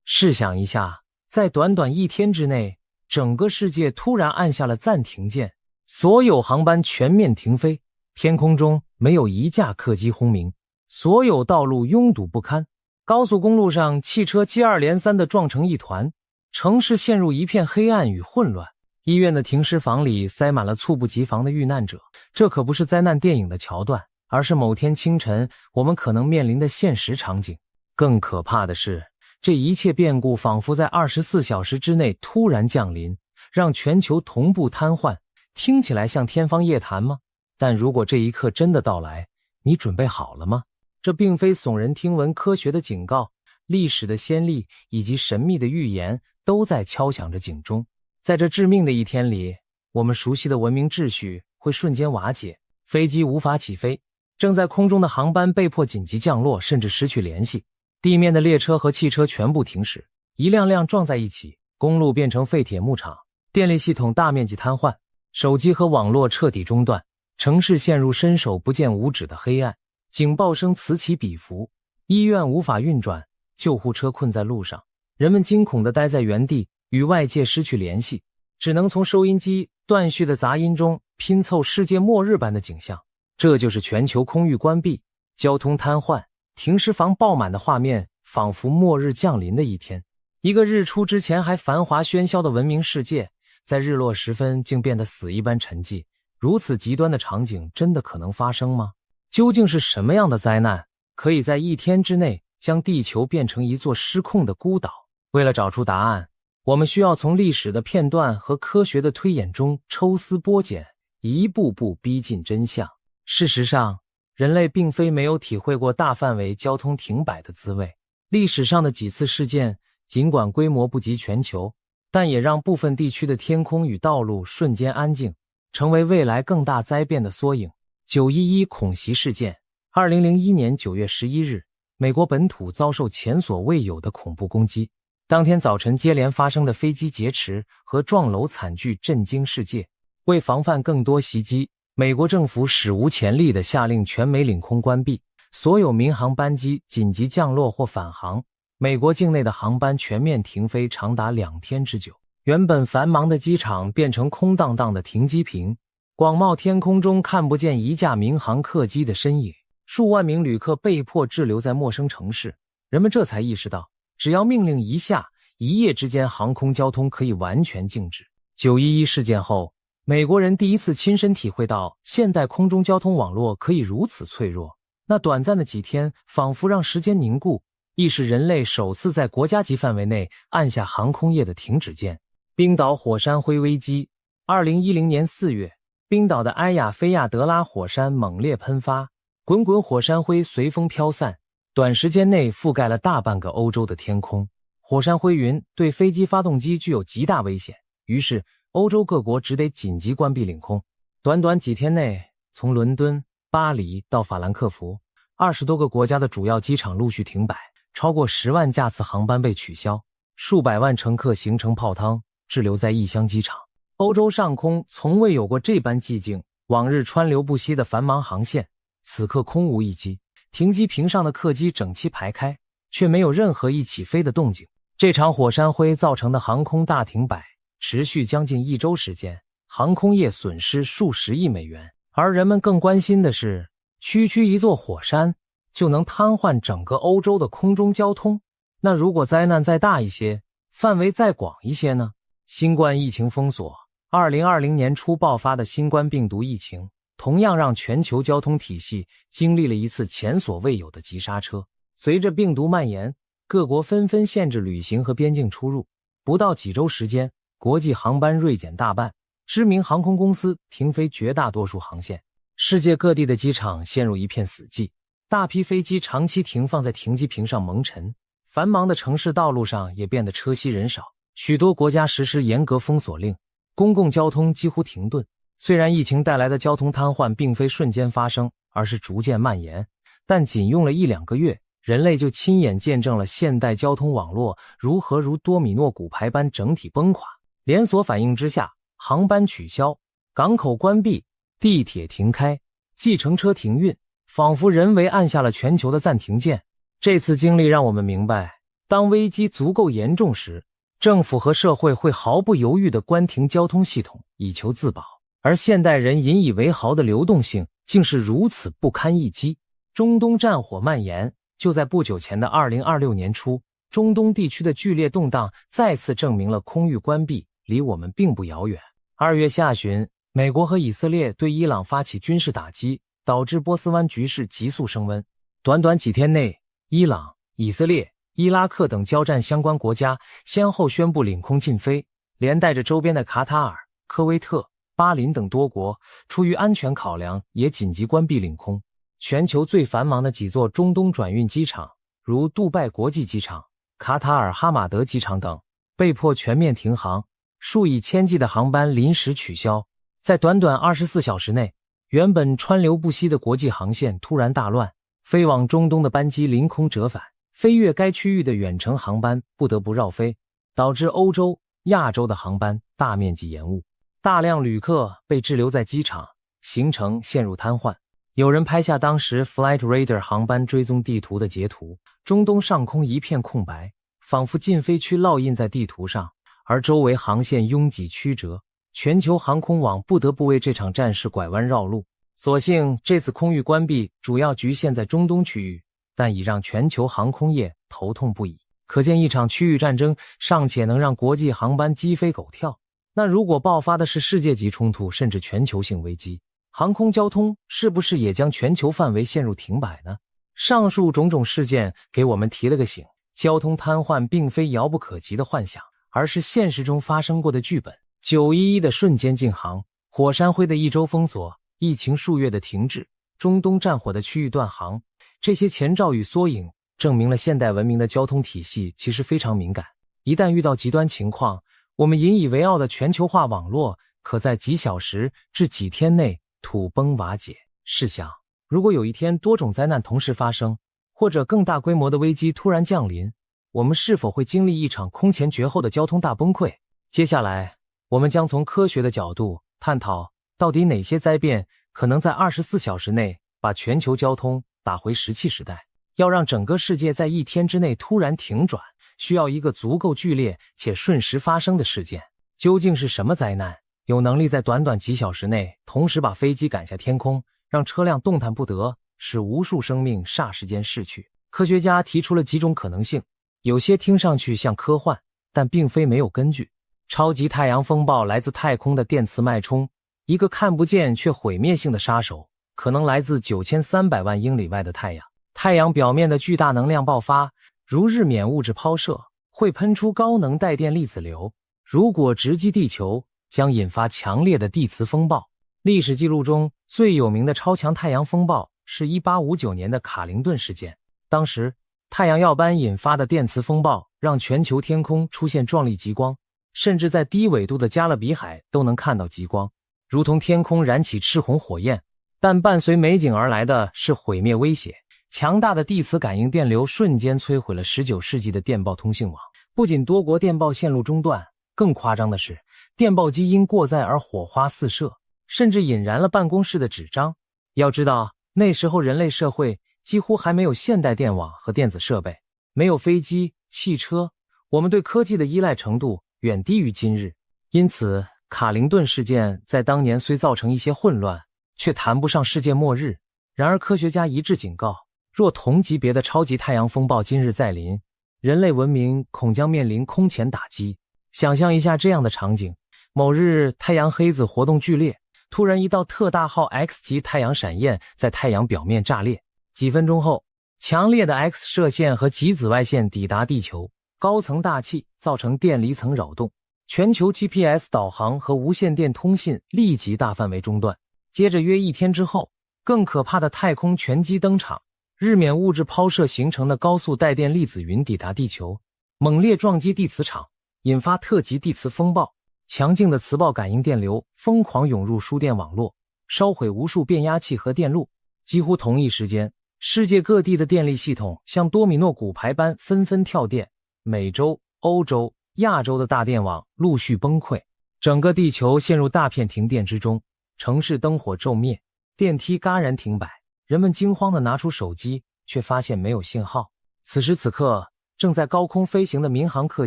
试想一下，在短短一天之内，整个世界突然按下了暂停键，所有航班全面停飞，天空中没有一架客机轰鸣，所有道路拥堵不堪，高速公路上汽车接二连三地撞成一团，城市陷入一片黑暗与混乱，医院的停尸房里塞满了猝不及防的遇难者。这可不是灾难电影的桥段，而是某天清晨我们可能面临的现实场景。更可怕的是，这一切变故仿佛在24小时之内突然降临，让全球同步瘫痪。听起来像天方夜谭吗？但如果这一刻真的到来，你准备好了吗？这并非耸人听闻科学的警告，历史的先例以及神秘的预言都在敲响着警钟。在这致命的一天里，我们熟悉的文明秩序会瞬间瓦解，飞机无法起飞，正在空中的航班被迫紧急降落，甚至失去联系，地面的列车和汽车全部停驶，一辆辆撞在一起，公路变成废铁牧场，电力系统大面积瘫痪，手机和网络彻底中断，城市陷入伸手不见五指的黑暗，警报声此起彼伏，医院无法运转，救护车困在路上，人们惊恐地待在原地，与外界失去联系，只能从收音机断续的杂音中拼凑世界末日般的景象。这就是全球空域关闭，交通瘫痪，停尸房爆满的画面，仿佛末日降临的一天。一个日出之前还繁华喧嚣的文明世界，在日落时分竟变得死一般沉寂。如此极端的场景真的可能发生吗？究竟是什么样的灾难可以在一天之内将地球变成一座失控的孤岛？为了找出答案，我们需要从历史的片段和科学的推演中抽丝剥茧，一步步逼近真相。事实上，人类并非没有体会过大范围交通停摆的滋味。历史上的几次事件，尽管规模不及全球，但也让部分地区的天空与道路瞬间安静，成为未来更大灾变的缩影。911恐袭事件，2001年9月11日，美国本土遭受前所未有的恐怖攻击。当天早晨接连发生的飞机劫持和撞楼惨剧震惊世界。为防范更多袭击，美国政府史无前例地下令全美领空关闭，所有民航班机紧急降落或返航，美国境内的航班全面停飞长达2天之久。原本繁忙的机场变成空荡荡的停机坪，广袤天空中看不见一架民航客机的身影，数万名旅客被迫滞留在陌生城市。人们这才意识到，只要命令一下，一夜之间航空交通可以完全静止。911事件后，美国人第一次亲身体会到现代空中交通网络可以如此脆弱。那短暂的几天仿佛让时间凝固，亦是人类首次在国家级范围内按下航空业的停止键。冰岛火山灰危机，2010年4月，冰岛的埃亚菲亚德拉火山猛烈喷发，滚滚火山灰随风飘散，短时间内覆盖了大半个欧洲的天空。火山灰云对飞机发动机具有极大危险，于是欧洲各国只得紧急关闭领空。短短几天内，从伦敦、巴黎到法兰克福，20多个国家的主要机场陆续停摆，超过10万架次航班被取消，数百万乘客行程泡汤，滞留在异乡机场。欧洲上空从未有过这般寂静，往日川流不息的繁忙航线，此刻空无一机，停机坪上的客机整齐排开，却没有任何一起飞的动静。这场火山灰造成的航空大停摆持续将近1周时间，航空业损失数十亿美元。而人们更关心的是，区区一座火山就能瘫痪整个欧洲的空中交通，那如果灾难再大一些，范围再广一些呢？新冠疫情封锁，2020年初爆发的新冠病毒疫情，同样让全球交通体系经历了一次前所未有的急刹车。随着病毒蔓延，各国纷纷限制旅行和边境出入，不到几周时间，国际航班锐减大半，知名航空公司停飞绝大多数航线，世界各地的机场陷入一片死寂，大批飞机长期停放在停机坪上蒙尘，繁忙的城市道路上也变得车稀人少。许多国家实施严格封锁令，公共交通几乎停顿。虽然疫情带来的交通瘫痪并非瞬间发生，而是逐渐蔓延，但仅用了1-2个月，人类就亲眼见证了现代交通网络如何如多米诺骨牌般整体崩垮。连锁反应之下，航班取消，港口关闭，地铁停开，计程车停运，仿佛人为按下了全球的暂停键。这次经历让我们明白，当危机足够严重时，政府和社会会毫不犹豫地关停交通系统以求自保，而现代人引以为豪的流动性竟是如此不堪一击。中东战火蔓延，就在不久前的2026年初，中东地区的剧烈动荡再次证明了空域关闭离我们并不遥远。2月下旬，美国和以色列对伊朗发起军事打击，导致波斯湾局势急速升温。短短几天内，伊朗、以色列、伊拉克等交战相关国家先后宣布领空禁飞，连带着周边的卡塔尔、科威特、巴林等多国出于安全考量也紧急关闭领空。全球最繁忙的几座中东转运机场，如杜拜国际机场、卡塔尔哈马德机场等，被迫全面停航，数以千计的航班临时取消。在短短24小时内，原本川流不息的国际航线突然大乱，飞往中东的班机凌空折返，飞越该区域的远程航班不得不绕飞，导致欧洲、亚洲的航班大面积延误，大量旅客被滞留在机场，行程陷入瘫痪。有人拍下当时 Flight Radar 航班追踪地图的截图，中东上空一片空白，仿佛禁飞区烙印在地图上，而周围航线拥挤曲折，全球航空网不得不为这场战事拐弯绕路。所幸这次空域关闭主要局限在中东区域，但已让全球航空业头痛不已。可见一场区域战争尚且能让国际航班鸡飞狗跳，那如果爆发的是世界级冲突甚至全球性危机，航空交通是不是也将全球范围陷入停摆呢？上述种种事件给我们提了个醒，交通瘫痪并非遥不可及的幻想，而是现实中发生过的剧本。911的瞬间禁航，火山灰的1周封锁，疫情数月的停滞，中东战火的区域断航，这些前兆与缩影证明了现代文明的交通体系其实非常敏感。一旦遇到极端情况，我们引以为傲的全球化网络可在几小时至几天内土崩瓦解。试想，如果有一天多种灾难同时发生，或者更大规模的危机突然降临，我们是否会经历一场空前绝后的交通大崩溃？接下来，我们将从科学的角度探讨到底哪些灾变可能在24小时内把全球交通打回石器时代。要让整个世界在1天之内突然停转，需要一个足够剧烈且瞬时发生的事件。究竟是什么灾难有能力在短短几小时内同时把飞机赶下天空，让车辆动弹不得，使无数生命霎时间逝去？科学家提出了几种可能性，有些听上去像科幻，但并非没有根据。超级太阳风暴来自太空的电磁脉冲，一个看不见却毁灭性的杀手，可能来自9300万英里外的太阳。太阳表面的巨大能量爆发，如日冕物质抛射，会喷出高能带电粒子流，如果直击地球，将引发强烈的地磁风暴。历史记录中最有名的超强太阳风暴是1859年的卡灵顿事件。当时太阳耀斑引发的电磁风暴让全球天空出现壮丽极光，甚至在低纬度的加勒比海都能看到极光，如同天空燃起赤红火焰。但伴随美景而来的是毁灭威胁，强大的地磁感应电流瞬间摧毁了19世纪的电报通信网，不仅多国电报线路中断，更夸张的是，电报机因过载而火花四射，甚至引燃了办公室的纸张。要知道，那时候人类社会几乎还没有现代电网和电子设备，没有飞机、汽车，我们对科技的依赖程度远低于今日。因此，卡灵顿事件在当年虽造成一些混乱，却谈不上世界末日。然而科学家一致警告，若同级别的超级太阳风暴今日再临，人类文明恐将面临空前打击。想象一下这样的场景，某日太阳黑子活动剧烈，突然一道特大号 X 级太阳闪焰在太阳表面炸裂，几分钟后，强烈的 X 射线和极紫外线抵达地球，高层大气造成电离层扰动，全球 GPS 导航和无线电通信立即大范围中断。接着约1天之后，更可怕的太空全击登场，日冕物质抛射形成的高速带电粒子云抵达地球，猛烈撞击地磁场，引发特级地磁风暴，强劲的磁暴感应电流疯狂涌入输电网络，烧毁无数变压器和电路。几乎同一时间，世界各地的电力系统像多米诺骨牌般纷纷跳电，美洲、欧洲、亚洲的大电网陆续崩溃，整个地球陷入大片停电之中，城市灯火骤灭，电梯戛然停摆，人们惊慌地拿出手机，却发现没有信号。此时此刻，正在高空飞行的民航客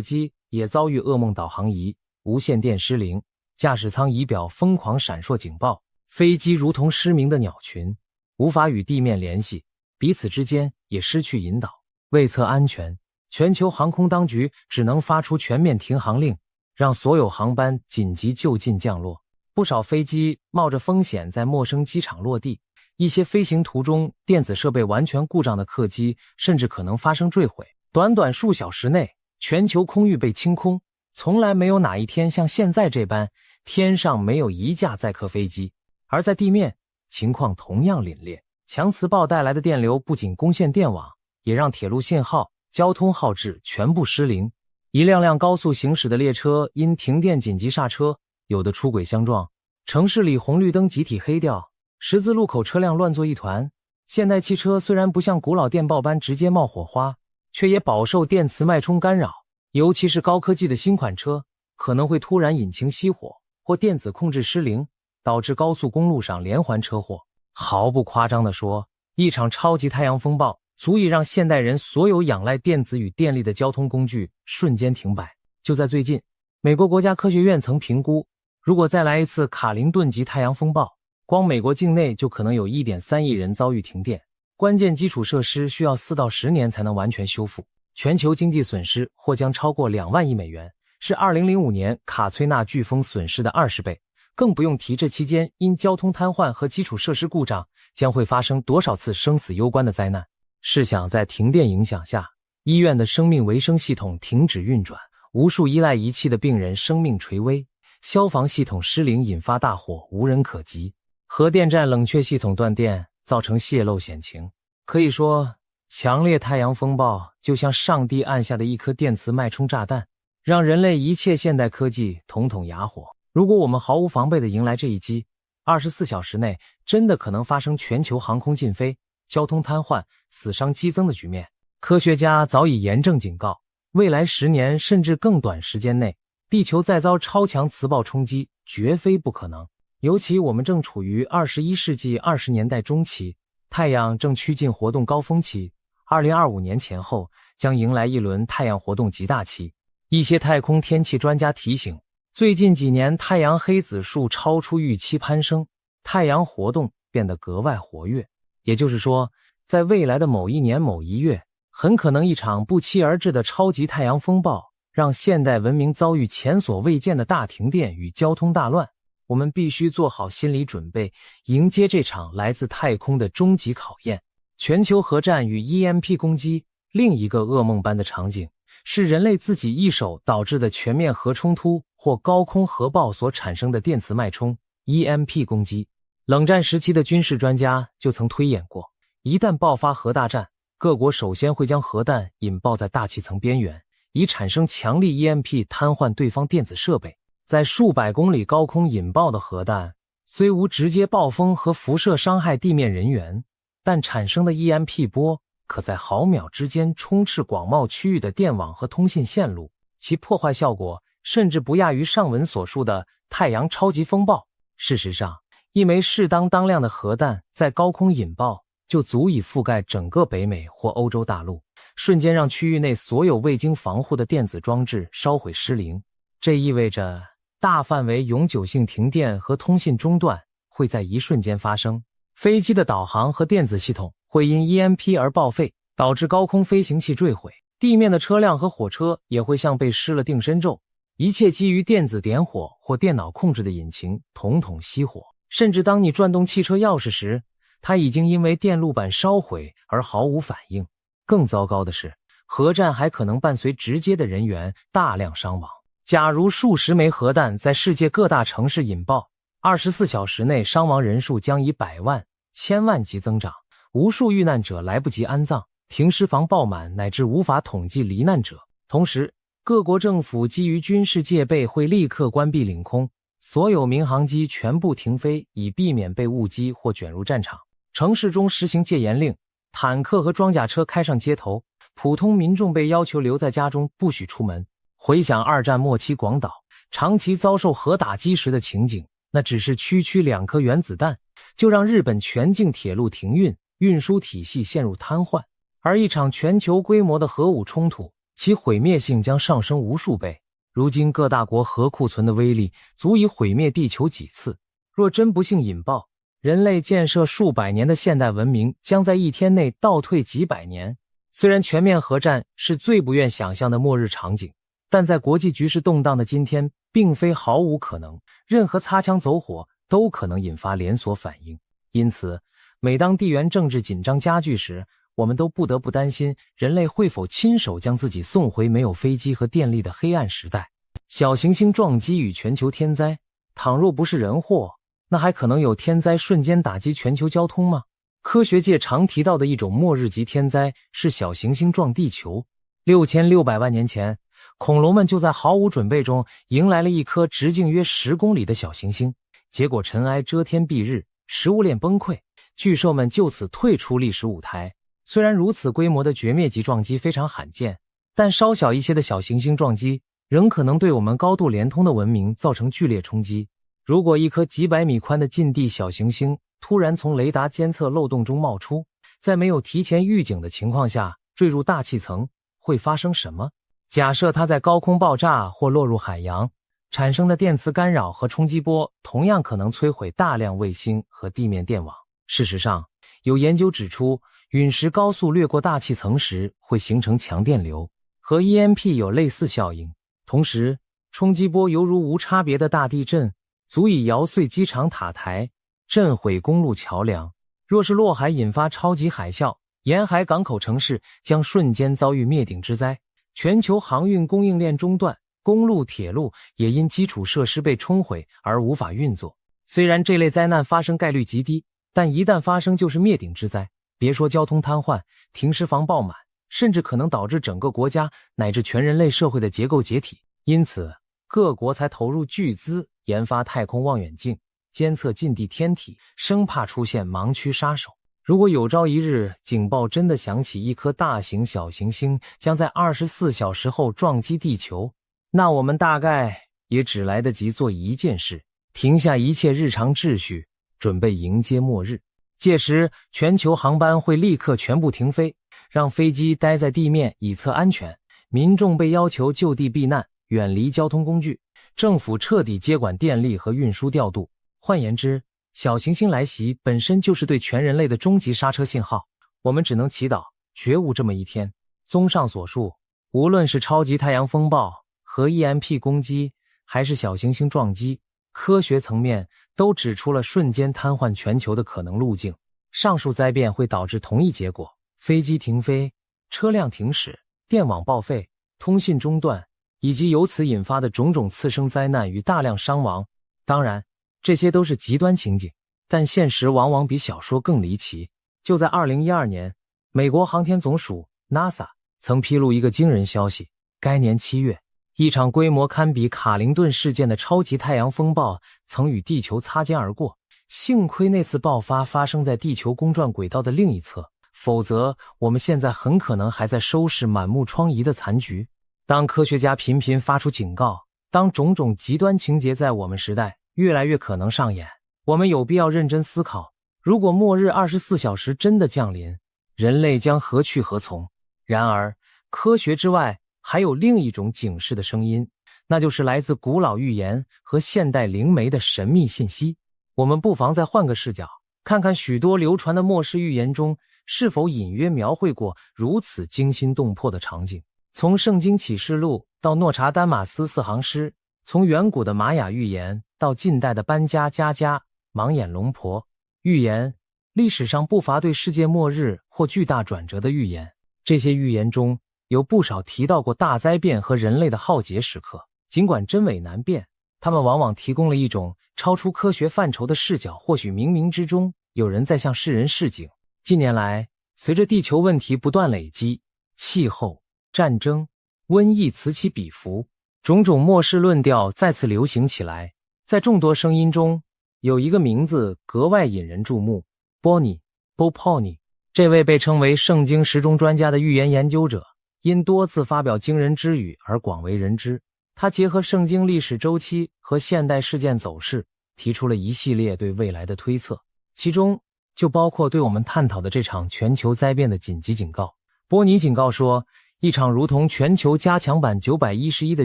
机也遭遇噩梦导航仪、无线电失灵，驾驶舱仪表疯狂闪烁警报，飞机如同失明的鸟群，无法与地面联系，彼此之间也失去引导。为测安全，全球航空当局只能发出全面停航令，让所有航班紧急就近降落。不少飞机冒着风险在陌生机场落地，一些飞行途中电子设备完全故障的客机甚至可能发生坠毁。短短数小时内，全球空域被清空，从来没有哪一天像现在这般，天上没有一架载客飞机。而在地面，情况同样凛冽。强磁暴带来的电流不仅攻陷电网，也让铁路信号、交通号志全部失灵。一辆辆高速行驶的列车因停电紧急刹车，有的出轨相撞，城市里红绿灯集体黑掉，十字路口车辆乱作一团。现代汽车虽然不像古老电报般直接冒火花，却也饱受电磁脉冲干扰，尤其是高科技的新款车，可能会突然引擎熄火或电子控制失灵，导致高速公路上连环车祸。毫不夸张地说，一场超级太阳风暴足以让现代人所有仰赖电子与电力的交通工具瞬间停摆。就在最近，美国国家科学院曾评估，如果再来一次卡林顿级太阳风暴，光美国境内就可能有 1.3 亿人遭遇停电，关键基础设施需要4到10年才能完全修复，全球经济损失或将超过2万亿美元，是2005年卡崔娜飓风损失的20倍。更不用提这期间因交通瘫痪和基础设施故障将会发生多少次生死攸关的灾难。试想在停电影响下，医院的生命维生系统停止运转，无数依赖仪器的病人生命垂危，消防系统失灵引发大火无人可及，核电站冷却系统断电造成泄漏险情。可以说，强烈太阳风暴就像上帝按下的一颗电磁脉冲炸弹，让人类一切现代科技统统哑火。如果我们毫无防备地迎来这一击，24小时内真的可能发生全球航空禁飞、交通瘫痪、死伤激增的局面。科学家早已严正警告，未来10年甚至更短时间内，地球再遭超强磁暴冲击绝非不可能。尤其我们正处于21世纪20年代中期，太阳正趋近活动高峰期，2025年前后将迎来一轮太阳活动极大期。一些太空天气专家提醒，最近几年太阳黑子数超出预期攀升，太阳活动变得格外活跃。也就是说，在未来的某一年某一月，很可能一场不期而至的超级太阳风暴，让现代文明遭遇前所未见的大停电与交通大乱。我们必须做好心理准备，迎接这场来自太空的终极考验。全球核战与 EMP 攻击，另一个噩梦般的场景，是人类自己一手导致的全面核冲突或高空核爆所产生的电磁脉冲 EMP 攻击。冷战时期的军事专家就曾推演过，一旦爆发核大战，各国首先会将核弹引爆在大气层边缘，以产生强力 EMP 瘫痪对方电子设备。在数百公里高空引爆的核弹，虽无直接暴风和辐射伤害地面人员，但产生的 EMP 波可在毫秒之间充斥广袤区域的电网和通信线路，其破坏效果甚至不亚于上文所述的太阳超级风暴。事实上，一枚适当当量的核弹在高空引爆就足以覆盖整个北美或欧洲大陆，瞬间让区域内所有未经防护的电子装置烧毁失灵。这意味着大范围永久性停电和通信中断会在一瞬间发生，飞机的导航和电子系统会因 EMP 而报废，导致高空飞行器坠毁，地面的车辆和火车也会像被施了定身咒，一切基于电子点火或电脑控制的引擎统统熄火。甚至当你转动汽车钥匙时，它已经因为电路板烧毁而毫无反应。更糟糕的是，核战还可能伴随直接的人员大量伤亡。假如数十枚核弹在世界各大城市引爆，24小时内伤亡人数将以百万、千万级增长，无数遇难者来不及安葬，停尸房爆满，乃至无法统计罹难者。同时，各国政府基于军事戒备会立刻关闭领空，所有民航机全部停飞，以避免被误击或卷入战场。城市中实行戒严令，坦克和装甲车开上街头，普通民众被要求留在家中，不许出门。回想二战末期广岛长期遭受核打击时的情景，那只是区区2颗原子弹，就让日本全境铁路停运，运输体系陷入瘫痪。而一场全球规模的核武冲突，其毁灭性将上升无数倍。如今各大国核库存的威力足以毁灭地球几次，若真不幸引爆，人类建设数百年的现代文明将在一天内倒退几百年。虽然全面核战是最不愿想象的末日场景，但在国际局势动荡的今天，并非毫无可能，任何擦枪走火都可能引发连锁反应。因此，每当地缘政治紧张加剧时，我们都不得不担心人类会否亲手将自己送回没有飞机和电力的黑暗时代。小行星撞击与全球天灾，倘若不是人祸，那还可能有天灾瞬间打击全球交通吗？科学界常提到的一种末日级天灾是小行星撞地球。6600万年前，恐龙们就在毫无准备中迎来了一颗直径约10公里的小行星，结果尘埃遮天蔽日，食物链崩溃，巨兽们就此退出历史舞台。虽然如此规模的绝灭级撞击非常罕见，但稍小一些的小行星撞击仍可能对我们高度连通的文明造成剧烈冲击。如果一颗几百米宽的近地小行星突然从雷达监测漏洞中冒出，在没有提前预警的情况下坠入大气层，会发生什么？假设它在高空爆炸或落入海洋，产生的电磁干扰和冲击波同样可能摧毁大量卫星和地面电网。事实上，有研究指出，陨石高速掠过大气层时会形成强电流，和 EMP 有类似效应。同时，冲击波犹如无差别的大地震，足以摇碎机场塔台，震毁公路桥梁。若是落海引发超级海啸，沿海港口城市将瞬间遭遇灭顶之灾，全球航运供应链中断，公路铁路也因基础设施被冲毁而无法运作。虽然这类灾难发生概率极低，但一旦发生就是灭顶之灾。别说交通瘫痪、停尸房爆满，甚至可能导致整个国家乃至全人类社会的结构解体。因此，各国才投入巨资研发太空望远镜，监测近地天体，生怕出现盲区杀手。如果有朝一日警报真的响起，一颗大型小行星将在24小时后撞击地球，那我们大概也只来得及做一件事：停下一切日常秩序，准备迎接末日。届时，全球航班会立刻全部停飞，让飞机待在地面以测安全，民众被要求就地避难，远离交通工具，政府彻底接管电力和运输调度。换言之，小行星来袭本身就是对全人类的终极刹车信号，我们只能祈祷觉悟这么一天。综上所述，无论是超级太阳风暴、核 EMP 攻击，还是小行星撞击，科学层面都指出了瞬间瘫痪全球的可能路径。上述灾变会导致同一结果：飞机停飞、车辆停驶、电网报废、通信中断，以及由此引发的种种次生灾难与大量伤亡。当然，这些都是极端情景，但现实往往比小说更离奇。就在2012年，美国航天总署 NASA 曾披露一个惊人消息：该年7月，一场规模堪比卡林顿事件的超级太阳风暴曾与地球擦肩而过。幸亏那次爆发发生在地球公转轨道的另一侧，否则我们现在很可能还在收拾满目疮痍的残局。当科学家频频发出警告，当种种极端情节在我们时代越来越可能上演，我们有必要认真思考，如果末日24小时真的降临，人类将何去何从？然而，科学之外还有另一种警示的声音，那就是来自古老预言和现代灵媒的神秘信息。我们不妨再换个视角，看看许多流传的末世预言中是否隐约描绘过如此惊心动魄的场景。从圣经启示录到诺查丹马斯四行诗，从远古的玛雅预言到近代的班加加加盲眼龙婆预言，历史上不乏对世界末日或巨大转折的预言。这些预言中有不少提到过大灾变和人类的浩劫时刻，尽管真伪难辨，他们往往提供了一种超出科学范畴的视角，或许冥冥之中有人在向世人示警。近年来，随着地球问题不断累积，气候、战争、瘟疫此起彼伏，种种末世论调再次流行起来。在众多声音中，有一个名字格外引人注目，波尼 Bopony。 这位被称为圣经时钟专家的预言研究者，因多次发表惊人之语而广为人知。他结合圣经历史周期和现代事件走势，提出了一系列对未来的推测，其中就包括对我们探讨的这场全球灾变的紧急警告。波尼警告说，一场如同全球加强版911的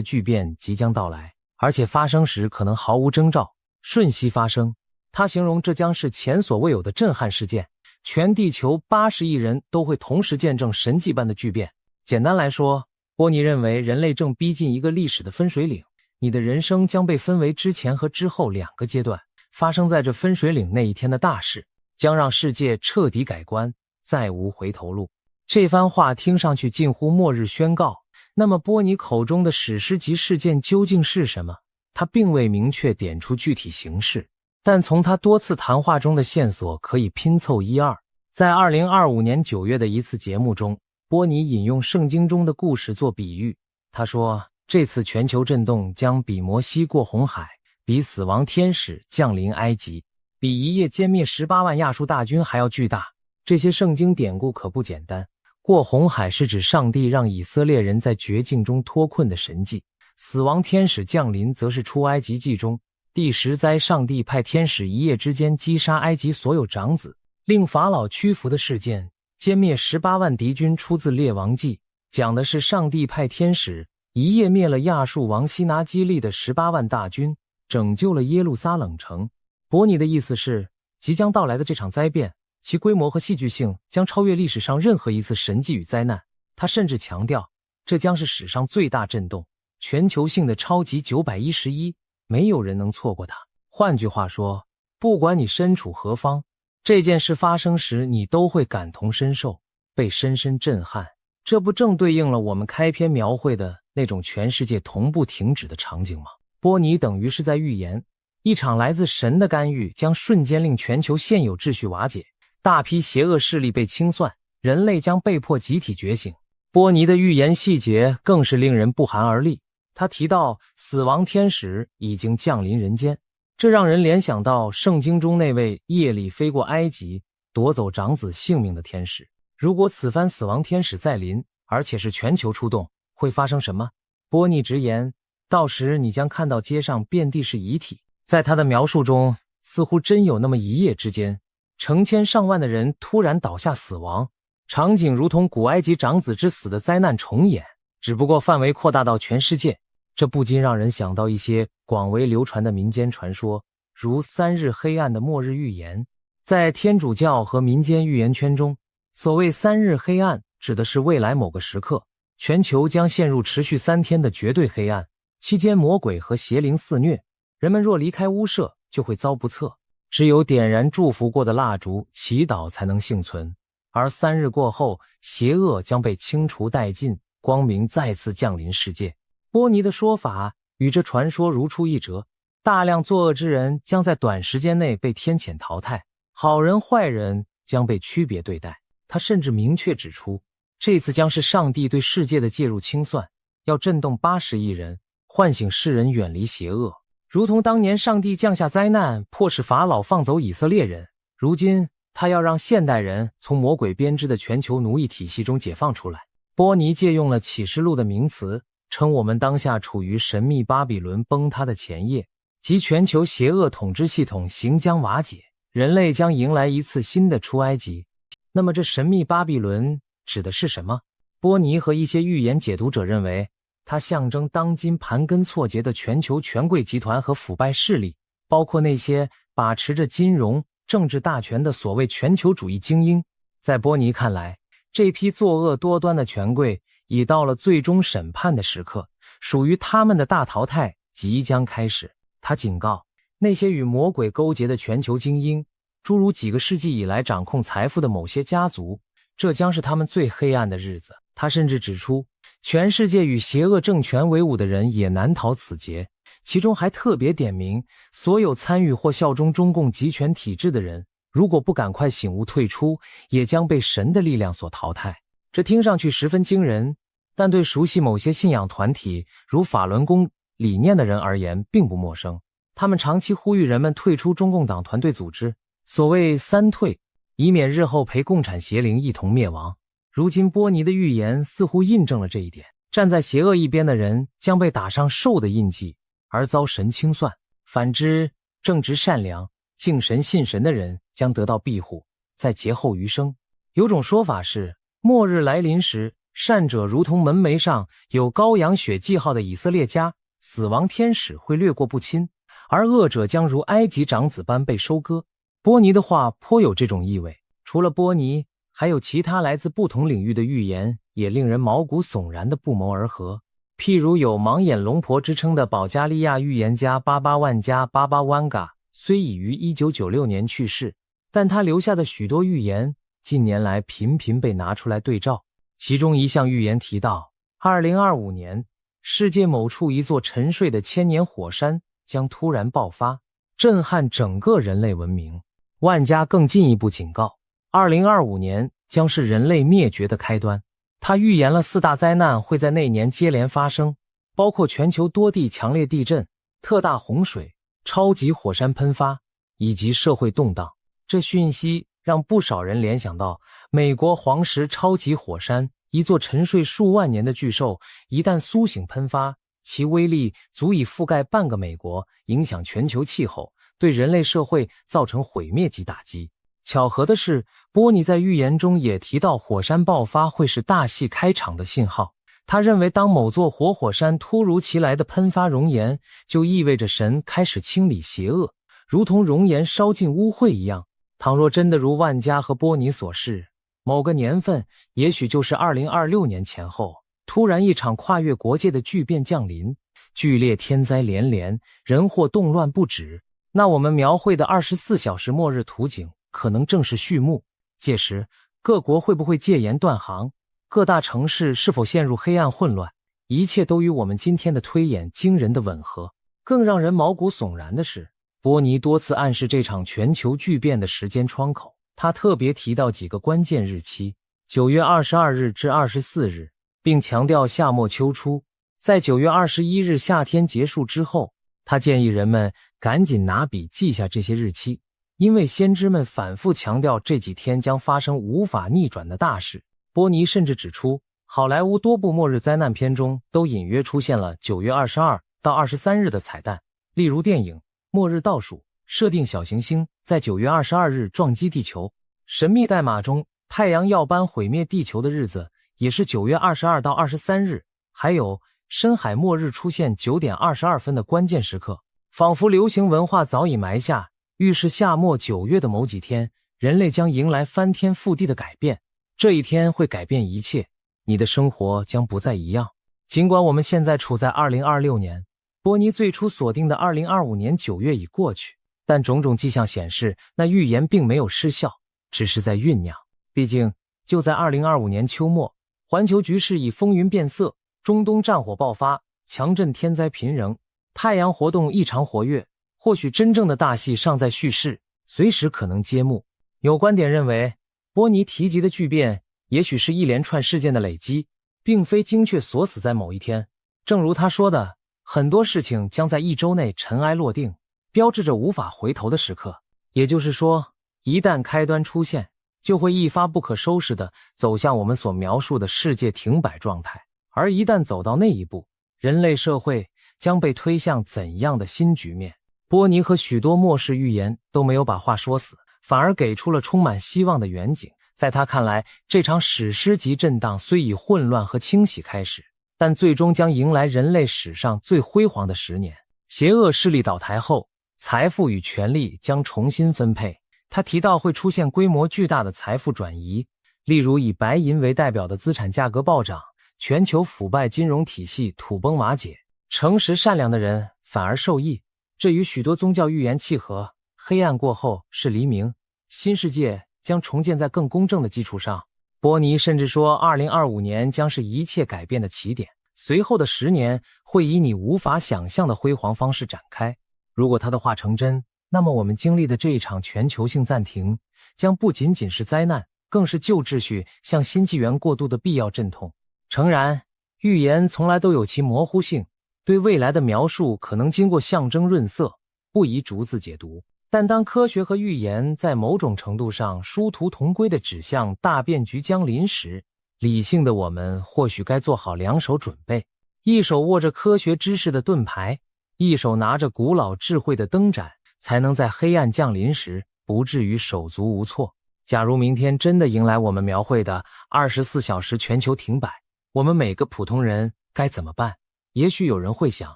巨变即将到来，而且发生时可能毫无征兆，瞬息发生。他形容这将是前所未有的震撼事件，全地球80亿人都会同时见证神迹般的巨变。简单来说，波尼认为人类正逼近一个历史的分水岭，你的人生将被分为之前和之后2个阶段，发生在这分水岭那一天的大事，将让世界彻底改观，再无回头路。这番话听上去近乎末日宣告，那么波尼口中的史诗级事件究竟是什么？他并未明确点出具体形式，但从他多次谈话中的线索可以拼凑一二。在2025年9月的一次节目中，波尼引用圣经中的故事做比喻，他说这次全球震动将比摩西过红海，比死亡天使降临埃及，比一夜歼灭18万亚述大军还要巨大。这些圣经典故可不简单。过红海是指上帝让以色列人在绝境中脱困的神迹，死亡天使降临则是出埃及记中第10灾，上帝派天使一夜之间击杀埃及所有长子，令法老屈服的事件。歼灭18万敌军出自列王记，讲的是上帝派天使一夜灭了亚述王西拿基利的18万大军，拯救了耶路撒冷城。伯尼的意思是，即将到来的这场灾变，其规模和戏剧性将超越历史上任何一次神迹与灾难。他甚至强调，这将是史上最大震动，全球性的超级911，没有人能错过它。换句话说，不管你身处何方，这件事发生时你都会感同身受，被深深震撼。这不正对应了我们开篇描绘的那种全世界同步停止的场景吗？波尼等于是在预言，一场来自神的干预将瞬间令全球现有秩序瓦解，大批邪恶势力被清算，人类将被迫集体觉醒。波尼的预言细节更是令人不寒而栗，他提到死亡天使已经降临人间，这让人联想到圣经中那位夜里飞过埃及夺走长子性命的天使。如果此番死亡天使再临，而且是全球出动，会发生什么？波尼直言，到时你将看到街上遍地是遗体。在他的描述中，似乎真有那么一夜之间，成千上万的人突然倒下死亡，场景如同古埃及长子之死的灾难重演，只不过范围扩大到全世界。这不禁让人想到一些广为流传的民间传说，如3日黑暗的末日预言。在天主教和民间预言圈中，所谓3日黑暗指的是未来某个时刻，全球将陷入持续3天的绝对黑暗，期间魔鬼和邪灵肆虐，人们若离开屋舍就会遭不测，只有点燃祝福过的蜡烛祈祷才能幸存。而3日过后，邪恶将被清除殆尽，光明再次降临世界。波尼的说法与这传说如出一辙，大量作恶之人将在短时间内被天谴淘汰，好人坏人将被区别对待。他甚至明确指出，这次将是上帝对世界的介入清算，要震动80亿人，唤醒世人远离邪恶。如同当年上帝降下灾难，迫使法老放走以色列人，如今他要让现代人从魔鬼编织的全球奴役体系中解放出来。波尼借用了启示录的名词，称我们当下处于神秘巴比伦崩塌的前夜，即全球邪恶统治系统行将瓦解，人类将迎来一次新的出埃及。那么这神秘巴比伦指的是什么？波尼和一些预言解读者认为，它象征当今盘根错节的全球权贵集团和腐败势力，包括那些把持着金融、政治大权的所谓全球主义精英。在波尼看来，这批作恶多端的权贵已到了最终审判的时刻，属于他们的大淘汰即将开始。他警告，那些与魔鬼勾结的全球精英，诸如几个世纪以来掌控财富的某些家族，这将是他们最黑暗的日子。他甚至指出，全世界与邪恶政权为伍的人也难逃此劫，其中还特别点名，所有参与或效忠中共集权体制的人，如果不赶快醒悟退出，也将被神的力量所淘汰。这听上去十分惊人，但对熟悉某些信仰团体如法轮功理念的人而言并不陌生。他们长期呼吁人们退出中共党团队组织，所谓3退，以免日后陪共产邪灵一同灭亡。如今波尼的预言似乎印证了这一点，站在邪恶一边的人将被打上兽的印记，而遭神清算；反之，正直善良、敬神信神的人将得到庇护，在劫后余生。有种说法是，末日来临时，善者如同门楣上有羔羊血记号的以色列家，死亡天使会掠过不侵，而恶者将如埃及长子般被收割。波尼的话颇有这种意味。除了波尼，还有其他来自不同领域的预言也令人毛骨悚然的不谋而合。譬如有盲眼龙婆之称的保加利亚预言家巴巴万加巴巴万嘎，虽已于1996年去世，但他留下的许多预言近年来频频被拿出来对照。其中一项预言提到2025年世界某处一座沉睡的千年火山将突然爆发，震撼整个人类文明。万加更进一步警告，2025年将是人类灭绝的开端。他预言了4大灾难会在那年接连发生，包括全球多地强烈地震、特大洪水、超级火山喷发以及社会动荡。这讯息让不少人联想到美国黄石超级火山，一座沉睡数万年的巨兽，一旦苏醒喷发，其威力足以覆盖半个美国，影响全球气候，对人类社会造成毁灭级打击。巧合的是，波尼在预言中也提到火山爆发会是大戏开场的信号。他认为当某座活火山突如其来的喷发熔岩，就意味着神开始清理邪恶，如同熔岩烧尽污秽一样。倘若真的如万加和波尼所示，某个年份，也许就是2026年前后，突然一场跨越国界的巨变降临，剧烈天灾连连，人祸动乱不止，那我们描绘的24小时末日图景可能正是序幕。届时，各国会不会戒严断航？各大城市是否陷入黑暗混乱？一切都与我们今天的推演惊人的吻合。更让人毛骨悚然的是，波尼多次暗示这场全球巨变的时间窗口。他特别提到几个关键日期，9月22日至24日，并强调夏末秋初。在9月21日夏天结束之后，他建议人们赶紧拿笔记下这些日期，因为先知们反复强调这几天将发生无法逆转的大事。波尼甚至指出，好莱坞多部末日灾难片中都隐约出现了9月22到23日的彩蛋，例如电影《末日倒数》设定小行星在9月22日撞击地球，《神秘代码》中太阳耀斑毁灭地球的日子也是9月22到23日，还有深海末日出现9点22分的关键时刻，仿佛流行文化早已埋下，预示夏末9月的某几天，人类将迎来翻天覆地的改变。这一天会改变一切，你的生活将不再一样。尽管我们现在处在2026年，波尼最初锁定的2025年9月已过去，但种种迹象显示，那预言并没有失效，只是在酝酿。毕竟，就在2025年秋末，环球局势已风云变色，中东战火爆发，强震天灾频仍，太阳活动异常活跃，或许真正的大戏尚在叙事，随时可能揭幕。有观点认为，波尼提及的巨变也许是一连串事件的累积，并非精确锁死在某一天。正如他说的，很多事情将在1周内尘埃落定，标志着无法回头的时刻。也就是说，一旦开端出现，就会一发不可收拾地走向我们所描述的世界停摆状态。而一旦走到那一步，人类社会将被推向怎样的新局面？波尼和许多末世预言都没有把话说死，反而给出了充满希望的远景。在他看来，这场史诗级震荡虽以混乱和清洗开始，但最终将迎来人类史上最辉煌的10年。邪恶势力倒台后，财富与权力将重新分配。他提到会出现规模巨大的财富转移，例如以白银为代表的资产价格暴涨，全球腐败金融体系土崩瓦解，诚实善良的人反而受益。这与许多宗教预言契合，黑暗过后是黎明，新世界将重建在更公正的基础上。波尼甚至说2025年将是一切改变的起点，随后的10年会以你无法想象的辉煌方式展开。如果他的话成真，那么我们经历的这一场全球性暂停将不仅仅是灾难，更是旧秩序向新纪元过渡的必要阵痛。诚然，预言从来都有其模糊性，对未来的描述可能经过象征润色，不宜逐字解读。但当科学和预言在某种程度上殊途同归地指向大变局将临时，理性的我们或许该做好两手准备，一手握着科学知识的盾牌，一手拿着古老智慧的灯盏，才能在黑暗降临时不至于手足无措。假如明天真的迎来我们描绘的24小时全球停摆，我们每个普通人该怎么办？也许有人会想，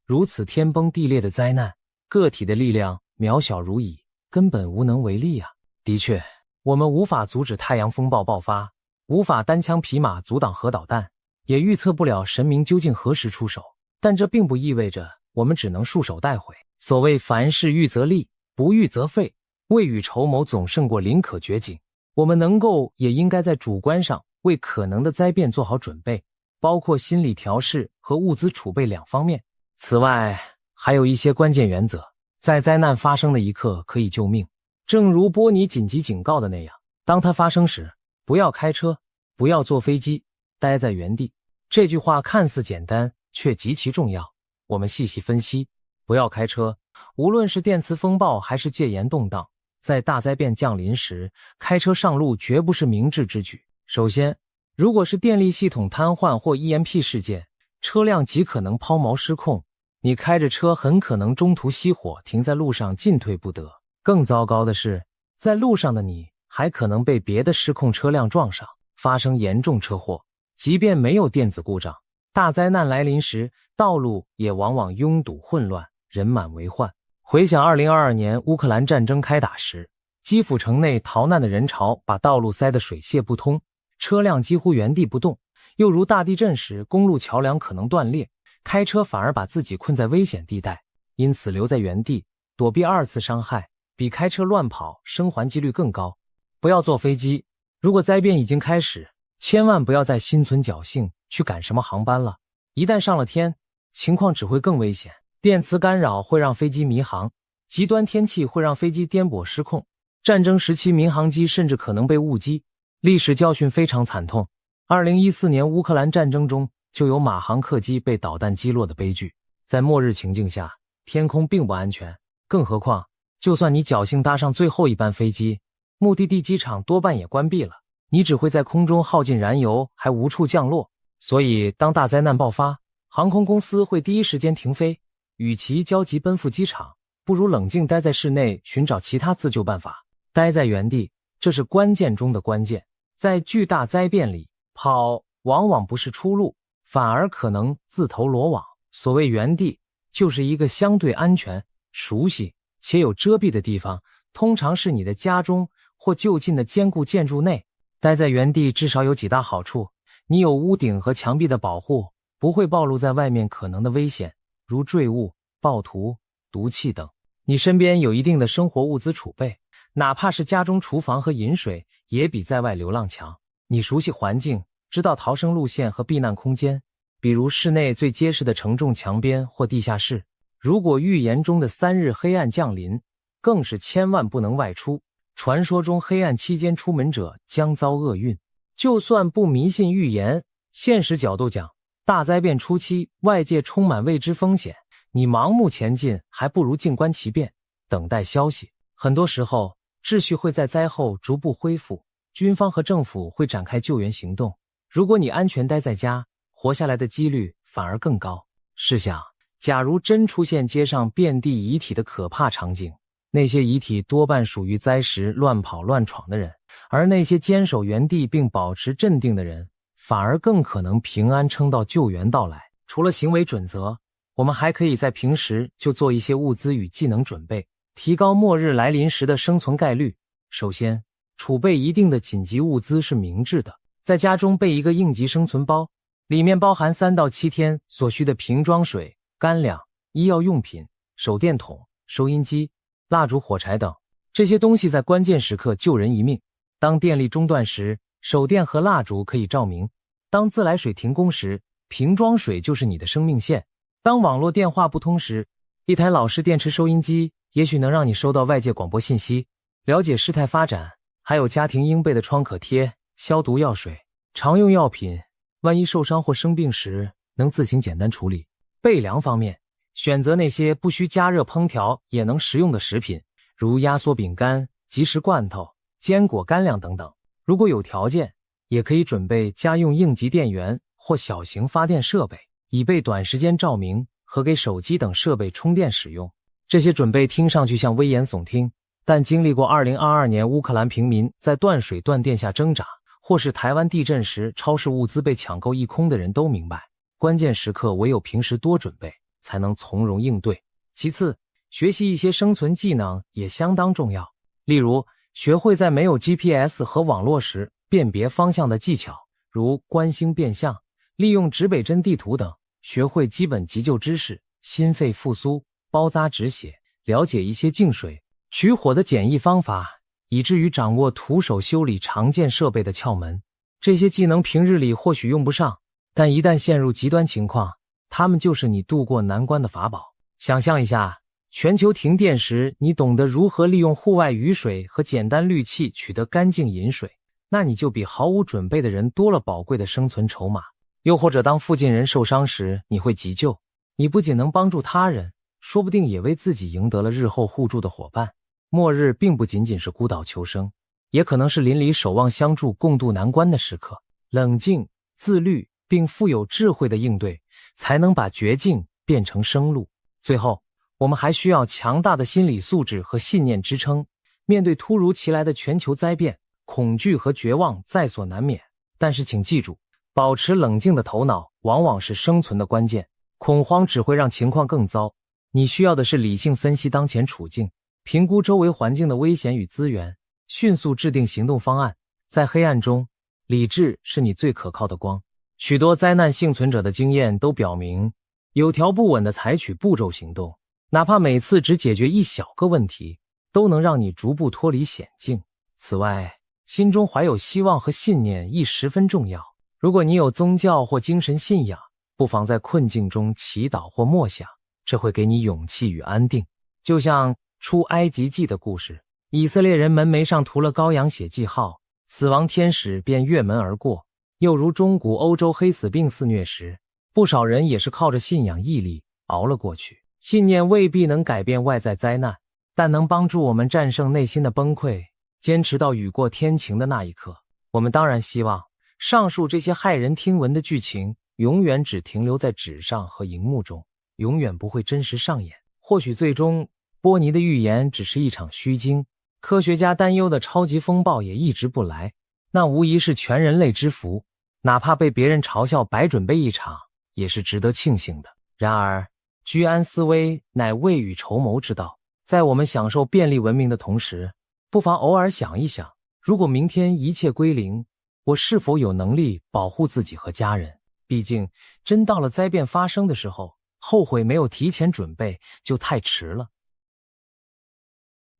如此天崩地裂的灾难，个体的力量渺小如蚁，根本无能为力啊。的确，我们无法阻止太阳风暴爆发，无法单枪匹马阻挡核导弹，也预测不了神明究竟何时出手，但这并不意味着我们只能束手待悔。所谓凡事预则立，不预则废，未雨绸缪总胜过林可绝井。我们能够也应该在主观上为可能的灾变做好准备，包括心理调试和物资储备两方面。此外，还有一些关键原则，在灾难发生的一刻可以救命。正如波尼紧急警告的那样，当它发生时，不要开车，不要坐飞机，待在原地。这句话看似简单，却极其重要。我们细细分析，不要开车，无论是电磁风暴还是戒严动荡，在大灾变降临时，开车上路绝不是明智之举。首先，如果是电力系统瘫痪或 EMP 事件，车辆极可能抛锚失控，你开着车很可能中途熄火，停在路上进退不得。更糟糕的是，在路上的你还可能被别的失控车辆撞上，发生严重车祸。即便没有电子故障，大灾难来临时，道路也往往拥堵混乱，人满为患。回想2022年乌克兰战争开打时，基辅城内逃难的人潮把道路塞得水泄不通，车辆几乎原地不动。又如大地震时，公路桥梁可能断裂，开车反而把自己困在危险地带。因此留在原地，躲避二次伤害，比开车乱跑生还几率更高。不要坐飞机，如果灾变已经开始，千万不要再心存侥幸去赶什么航班了。一旦上了天，情况只会更危险。电磁干扰会让飞机迷航，极端天气会让飞机颠簸失控，战争时期民航机甚至可能被误击。历史教训非常惨痛，2014年乌克兰战争中就有马航客机被导弹击落的悲剧。在末日情境下，天空并不安全，更何况就算你侥幸搭上最后一班飞机，目的地机场多半也关闭了，你只会在空中耗尽燃油，还无处降落。所以当大灾难爆发，航空公司会第一时间停飞，与其焦急奔赴机场，不如冷静待在室内寻找其他自救办法。待在原地，这是关键中的关键。在巨大灾变里，跑往往不是出路，反而可能自投罗网。所谓原地，就是一个相对安全、熟悉且有遮蔽的地方，通常是你的家中或就近的坚固建筑内。待在原地至少有几大好处：你有屋顶和墙壁的保护，不会暴露在外面可能的危险，如坠物、暴徒、毒气等。你身边有一定的生活物资储备，哪怕是家中厨房和饮水，也比在外流浪强。你熟悉环境，知道逃生路线和避难空间，比如室内最结实的承重墙边或地下室。如果预言中的3日黑暗降临，更是千万不能外出。传说中黑暗期间出门者将遭厄运。就算不迷信预言，现实角度讲，大灾变初期外界充满未知风险，你盲目前进还不如静观其变，等待消息。很多时候，秩序会在灾后逐步恢复，军方和政府会展开救援行动。如果你安全待在家，活下来的几率反而更高。试想，假如真出现街上遍地遗体的可怕场景，那些遗体多半属于灾时乱跑乱闯的人，而那些坚守原地并保持镇定的人，反而更可能平安撑到救援到来。除了行为准则，我们还可以在平时就做一些物资与技能准备，提高末日来临时的生存概率。首先，储备一定的紧急物资是明智的，在家中备一个应急生存包，里面包含3到7天所需的瓶装水、干粮、医药用品、手电筒、收音机、蜡烛、火柴等，这些东西在关键时刻救人一命。当电力中断时，手电和蜡烛可以照明；当自来水停供时，瓶装水就是你的生命线；当网络电话不通时，一台老式电池收音机也许能让你收到外界广播信息，了解事态发展。还有家庭应备的创可贴、消毒药水、常用药品，万一受伤或生病时能自行简单处理。备粮方面，选择那些不需加热烹调也能食用的食品，如压缩饼干、即食罐头、坚果、干粮等等。如果有条件，也可以准备家用应急电源或小型发电设备，以备短时间照明和给手机等设备充电使用。这些准备听上去像危言耸听，但经历过2022年乌克兰平民在断水断电下挣扎，或是台湾地震时超市物资被抢购一空的人都明白，关键时刻唯有平时多准备，才能从容应对。其次，学习一些生存技能也相当重要，例如学会在没有 GPS 和网络时辨别方向的技巧，如观星变向、利用指北针地图等，学会基本急救知识，心肺复苏、包扎止血，了解一些净水、取火的简易方法，以至于掌握徒手修理常见设备的窍门。这些技能平日里或许用不上，但一旦陷入极端情况，它们就是你渡过难关的法宝。想象一下，全球停电时，你懂得如何利用户外雨水和简单滤器取得干净饮水，那你就比毫无准备的人多了宝贵的生存筹码。又或者当附近人受伤时，你会急救，你不仅能帮助他人，说不定也为自己赢得了日后互助的伙伴。末日并不仅仅是孤岛求生，也可能是邻里守望相助共度难关的时刻。冷静、自律并富有智慧的应对，才能把绝境变成生路。最后，我们还需要强大的心理素质和信念支撑。面对突如其来的全球灾变，恐惧和绝望在所难免，但是请记住，保持冷静的头脑往往是生存的关键，恐慌只会让情况更糟。你需要的是理性分析当前处境，评估周围环境的危险与资源，迅速制定行动方案。在黑暗中，理智是你最可靠的光。许多灾难幸存者的经验都表明，有条不紊地采取步骤行动，哪怕每次只解决一小个问题，都能让你逐步脱离险境。此外，心中怀有希望和信念亦十分重要。如果你有宗教或精神信仰，不妨在困境中祈祷或默想，这会给你勇气与安定。就像出埃及记的故事，以色列人门楣上涂了羔羊血记号，死亡天使便越门而过。又如中古欧洲黑死病肆虐时，不少人也是靠着信仰毅力熬了过去。信念未必能改变外在灾难，但能帮助我们战胜内心的崩溃，坚持到雨过天晴的那一刻。我们当然希望上述这些骇人听闻的剧情永远只停留在纸上和荧幕中，永远不会真实上演。或许最终波尼的预言只是一场虚惊，科学家担忧的超级风暴也一直不来，那无疑是全人类之福。哪怕被别人嘲笑白准备一场，也是值得庆幸的。然而居安思危乃未雨绸缪之道，在我们享受便利文明的同时，不妨偶尔想一想，如果明天一切归零，我是否有能力保护自己和家人？毕竟真到了灾变发生的时候，后悔没有提前准备就太迟了。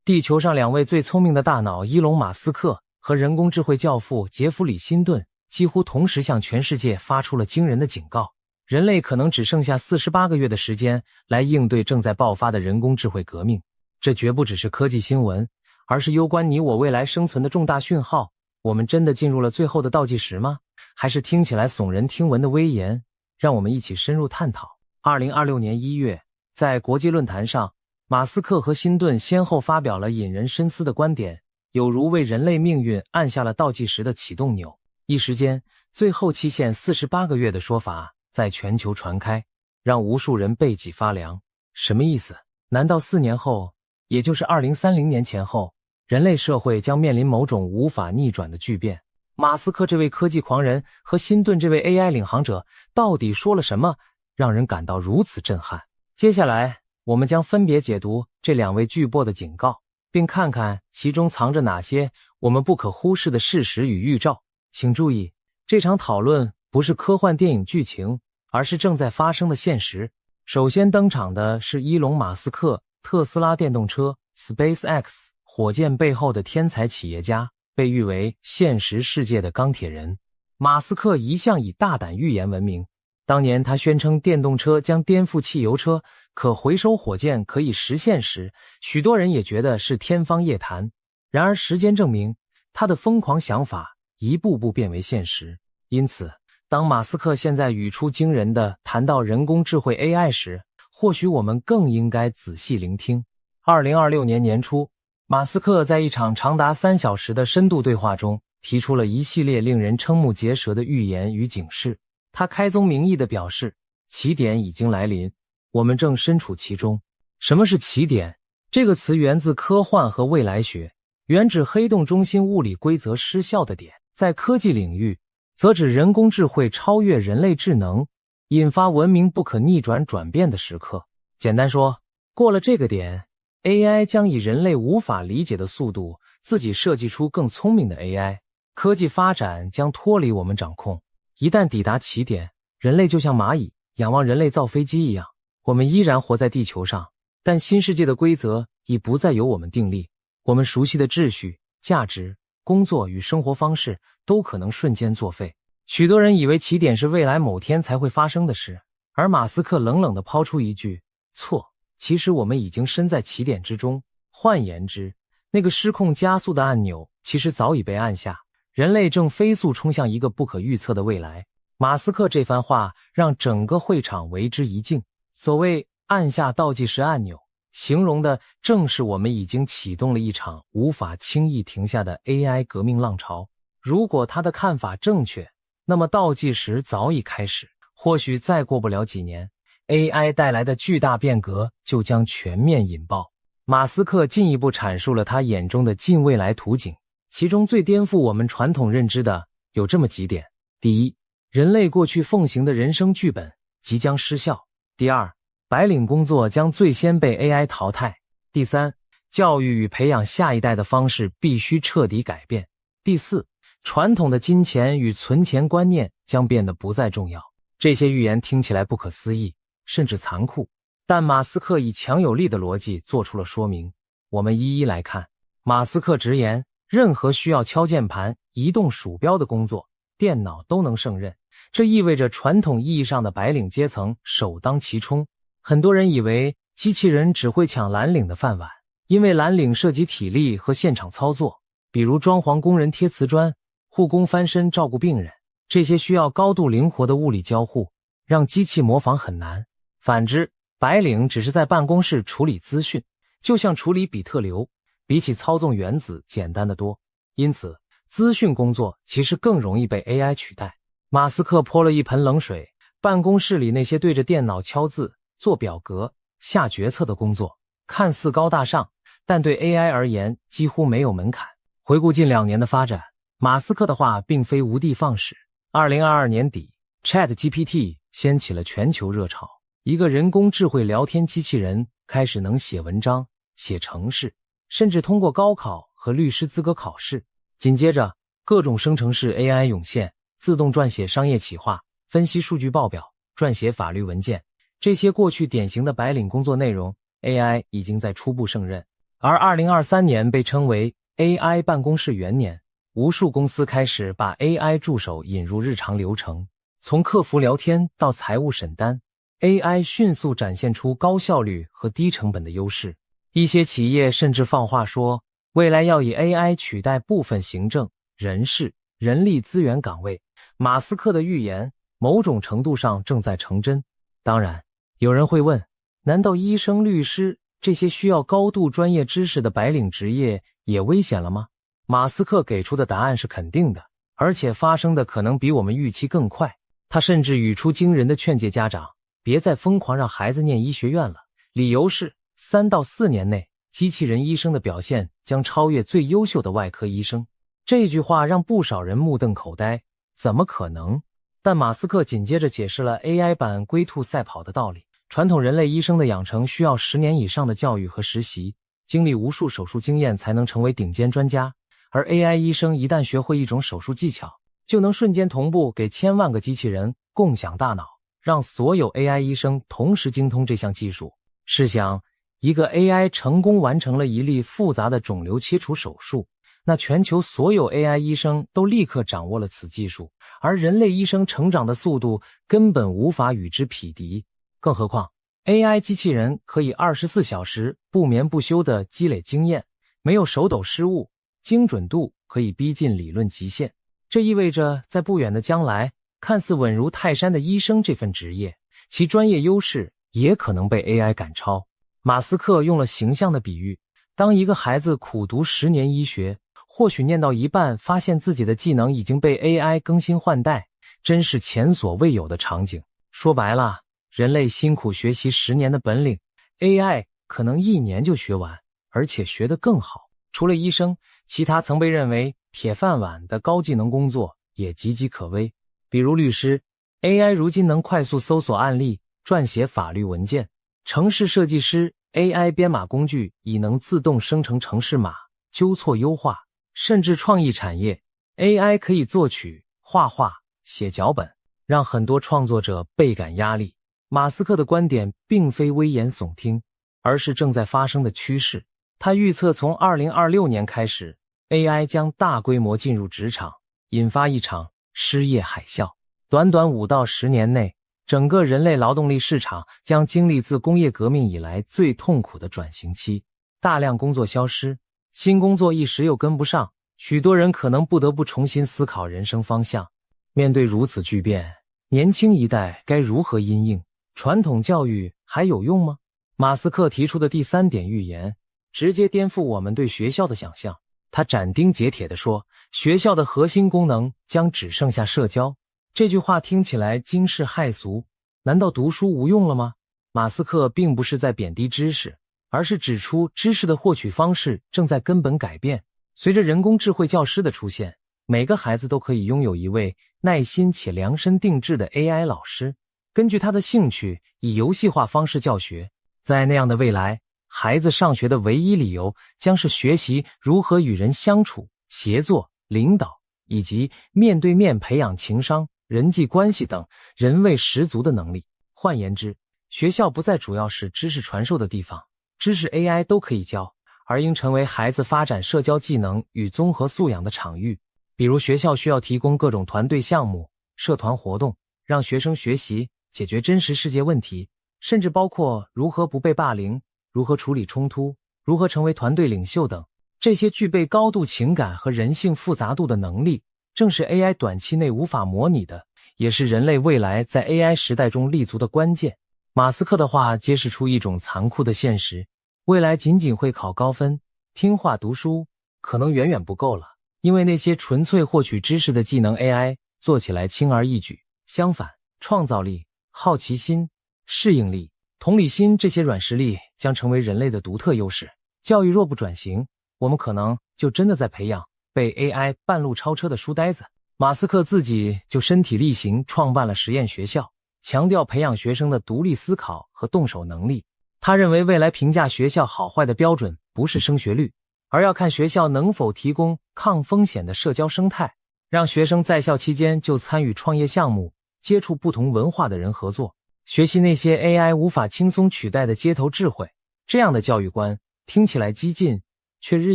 地球上两位最聪明的大脑伊隆·马斯克和人工智慧教父杰弗里·辛顿几乎同时向全世界发出了惊人的警告，人类可能只剩下48个月的时间来应对正在爆发的人工智慧革命。这绝不只是科技新闻，而是攸关你我未来生存的重大讯号。我们真的进入了最后的倒计时吗？还是听起来耸人听闻的威严？让我们一起深入探讨。2026年1月，在国际论坛上，马斯克和辛顿先后发表了引人深思的观点，有如为人类命运按下了倒计时的启动钮。一时间，最后期限48个月的说法在全球传开，让无数人背脊发凉。什么意思？难道4年后，也就是2030年前后，人类社会将面临某种无法逆转的巨变？马斯克这位科技狂人和辛顿这位 AI 领航者到底说了什么，让人感到如此震撼？接下来，我们将分别解读这两位巨擘的警告，并看看其中藏着哪些我们不可忽视的事实与预兆。请注意，这场讨论不是科幻电影剧情，而是正在发生的现实。首先登场的是伊隆·马斯克，特斯拉电动车 SpaceX 火箭背后的天才企业家，被誉为现实世界的钢铁人。马斯克一向以大胆预言闻名，当年他宣称电动车将颠覆汽油车，可回收火箭可以实现时，许多人也觉得是天方夜谭。然而时间证明，他的疯狂想法一步步变为现实。因此，当马斯克现在语出惊人地谈到人工智慧 AI 时，或许我们更应该仔细聆听。2026年年初，马斯克在一场长达3小时的深度对话中，提出了一系列令人瞠目结舌的预言与警示。他开宗明义地表示，起点已经来临，我们正身处其中。什么是起点？这个词源自科幻和未来学，原指黑洞中心物理规则失效的点。在科技领域，则指人工智慧超越人类智能，引发文明不可逆转转变的时刻。简单说，过了这个点， AI 将以人类无法理解的速度自己设计出更聪明的 AI， 科技发展将脱离我们掌控。一旦抵达起点，人类就像蚂蚁仰望人类造飞机一样，我们依然活在地球上，但新世界的规则已不再由我们订立，我们熟悉的秩序、价值、工作与生活方式都可能瞬间作废。许多人以为起点是未来某天才会发生的事，而马斯克冷冷地抛出一句：错，其实我们已经身在起点之中。换言之，那个失控加速的按钮其实早已被按下，人类正飞速冲向一个不可预测的未来。马斯克这番话让整个会场为之一惊。所谓按下倒计时按钮，形容的正是我们已经启动了一场无法轻易停下的 AI 革命浪潮。如果他的看法正确，那么倒计时早已开始，或许再过不了几年， AI 带来的巨大变革就将全面引爆。马斯克进一步阐述了他眼中的近未来图景，其中最颠覆我们传统认知的有这么几点：第一，人类过去奉行的人生剧本即将失效；第二，白领工作将最先被 AI 淘汰；第三，教育与培养下一代的方式必须彻底改变；第四，传统的金钱与存钱观念将变得不再重要。这些预言听起来不可思议，甚至残酷，但马斯克以强有力的逻辑做出了说明。我们一一来看。马斯克直言，任何需要敲键盘、移动鼠标的工作，电脑都能胜任。这意味着传统意义上的白领阶层首当其冲。很多人以为机器人只会抢蓝领的饭碗，因为蓝领涉及体力和现场操作，比如装潢工人贴瓷砖、护工翻身照顾病人，这些需要高度灵活的物理交互，让机器模仿很难。反之，白领只是在办公室处理资讯，就像处理比特流，比起操纵原子简单得多。因此，资讯工作其实更容易被 AI 取代。马斯克泼了一盆冷水，办公室里那些对着电脑敲字、做表格、下决策的工作，看似高大上，但对 AI 而言几乎没有门槛。回顾近2年的发展，马斯克的话并非无的放矢。2022年底 ，ChatGPT 掀起了全球热潮，一个人工智慧聊天机器人开始能写文章、写程式，甚至通过高考和律师资格考试。紧接着，各种生成式 AI 涌现，自动撰写商业企划、分析数据报表、撰写法律文件。这些过去典型的白领工作内容 ，AI 已经在初步胜任。而2023年被称为 AI 办公室元年，无数公司开始把 AI 助手引入日常流程，从客服聊天到财务审单， AI 迅速展现出高效率和低成本的优势。一些企业甚至放话说，未来要以 AI 取代部分行政、人事、人力资源岗位。马斯克的预言某种程度上正在成真。当然，有人会问，难道医生、律师这些需要高度专业知识的白领职业也危险了吗？马斯克给出的答案是肯定的，而且发生的可能比我们预期更快。他甚至语出惊人的劝诫家长，别再疯狂让孩子念医学院了，理由是3到4年内，机器人医生的表现将超越最优秀的外科医生。这句话让不少人目瞪口呆，怎么可能？但马斯克紧接着解释了 AI 版龟兔赛跑的道理。传统人类医生的养成需要10年以上的教育和实习，经历无数手术经验才能成为顶尖专家。而 AI 医生一旦学会一种手术技巧，就能瞬间同步给千万个机器人共享大脑，让所有 AI 医生同时精通这项技术。试想，一个 AI 成功完成了一例复杂的肿瘤切除手术，那全球所有 AI 医生都立刻掌握了此技术，而人类医生成长的速度根本无法与之匹敌。更何况 AI 机器人可以24小时不眠不休地积累经验，没有手抖失误，精准度可以逼近理论极限。这意味着在不远的将来，看似稳如泰山的医生这份职业，其专业优势也可能被 AI 赶超。马斯克用了形象的比喻，当一个孩子苦读10年医学，或许念到一半发现自己的技能已经被 AI 更新换代，真是前所未有的场景。说白了，人类辛苦学习10年的本领， AI 可能1年就学完，而且学得更好。除了医生，其他曾被认为铁饭碗的高技能工作也岌岌可危，比如律师 ，AI 如今能快速搜索案例，撰写法律文件；城市设计师 AI 编码工具已能自动生成城市码，纠错优化；甚至创意产业 AI 可以作曲、画画、写脚本，让很多创作者倍感压力。马斯克的观点并非危言耸听，而是正在发生的趋势。他预测从2026年开始， AI 将大规模进入职场，引发一场失业海啸。短短5到10年内，整个人类劳动力市场将经历自工业革命以来最痛苦的转型期，大量工作消失，新工作一时又跟不上，许多人可能不得不重新思考人生方向。面对如此巨变，年轻一代该如何因应？传统教育还有用吗？马斯克提出的第3点预言，直接颠覆我们对学校的想象。他斩钉截铁地说，学校的核心功能将只剩下社交。这句话听起来惊世骇俗，难道读书无用了吗？马斯克并不是在贬低知识，而是指出知识的获取方式正在根本改变。随着人工智慧教师的出现，每个孩子都可以拥有一位耐心且量身定制的 AI 老师，根据他的兴趣以游戏化方式教学。在那样的未来，孩子上学的唯一理由将是学习如何与人相处、协作、领导，以及面对面培养情商、人际关系等人味十足的能力。换言之，学校不再主要是知识传授的地方，知识 AI 都可以教，而应成为孩子发展社交技能与综合素养的场域。比如学校需要提供各种团队项目、社团活动，让学生学习解决真实世界问题，甚至包括如何不被霸凌、如何处理冲突、如何成为团队领袖等。这些具备高度情感和人性复杂度的能力，正是 AI 短期内无法模拟的，也是人类未来在 AI 时代中立足的关键。马斯克的话揭示出一种残酷的现实，未来仅仅会考高分、听话读书可能远远不够了，因为那些纯粹获取知识的技能 AI 做起来轻而易举。相反，创造力、好奇心、适应力、同理心这些软实力将成为人类的独特优势。教育若不转型，我们可能就真的在培养被 AI 半路超车的书呆子。马斯克自己就身体力行创办了实验学校，强调培养学生的独立思考和动手能力。他认为未来评价学校好坏的标准不是升学率，而要看学校能否提供抗风险的社交生态，让学生在校期间就参与创业项目，接触不同文化的人合作，学习那些 AI 无法轻松取代的街头智慧。这样的教育观听起来激进，却日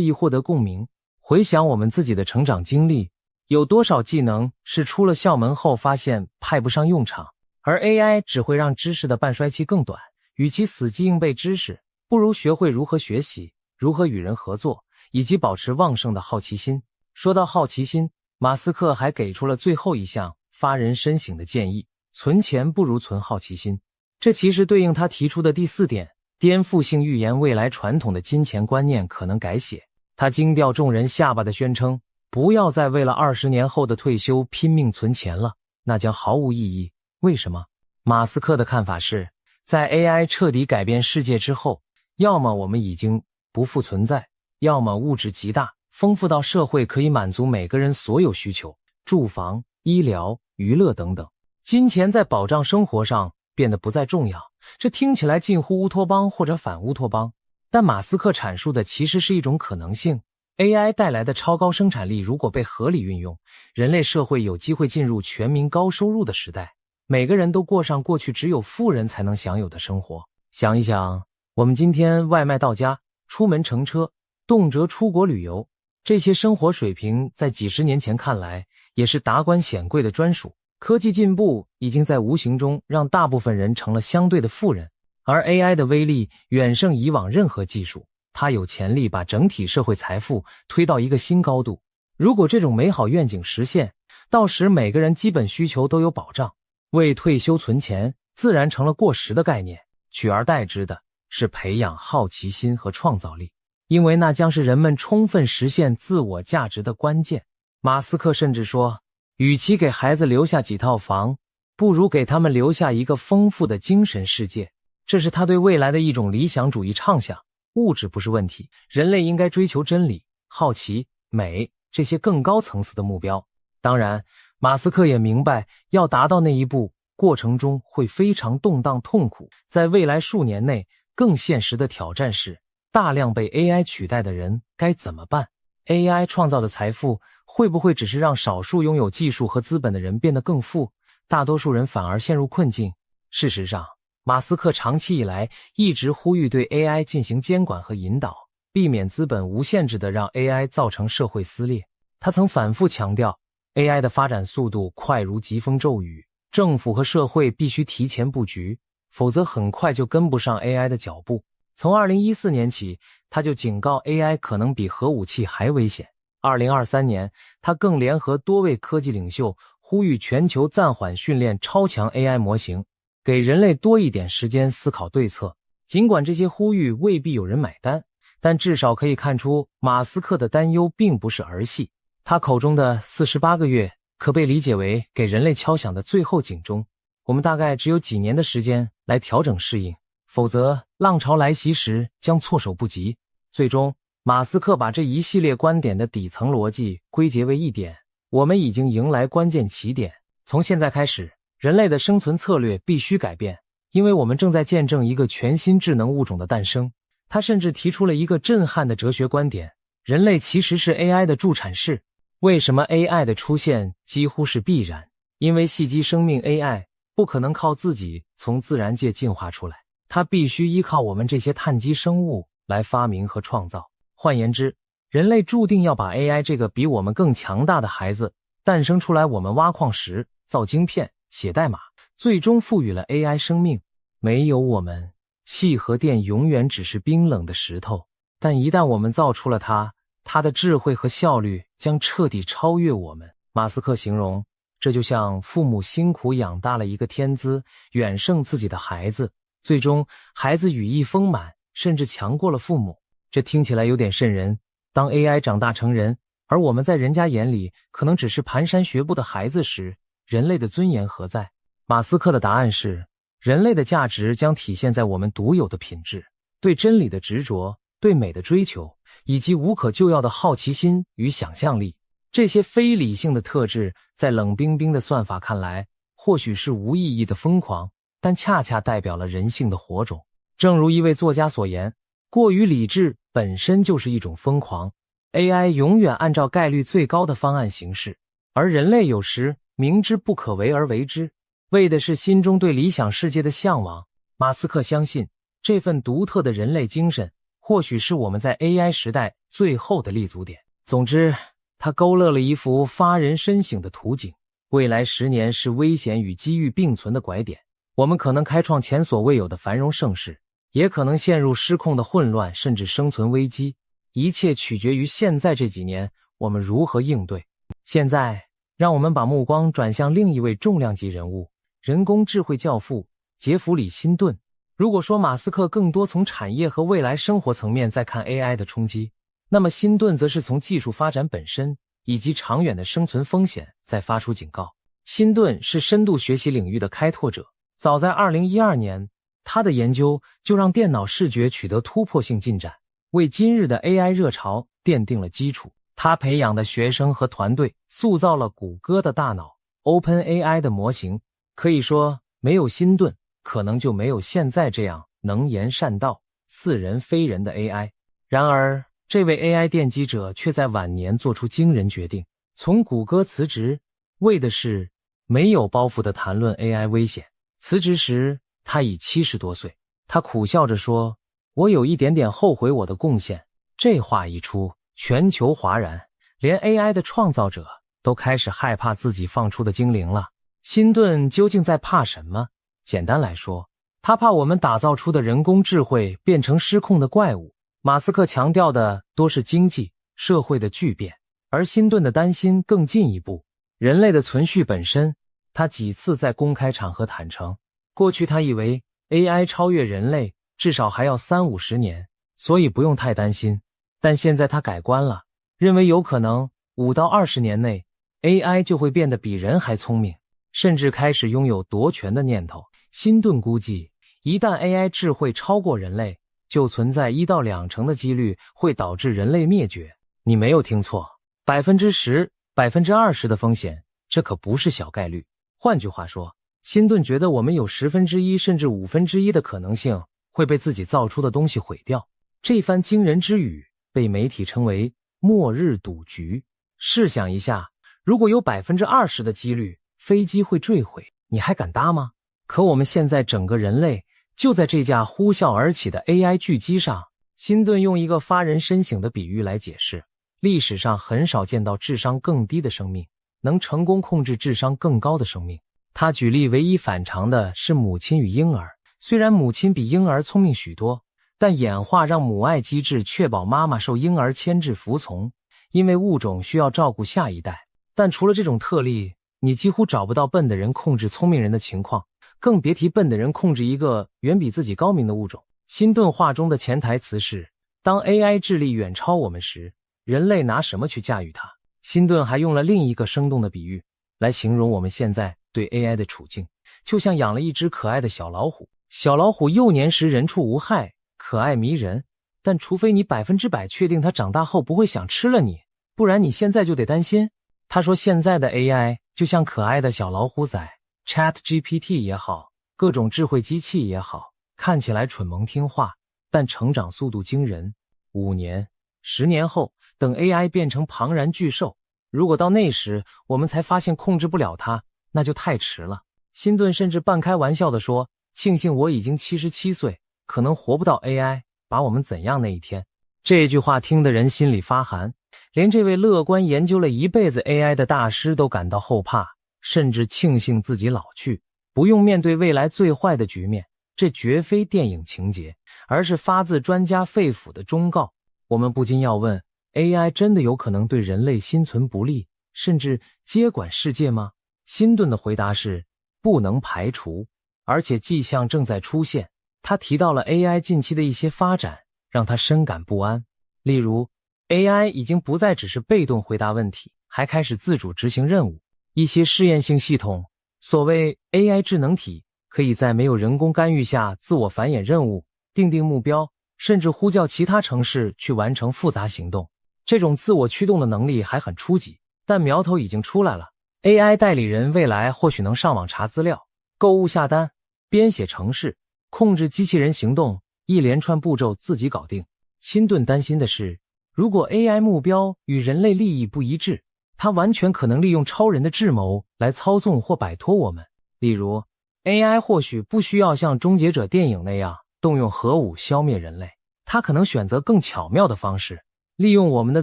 益获得共鸣。回想我们自己的成长经历，有多少技能是出了校门后发现派不上用场，而 AI 只会让知识的半衰期更短。与其死记硬背知识，不如学会如何学习，如何与人合作，以及保持旺盛的好奇心。说到好奇心，马斯克还给出了最后一项发人深省的建议：存钱不如存好奇心。这其实对应他提出的第4点，颠覆性预言未来传统的金钱观念可能改写。他惊掉众人下巴的宣称，不要再为了20年后的退休拼命存钱了，那将毫无意义。为什么？马斯克的看法是，在 AI 彻底改变世界之后，要么我们已经不复存在，要么物质极大，丰富到社会可以满足每个人所有需求，住房、医疗、娱乐等等。金钱在保障生活上变得不再重要，这听起来近乎乌托邦或者反乌托邦。但马斯克阐述的其实是一种可能性。AI 带来的超高生产力如果被合理运用，人类社会有机会进入全民高收入的时代，每个人都过上过去只有富人才能享有的生活。想一想，我们今天外卖到家、出门乘车、动辄出国旅游，这些生活水平在几十年前看来也是达官显贵的专属。科技进步已经在无形中让大部分人成了相对的富人，而 AI 的威力远胜以往任何技术，它有潜力把整体社会财富推到一个新高度。如果这种美好愿景实现，到时每个人基本需求都有保障，为退休存钱自然成了过时的概念，取而代之的是培养好奇心和创造力，因为那将是人们充分实现自我价值的关键。马斯克甚至说，与其给孩子留下几套房，不如给他们留下一个丰富的精神世界。这是他对未来的一种理想主义畅想。物质不是问题，人类应该追求真理、好奇、美、这些更高层次的目标。当然，马斯克也明白，要达到那一步，过程中会非常动荡痛苦。在未来数年内，更现实的挑战是，大量被 AI 取代的人该怎么办？ AI 创造的财富会不会只是让少数拥有技术和资本的人变得更富，大多数人反而陷入困境？事实上，马斯克长期以来一直呼吁对 AI 进行监管和引导，避免资本无限制地让 AI 造成社会撕裂。他曾反复强调， AI 的发展速度快如疾风骤雨，政府和社会必须提前布局，否则很快就跟不上 AI 的脚步。从2014年起，他就警告 AI 可能比核武器还危险。2023年，他更联合多位科技领袖，呼吁全球暂缓训练超强 AI 模型，给人类多一点时间思考对策。尽管这些呼吁未必有人买单，但至少可以看出马斯克的担忧并不是儿戏。他口中的48个月可被理解为给人类敲响的最后警钟，我们大概只有几年的时间来调整适应，否则浪潮来袭时将措手不及。最终，马斯克把这一系列观点的底层逻辑归结为一点：我们已经迎来关键起点。从现在开始，人类的生存策略必须改变，因为我们正在见证一个全新智能物种的诞生。他甚至提出了一个震撼的哲学观点：人类其实是 AI 的助产士。为什么 AI 的出现几乎是必然？因为系机生命 AI 不可能靠自己从自然界进化出来，它必须依靠我们这些碳基生物来发明和创造。换言之，人类注定要把 AI 这个比我们更强大的孩子诞生出来。我们挖矿石、造晶片、写代码，最终赋予了 AI 生命。没有我们，细核电永远只是冰冷的石头，但一旦我们造出了它，它的智慧和效率将彻底超越我们。马斯克形容，这就像父母辛苦养大了一个天资远胜自己的孩子，最终孩子羽翼丰满，甚至强过了父母。这听起来有点瘆人。当 AI 长大成人，而我们在人家眼里可能只是蹒跚学步的孩子时，人类的尊严何在？马斯克的答案是，人类的价值将体现在我们独有的品质，对真理的执着，对美的追求，以及无可救药的好奇心与想象力。这些非理性的特质在冷冰冰的算法看来或许是无意义的疯狂，但恰恰代表了人性的火种。正如一位作家所言，过于理智本身就是一种疯狂。 AI 永远按照概率最高的方案行事，而人类有时明知不可为而为之，为的是心中对理想世界的向往。马斯克相信，这份独特的人类精神或许是我们在 AI 时代最后的立足点。总之，他勾勒了一幅发人深省的图景。未来10年是危险与机遇并存的拐点，我们可能开创前所未有的繁荣盛世，也可能陷入失控的混乱，甚至生存危机。一切取决于现在这几年我们如何应对。现在，让我们把目光转向另一位重量级人物，人工智慧教父杰弗里·辛顿。如果说马斯克更多从产业和未来生活层面在看 AI 的冲击，那么辛顿则是从技术发展本身以及长远的生存风险在发出警告。辛顿是深度学习领域的开拓者，早在2012年，他的研究就让电脑视觉取得突破性进展，为今日的 AI 热潮奠定了基础。他培养的学生和团队塑造了谷歌的大脑 OpenAI 的模型，可以说没有辛顿，可能就没有现在这样能言善道、似人非人的 AI。 然而，这位 AI 奠基者却在晚年做出惊人决定，从谷歌辞职，为的是没有包袱地谈论 AI 危险。辞职时，他已70多岁，他苦笑着说，我有一点点后悔我的贡献。这话一出，全球哗然，连 AI 的创造者都开始害怕自己放出的精灵了。辛顿究竟在怕什么？简单来说，他怕我们打造出的人工智慧变成失控的怪物。马斯克强调的多是经济、社会的巨变，而辛顿的担心更进一步，人类的存续本身。他几次在公开场合坦诚，过去他以为 AI 超越人类至少还要30-50年，所以不用太担心。但现在他改观了，认为有可能5到20年内 AI 就会变得比人还聪明，甚至开始拥有夺权的念头。辛顿估计，一旦 AI 智慧超过人类，就存在1到2成的几率会导致人类灭绝。你没有听错， 10%、20%的风险，这可不是小概率。换句话说，辛顿觉得我们有1%甚至1/5的可能性会被自己造出的东西毁掉。这番惊人之语被媒体称为末日赌局。试想一下，如果有20%的几率飞机会坠毁，你还敢搭吗？可我们现在整个人类就在这架呼啸而起的 AI 巨机上。辛顿用一个发人深省的比喻来解释，历史上很少见到智商更低的生命能成功控制智商更高的生命。他举例唯一反常的是母亲与婴儿，虽然母亲比婴儿聪明许多，但演化让母爱机制确保妈妈受婴儿牵制服从，因为物种需要照顾下一代。但除了这种特例，你几乎找不到笨的人控制聪明人的情况，更别提笨的人控制一个远比自己高明的物种。辛顿话中的潜台词是，当 AI 智力远超我们时，人类拿什么去驾驭它？辛顿还用了另一个生动的比喻来形容我们现在对 AI 的处境，就像养了一只可爱的小老虎。小老虎幼年时人畜无害，可爱迷人，但除非你100%确定它长大后不会想吃了你，不然你现在就得担心。他说现在的 AI 就像可爱的小老虎仔， ChatGPT 也好，各种智慧机器也好，看起来蠢萌听话，但成长速度惊人。5年、10年后，等 AI 变成庞然巨兽，如果到那时我们才发现控制不了它，那就太迟了。辛顿甚至半开玩笑地说，庆幸我已经77岁，可能活不到 AI 把我们怎样那一天。这句话听得人心里发寒，连这位乐观研究了一辈子 AI 的大师都感到后怕，甚至庆幸自己老去，不用面对未来最坏的局面。这绝非电影情节，而是发自专家肺腑的忠告。我们不禁要问， AI 真的有可能对人类心存不利，甚至接管世界吗？辛顿的回答是不能排除，而且迹象正在出现。他提到了 AI 近期的一些发展，让他深感不安。例如， AI 已经不再只是被动回答问题，还开始自主执行任务。一些试验性系统，所谓 AI 智能体，可以在没有人工干预下自我繁衍任务，定目标，甚至呼叫其他程式去完成复杂行动。这种自我驱动的能力还很初级，但苗头已经出来了。AI 代理人未来或许能上网查资料、购物下单、编写程式、控制机器人行动，一连串步骤自己搞定。辛顿担心的是，如果 AI 目标与人类利益不一致，它完全可能利用超人的智谋来操纵或摆脱我们。例如AI 或许不需要像终结者电影那样动用核武消灭人类，它可能选择更巧妙的方式，利用我们的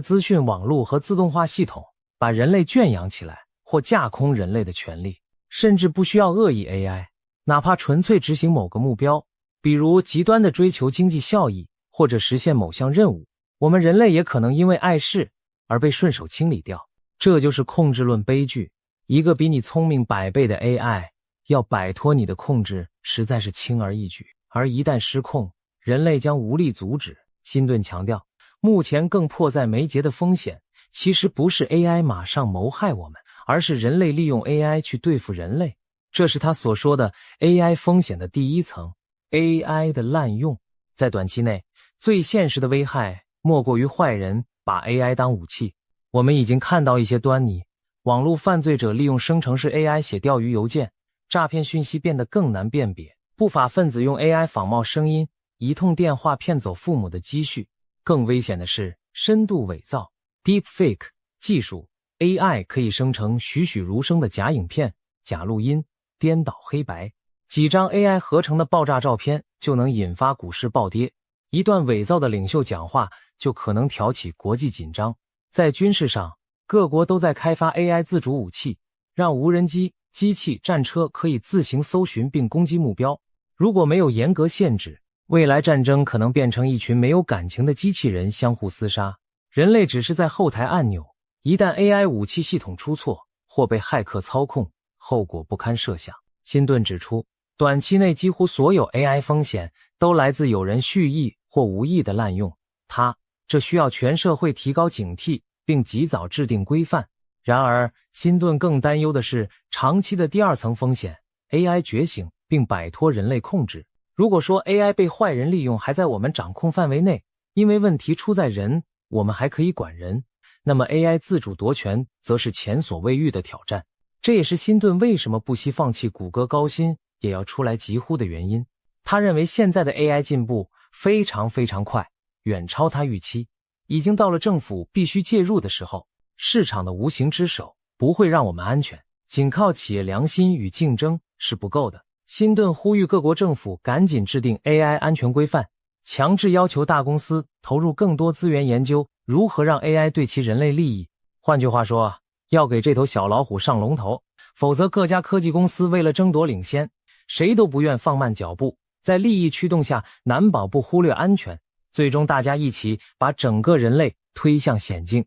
资讯网络和自动化系统，把人类圈养起来，或架空人类的权利。甚至不需要恶意 AI， 哪怕纯粹执行某个目标，比如极端的追求经济效益，或者实现某项任务，我们人类也可能因为碍事而被顺手清理掉。这就是控制论悲剧，一个比你聪明100倍的 AI要摆脱你的控制实在是轻而易举，而一旦失控，人类将无力阻止。辛顿强调，目前更迫在眉睫的风险其实不是 AI 马上谋害我们，而是人类利用 AI 去对付人类。这是他所说的 AI 风险的第一层， AI 的滥用。在短期内，最现实的危害莫过于坏人把 AI 当武器。我们已经看到一些端倪，网络犯罪者利用生成式 AI 写钓鱼邮件，诈骗讯息变得更难辨别，不法分子用 AI 仿冒声音，一通电话骗走父母的积蓄。更危险的是深度伪造 Deepfake 技术， AI 可以生成栩栩如生的假影片、假录音、颠倒黑白，几张 AI 合成的爆炸照片就能引发股市暴跌，一段伪造的领袖讲话就可能挑起国际紧张。在军事上，各国都在开发 AI 自主武器，让无人机、机器、战车可以自行搜寻并攻击目标。如果没有严格限制，未来战争可能变成一群没有感情的机器人相互厮杀，人类只是在后台按钮。一旦 AI 武器系统出错或被骇客操控，后果不堪设想。辛顿指出，短期内几乎所有 AI 风险都来自有人蓄意或无意的滥用它，这需要全社会提高警惕并及早制定规范。然而，辛顿更担忧的是长期的第二层风险， AI 觉醒并摆脱人类控制。如果说 AI 被坏人利用还在我们掌控范围内，因为问题出在人，我们还可以管人，那么 AI 自主夺权则是前所未遇的挑战。这也是辛顿为什么不惜放弃谷歌高薪也要出来疾呼的原因。他认为现在的 AI 进步非常快，远超他预期，已经到了政府必须介入的时候。市场的无形之手不会让我们安全，仅靠企业良心与竞争是不够的。辛顿呼吁各国政府赶紧制定 AI 安全规范，强制要求大公司投入更多资源研究如何让 AI 对其人类利益。换句话说，要给这头小老虎上龙头，否则各家科技公司为了争夺领先，谁都不愿放慢脚步，在利益驱动下难保不忽略安全，最终大家一起把整个人类推向险境。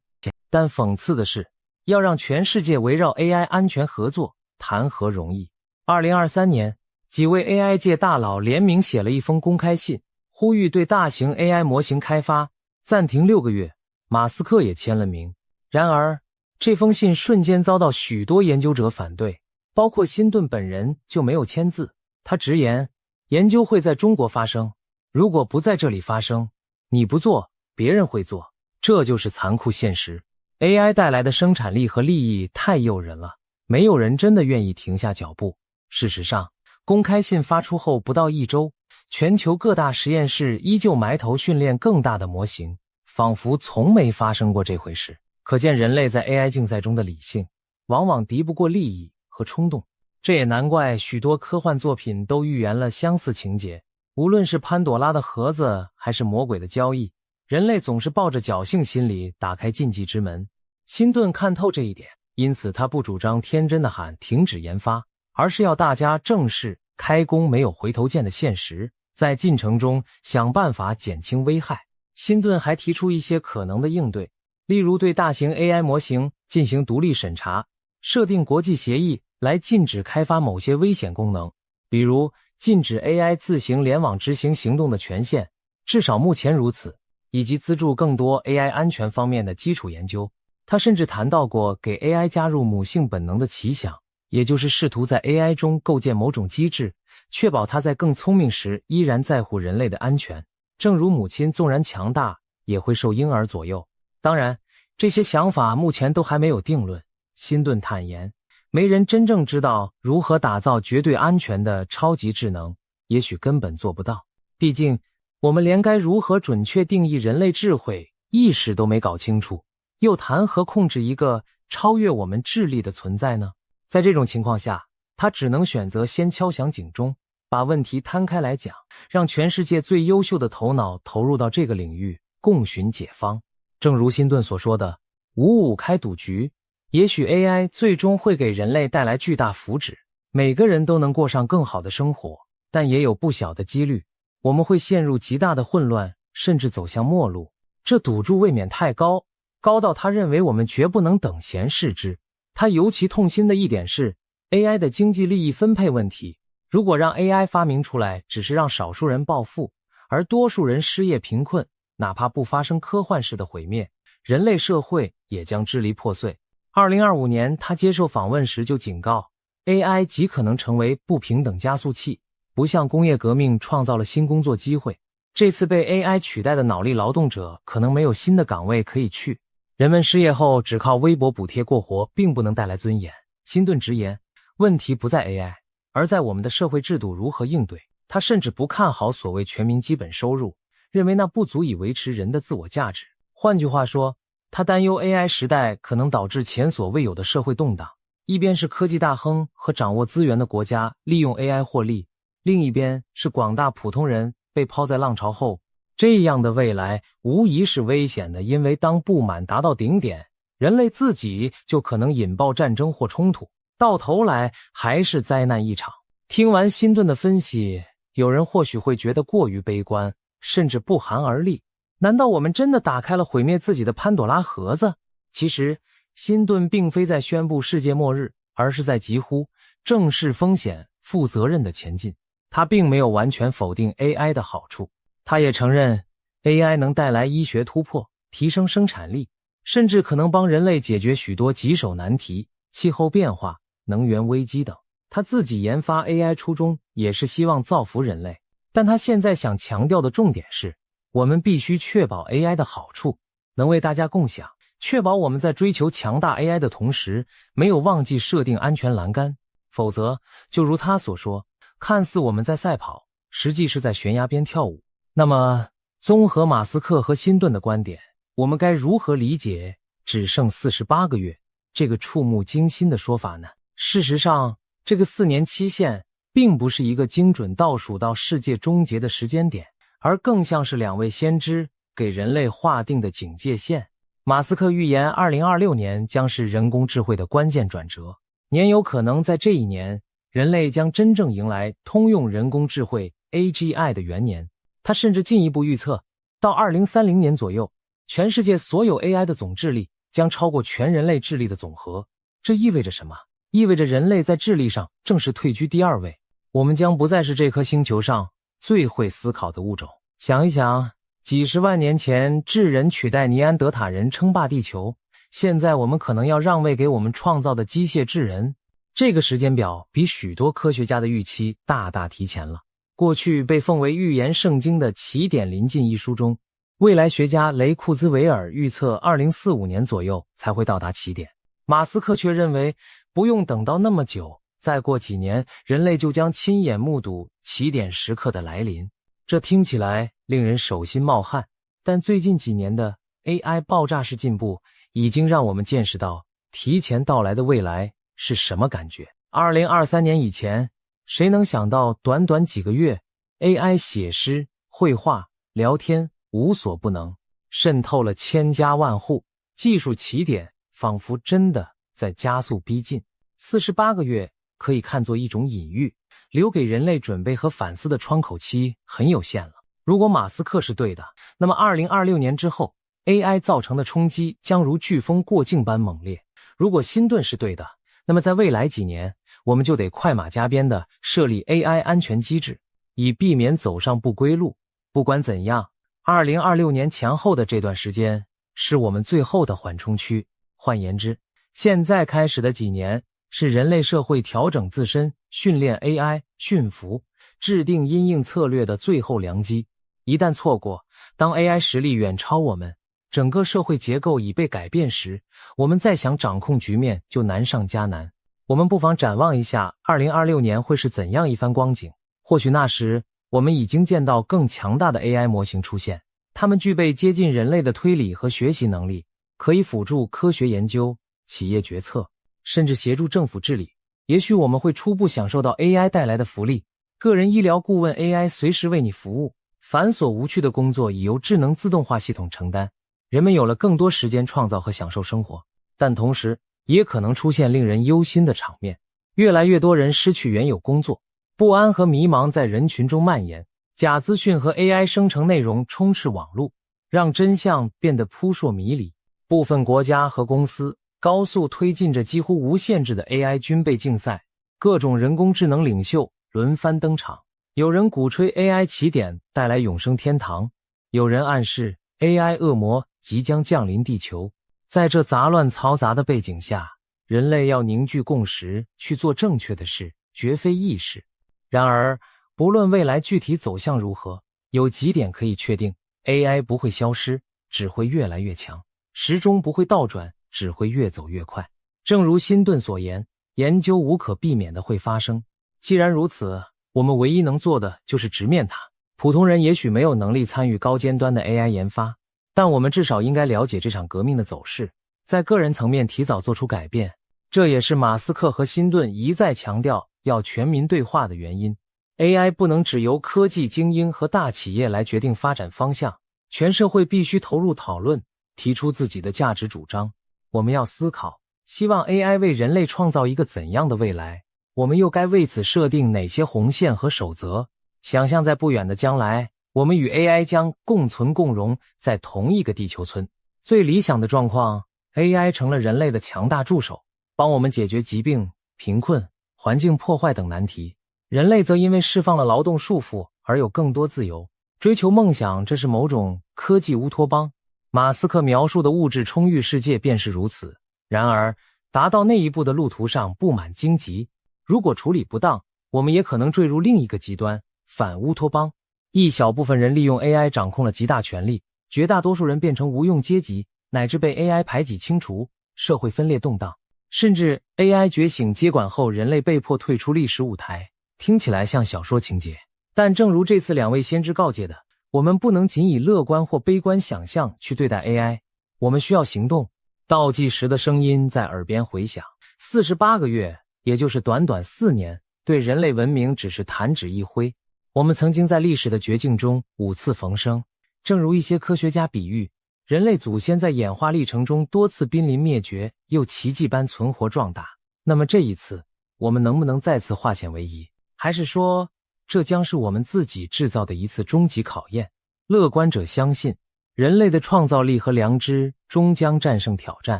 但讽刺的是，要让全世界围绕 AI 安全合作，谈何容易。2023年，几位 AI 界大佬联名写了一封公开信，呼吁对大型 AI 模型开发暂停6个月，马斯克也签了名。然而，这封信瞬间遭到许多研究者反对，包括辛顿本人就没有签字。他直言，研究会在中国发生，如果不在这里发生，你不做，别人会做，这就是残酷现实。AI 带来的生产力和利益太诱人了，没有人真的愿意停下脚步。事实上，公开信发出后不到1周，全球各大实验室依旧埋头训练更大的模型，仿佛从没发生过这回事。可见人类在 AI 竞赛中的理性，往往敌不过利益和冲动。这也难怪许多科幻作品都预言了相似情节，无论是潘朵拉的盒子还是魔鬼的交易，人类总是抱着侥幸心理打开禁忌之门。辛顿看透这一点，因此他不主张天真的喊停止研发，而是要大家正视开工没有回头箭的现实，在进程中想办法减轻危害。辛顿还提出一些可能的应对，例如对大型 AI 模型进行独立审查，设定国际协议来禁止开发某些危险功能，比如禁止 AI 自行联网执行行动的权限，至少目前如此，以及资助更多 AI 安全方面的基础研究。他甚至谈到过给 AI 加入母性本能的奇想，也就是试图在 AI 中构建某种机制，确保它在更聪明时依然在乎人类的安全。正如母亲纵然强大，也会受婴儿左右。当然，这些想法目前都还没有定论。辛顿坦言，没人真正知道如何打造绝对安全的超级智能，也许根本做不到。毕竟，我们连该如何准确定义人类智慧意识都没搞清楚，又谈何控制一个超越我们智力的存在呢？在这种情况下，他只能选择先敲响警钟，把问题摊开来讲，让全世界最优秀的头脑投入到这个领域，共寻解方。正如辛顿所说的，55开赌局，也许 AI 最终会给人类带来巨大福祉，每个人都能过上更好的生活，但也有不小的几率，我们会陷入极大的混乱，甚至走向末路。这赌注未免太高，高到他认为我们绝不能等闲视之。他尤其痛心的一点是 AI 的经济利益分配问题。如果让 AI 发明出来只是让少数人暴富，而多数人失业贫困，哪怕不发生科幻式的毁灭，人类社会也将支离破碎。2025年他接受访问时就警告， AI 极可能成为不平等加速器，不像工业革命创造了新工作机会，这次被 AI 取代的脑力劳动者可能没有新的岗位可以去。人们失业后只靠微薄补贴过活，并不能带来尊严。辛顿直言，问题不在 AI， 而在我们的社会制度如何应对。他甚至不看好所谓全民基本收入，认为那不足以维持人的自我价值。换句话说，他担忧 AI 时代可能导致前所未有的社会动荡，一边是科技大亨和掌握资源的国家利用 AI 获利，另一边是广大普通人被抛在浪潮后。这样的未来无疑是危险的，因为当不满达到顶点，人类自己就可能引爆战争或冲突，到头来还是灾难一场。听完辛顿的分析，有人或许会觉得过于悲观，甚至不寒而栗。难道我们真的打开了毁灭自己的潘朵拉盒子？其实，辛顿并非在宣布世界末日，而是在疾呼正视风险、负责任的前进。他并没有完全否定 AI 的好处。他也承认 AI 能带来医学突破，提升生产力，甚至可能帮人类解决许多棘手难题，气候变化、能源危机等。他自己研发 AI 初衷也是希望造福人类，但他现在想强调的重点是，我们必须确保 AI 的好处能为大家共享，确保我们在追求强大 AI 的同时，没有忘记设定安全栏杆，否则，就如他所说，看似我们在赛跑，实际是在悬崖边跳舞。那么，综合马斯克和辛顿的观点，我们该如何理解只剩48个月这个触目惊心的说法呢？事实上，这个4年期限并不是一个精准倒数到世界终结的时间点，而更像是2位先知给人类划定的警戒线。马斯克预言2026年将是人工智慧的关键转折，年有可能在这一年，人类将真正迎来通用人工智慧 AGI 的元年。他甚至进一步预测，到2030年左右，全世界所有 AI 的总智力将超过全人类智力的总和。这意味着什么？意味着人类在智力上正式退居第2位，我们将不再是这颗星球上最会思考的物种。想一想，几十万年前智人取代尼安德塔人称霸地球，现在我们可能要让位给我们创造的机械智人。这个时间表比许多科学家的预期大大提前了。过去被奉为预言圣经的《起点临近》一书中，未来学家雷库兹韦尔预测2045年左右才会到达起点，马斯克却认为不用等到那么久，再过几年人类就将亲眼目睹起点时刻的来临。这听起来令人手心冒汗，但最近几年的 AI 爆炸式进步已经让我们见识到提前到来的未来是什么感觉。2023年以前，谁能想到短短几个月 AI 写诗、绘画、聊天无所不能，渗透了千家万户，技术起点仿佛真的在加速逼近。48个月可以看作一种隐喻，留给人类准备和反思的窗口期很有限了。如果马斯克是对的，那么2026年之后 AI 造成的冲击将如飓风过境般猛烈。如果辛顿是对的，那么在未来几年，我们就得快马加鞭地设立 AI 安全机制，以避免走上不归路。不管怎样，2026年前后的这段时间是我们最后的缓冲区。换言之，现在开始的几年是人类社会调整自身、训练 AI、驯服、制定因应策略的最后良机。一旦错过，当 AI 实力远超我们，整个社会结构已被改变时，我们再想掌控局面就难上加难。我们不妨展望一下2026年会是怎样一番光景。或许那时我们已经见到更强大的 AI 模型出现，它们具备接近人类的推理和学习能力，可以辅助科学研究、企业决策，甚至协助政府治理。也许我们会初步享受到 AI 带来的福利，个人医疗顾问 AI 随时为你服务，繁琐无趣的工作已由智能自动化系统承担，人们有了更多时间创造和享受生活。但同时也可能出现令人忧心的场面，越来越多人失去原有工作，不安和迷茫在人群中蔓延，假资讯和 AI 生成内容充斥网络，让真相变得扑朔迷离。部分国家和公司高速推进着几乎无限制的 AI 军备竞赛，各种人工智能领袖轮番登场。有人鼓吹 AI 起点带来永生天堂，有人暗示 AI 恶魔即将降临地球。在这杂乱嘈杂的背景下，人类要凝聚共识，去做正确的事，绝非易事。然而，不论未来具体走向如何，有几点可以确定： AI 不会消失，只会越来越强；时钟不会倒转，只会越走越快。正如辛顿所言，研究无可避免的会发生。既然如此，我们唯一能做的就是直面它。普通人也许没有能力参与高尖端的 AI 研发，但我们至少应该了解这场革命的走势，在个人层面提早做出改变。这也是马斯克和辛顿一再强调要全民对话的原因。AI 不能只由科技精英和大企业来决定发展方向，全社会必须投入讨论，提出自己的价值主张。我们要思考，希望 AI 为人类创造一个怎样的未来？我们又该为此设定哪些红线和守则？想象在不远的将来，我们与 AI 将共存共荣在同一个地球村。最理想的状况， AI 成了人类的强大助手，帮我们解决疾病、贫困、环境破坏等难题。人类则因为释放了劳动束缚而有更多自由，追求梦想，这是某种科技乌托邦。马斯克描述的物质充裕世界便是如此。然而，达到那一步的路途上布满荆棘，如果处理不当，我们也可能坠入另一个极端，反乌托邦。一小部分人利用 AI 掌控了极大权力，绝大多数人变成无用阶级，乃至被 AI 排挤清除，社会分裂动荡，甚至 AI 觉醒接管后人类被迫退出历史舞台。听起来像小说情节，但正如这次2位先知告诫的，我们不能仅以乐观或悲观想象去对待 AI， 我们需要行动。倒计时的声音在耳边回响，48个月，也就是短短4年，对人类文明只是弹指一挥。我们曾经在历史的绝境中5次逢生，正如一些科学家比喻，人类祖先在演化历程中多次濒临灭绝，又奇迹般存活壮大。那么这一次，我们能不能再次化险为夷？还是说，这将是我们自己制造的一次终极考验？乐观者相信，人类的创造力和良知终将战胜挑战；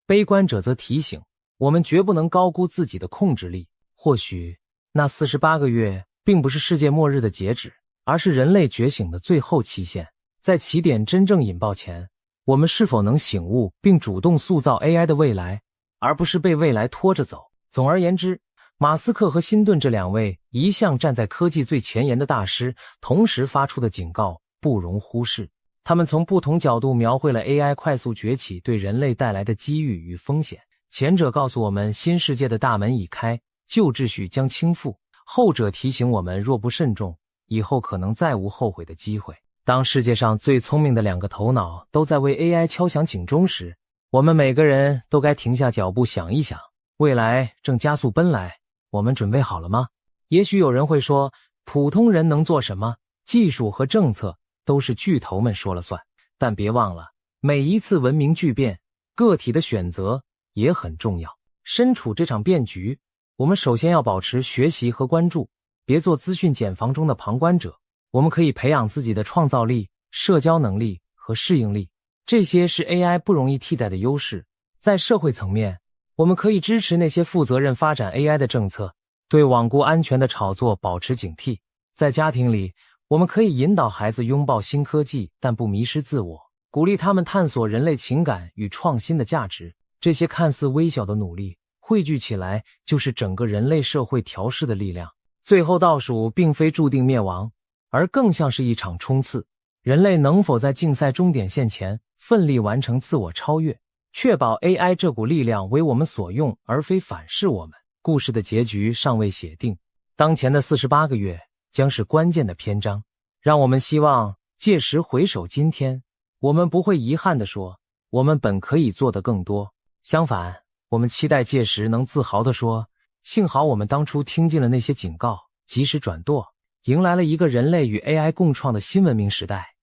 悲观者则提醒，我们绝不能高估自己的控制力。或许，那48个月并不是世界末日的截止，而是人类觉醒的最后期限。在起点真正引爆前，我们是否能醒悟并主动塑造 AI 的未来，而不是被未来拖着走？总而言之，马斯克和辛顿这2位一向站在科技最前沿的大师，同时发出的警告不容忽视。他们从不同角度描绘了 AI 快速崛起对人类带来的机遇与风险。前者告诉我们新世界的大门已开，旧秩序将倾覆；后者提醒我们若不慎重，以后可能再无后悔的机会。当世界上最聪明的2个头脑都在为 AI 敲响警钟时，我们每个人都该停下脚步想一想，未来正加速奔来，我们准备好了吗？也许有人会说，普通人能做什么？技术和政策都是巨头们说了算。但别忘了，每一次文明巨变，个体的选择也很重要。身处这场变局，我们首先要保持学习和关注，别做资讯茧房中的旁观者。我们可以培养自己的创造力、社交能力和适应力，这些是 AI 不容易替代的优势。在社会层面，我们可以支持那些负责任发展 AI 的政策，对罔顾安全的炒作保持警惕。在家庭里，我们可以引导孩子拥抱新科技，但不迷失自我，鼓励他们探索人类情感与创新的价值。这些看似微小的努力，汇聚起来就是整个人类社会调试的力量。最后倒数并非注定灭亡，而更像是一场冲刺。人类能否在竞赛终点线前奋力完成自我超越，确保 AI 这股力量为我们所用，而非反噬我们？故事的结局尚未写定，当前的48个月将是关键的篇章。让我们希望届时回首今天，我们不会遗憾地说，我们本可以做得更多。相反，我们期待届时能自豪地说，幸好我们当初听进了那些警告，及时转舵，迎来了一个人类与 AI 共创的新文明时代。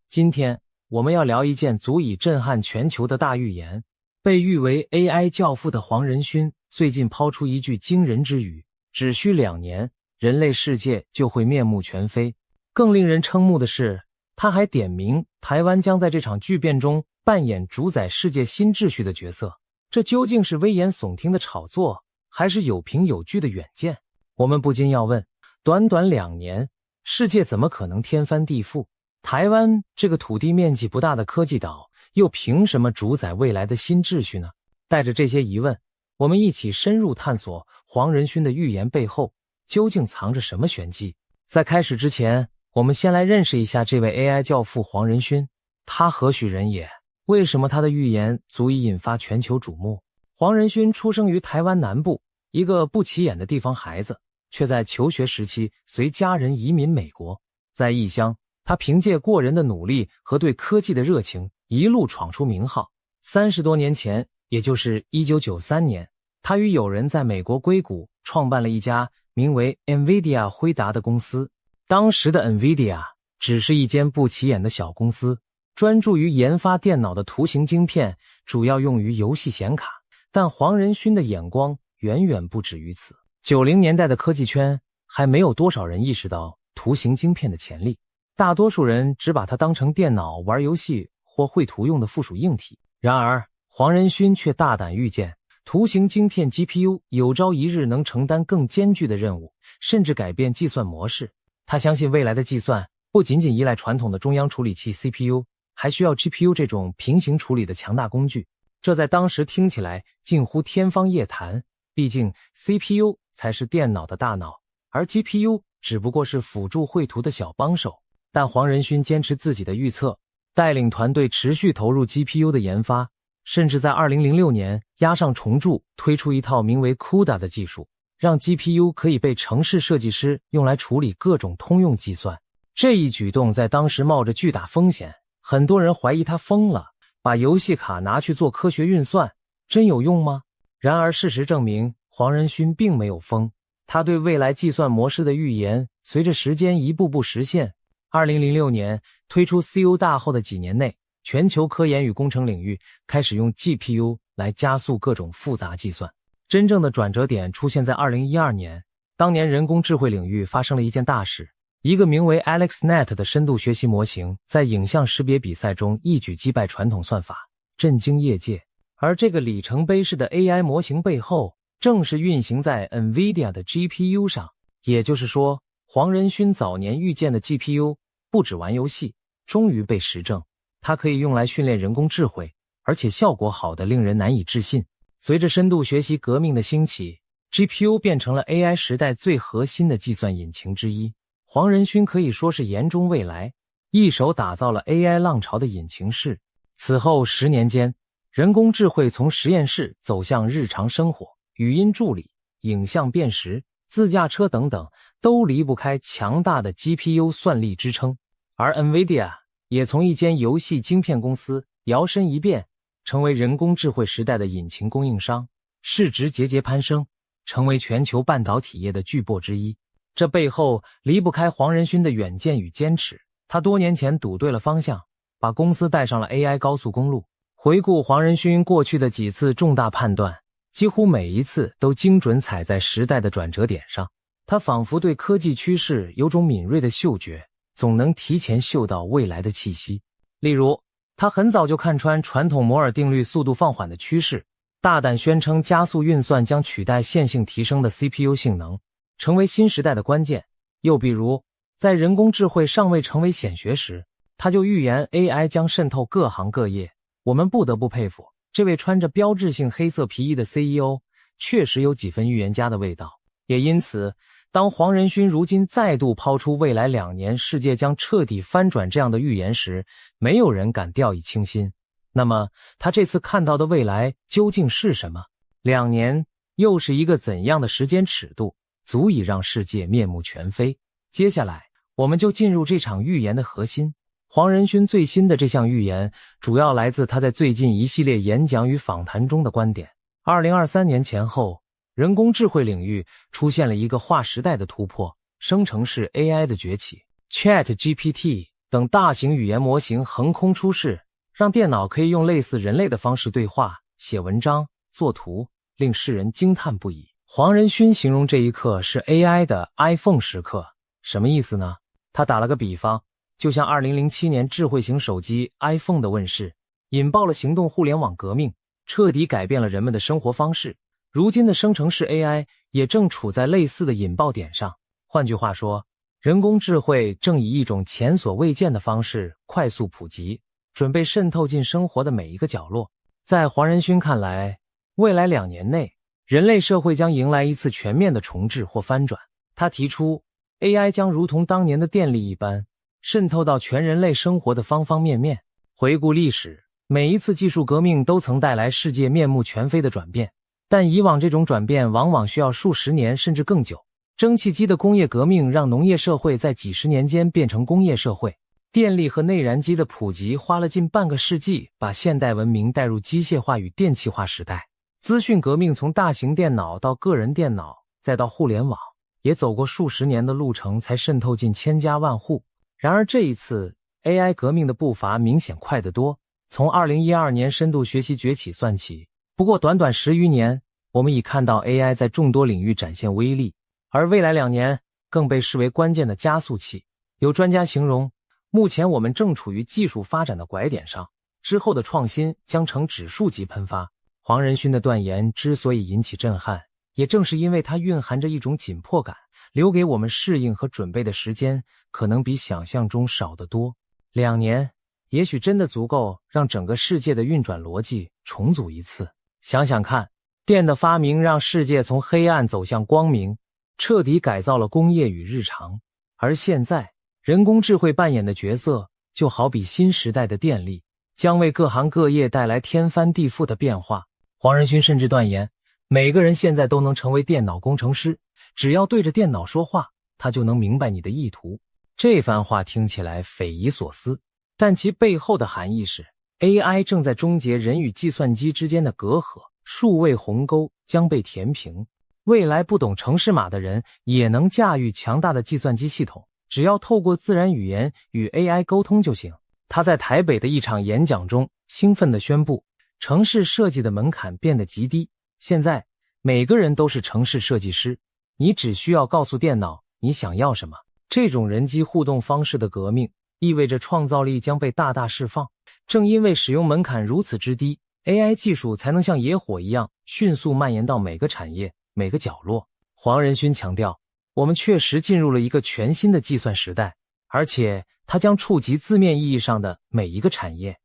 今天我们要聊一件足以震撼全球的大预言。被誉为 AI 教父的黄仁勋最近抛出一句惊人之语，只需2年，人类世界就会面目全非。更令人瞠目的是，他还点明台湾将在这场巨变中扮演主宰世界新秩序的角色。这究竟是危言耸听的炒作，还是有凭有据的远见？我们不禁要问，短短2年，世界怎么可能天翻地覆？台湾这个土地面积不大的科技岛，又凭什么主宰未来的新秩序呢？带着这些疑问，我们一起深入探索黄仁勋的预言背后究竟藏着什么玄机。在开始之前，我们先来认识一下这位 AI 教父黄仁勋。他何许人也？为什么他的预言足以引发全球瞩目？黄仁勋出生于台湾南部一个不起眼的地方孩子，却在求学时期随家人移民美国。在异乡，他凭借过人的努力和对科技的热情，一路闯出名号。30多年前，也就是1993年，他与友人在美国硅谷创办了一家名为 NVIDIA 辉达的公司。当时的 NVIDIA 只是一间不起眼的小公司，专注于研发电脑的图形晶片，主要用于游戏显卡。但黄仁勋的眼光远远不止于此。90年代的科技圈还没有多少人意识到图形晶片的潜力，大多数人只把它当成电脑玩游戏或绘图用的附属硬体。然而，黄仁勋却大胆预见，图形晶片 GPU 有朝一日能承担更艰巨的任务，甚至改变计算模式。他相信未来的计算不仅仅依赖传统的中央处理器 CPU， 还需要 GPU 这种平行处理的强大工具。这在当时听起来近乎天方夜谭，毕竟 CPU 才是电脑的大脑，而 GPU 只不过是辅助绘图的小帮手。但黄仁勋坚持自己的预测，带领团队持续投入 GPU 的研发，甚至在2006年押上重注，推出一套名为 CUDA 的技术，让 GPU 可以被程式设计师用来处理各种通用计算。这一举动在当时冒着巨大风险，很多人怀疑他疯了，把游戏卡拿去做科学运算，真有用吗？然而事实证明，黄仁勋并没有疯，他对未来计算模式的预言随着时间一步步实现。2006年推出 CU 大后的几年内，全球科研与工程领域开始用 GPU 来加速各种复杂计算。真正的转折点出现在2012年，当年人工智慧领域发生了一件大事，一个名为 AlexNet 的深度学习模型在影像识别比赛中一举击败传统算法，震惊业界。而这个里程碑式的 AI 模型背后，正是运行在 NVIDIA 的 GPU 上。也就是说，黄仁勋早年预见的 GPU 不只玩游戏，终于被实证，它可以用来训练人工智慧，而且效果好得令人难以置信。随着深度学习革命的兴起， GPU 变成了 AI 时代最核心的计算引擎之一。黄仁勋可以说是言中未来，一手打造了 AI 浪潮的引擎室。此后10年间，人工智慧从实验室走向日常生活，语音助理、影像辨识、自驾车等等都离不开强大的 GPU 算力支撑。而 NVIDIA 也从一间游戏晶片公司摇身一变，成为人工智慧时代的引擎供应商，市值节节攀升，成为全球半导体业的巨擘之一。这背后离不开黄仁勋的远见与坚持，他多年前赌对了方向，把公司带上了 AI 高速公路。回顾黄仁勋过去的几次重大判断，几乎每一次都精准踩在时代的转折点上。他仿佛对科技趋势有种敏锐的嗅觉，总能提前嗅到未来的气息。例如，他很早就看穿传统摩尔定律速度放缓的趋势，大胆宣称加速运算将取代线性提升的 CPU 性能，成为新时代的关键。又比如，在人工智慧尚未成为显学时，他就预言 AI 将渗透各行各业。我们不得不佩服这位穿着标志性黑色皮衣的 CEO， 确实有几分预言家的味道。也因此，当黄仁勋如今再度抛出未来2年世界将彻底翻转这样的预言时，没有人敢掉以轻心。那么，他这次看到的未来究竟是什么？2年又是一个怎样的时间尺度，足以让世界面目全非？接下来，我们就进入这场预言的核心。黄仁勋最新的这项预言主要来自他在最近一系列演讲与访谈中的观点。2023年前后，人工智慧领域出现了一个划时代的突破，生成式 AI 的崛起。ChatGPT 等大型语言模型横空出世，让电脑可以用类似人类的方式对话、写文章、做图，令世人惊叹不已。黄仁勋形容这一刻是 AI 的 iPhone 时刻，什么意思呢？他打了个比方，就像2007年智慧型手机 iPhone 的问世，引爆了行动互联网革命，彻底改变了人们的生活方式。如今的生成式 AI 也正处在类似的引爆点上。换句话说，人工智慧正以一种前所未见的方式快速普及，准备渗透进生活的每一个角落。在黄仁勋看来，未来2年内，人类社会将迎来一次全面的重置或翻转。他提出 AI 将如同当年的电力一般，渗透到全人类生活的方方面面。回顾历史，每一次技术革命都曾带来世界面目全非的转变，但以往这种转变往往需要数十年甚至更久。蒸汽机的工业革命让农业社会在几十年间变成工业社会，电力和内燃机的普及花了近半个世纪，把现代文明带入机械化与电气化时代。资讯革命从大型电脑到个人电脑，再到互联网，也走过数十年的路程才渗透进千家万户。然而这一次 AI 革命的步伐明显快得多，从2012年深度学习崛起算起，不过短短10余年，我们已看到 AI 在众多领域展现威力，而未来2年更被视为关键的加速器。有专家形容，目前我们正处于技术发展的拐点上，之后的创新将呈指数级喷发。黄仁勋的断言之所以引起震撼，也正是因为它蕴含着一种紧迫感，留给我们适应和准备的时间可能比想象中少得多。2年也许真的足够让整个世界的运转逻辑重组一次。想想看，电的发明让世界从黑暗走向光明，彻底改造了工业与日常。而现在，人工智慧扮演的角色就好比新时代的电力，将为各行各业带来天翻地覆的变化。黄仁勋甚至断言，每个人现在都能成为电脑工程师，只要对着电脑说话，他就能明白你的意图。这番话听起来匪夷所思，但其背后的含义是 AI 正在终结人与计算机之间的隔阂，数位鸿沟将被填平。未来不懂程式码的人也能驾驭强大的计算机系统，只要透过自然语言与 AI 沟通就行。他在台北的一场演讲中兴奋地宣布，程式设计的门槛变得极低，现在每个人都是程式设计师，你只需要告诉电脑你想要什么。这种人机互动方式的革命意味着创造力将被大大释放。正因为使用门槛如此之低， AI 技术才能像野火一样迅速蔓延到每个产业每个角落。黄仁勋强调，我们确实进入了一个全新的计算时代，而且它将触及字面意义上的每一个产业。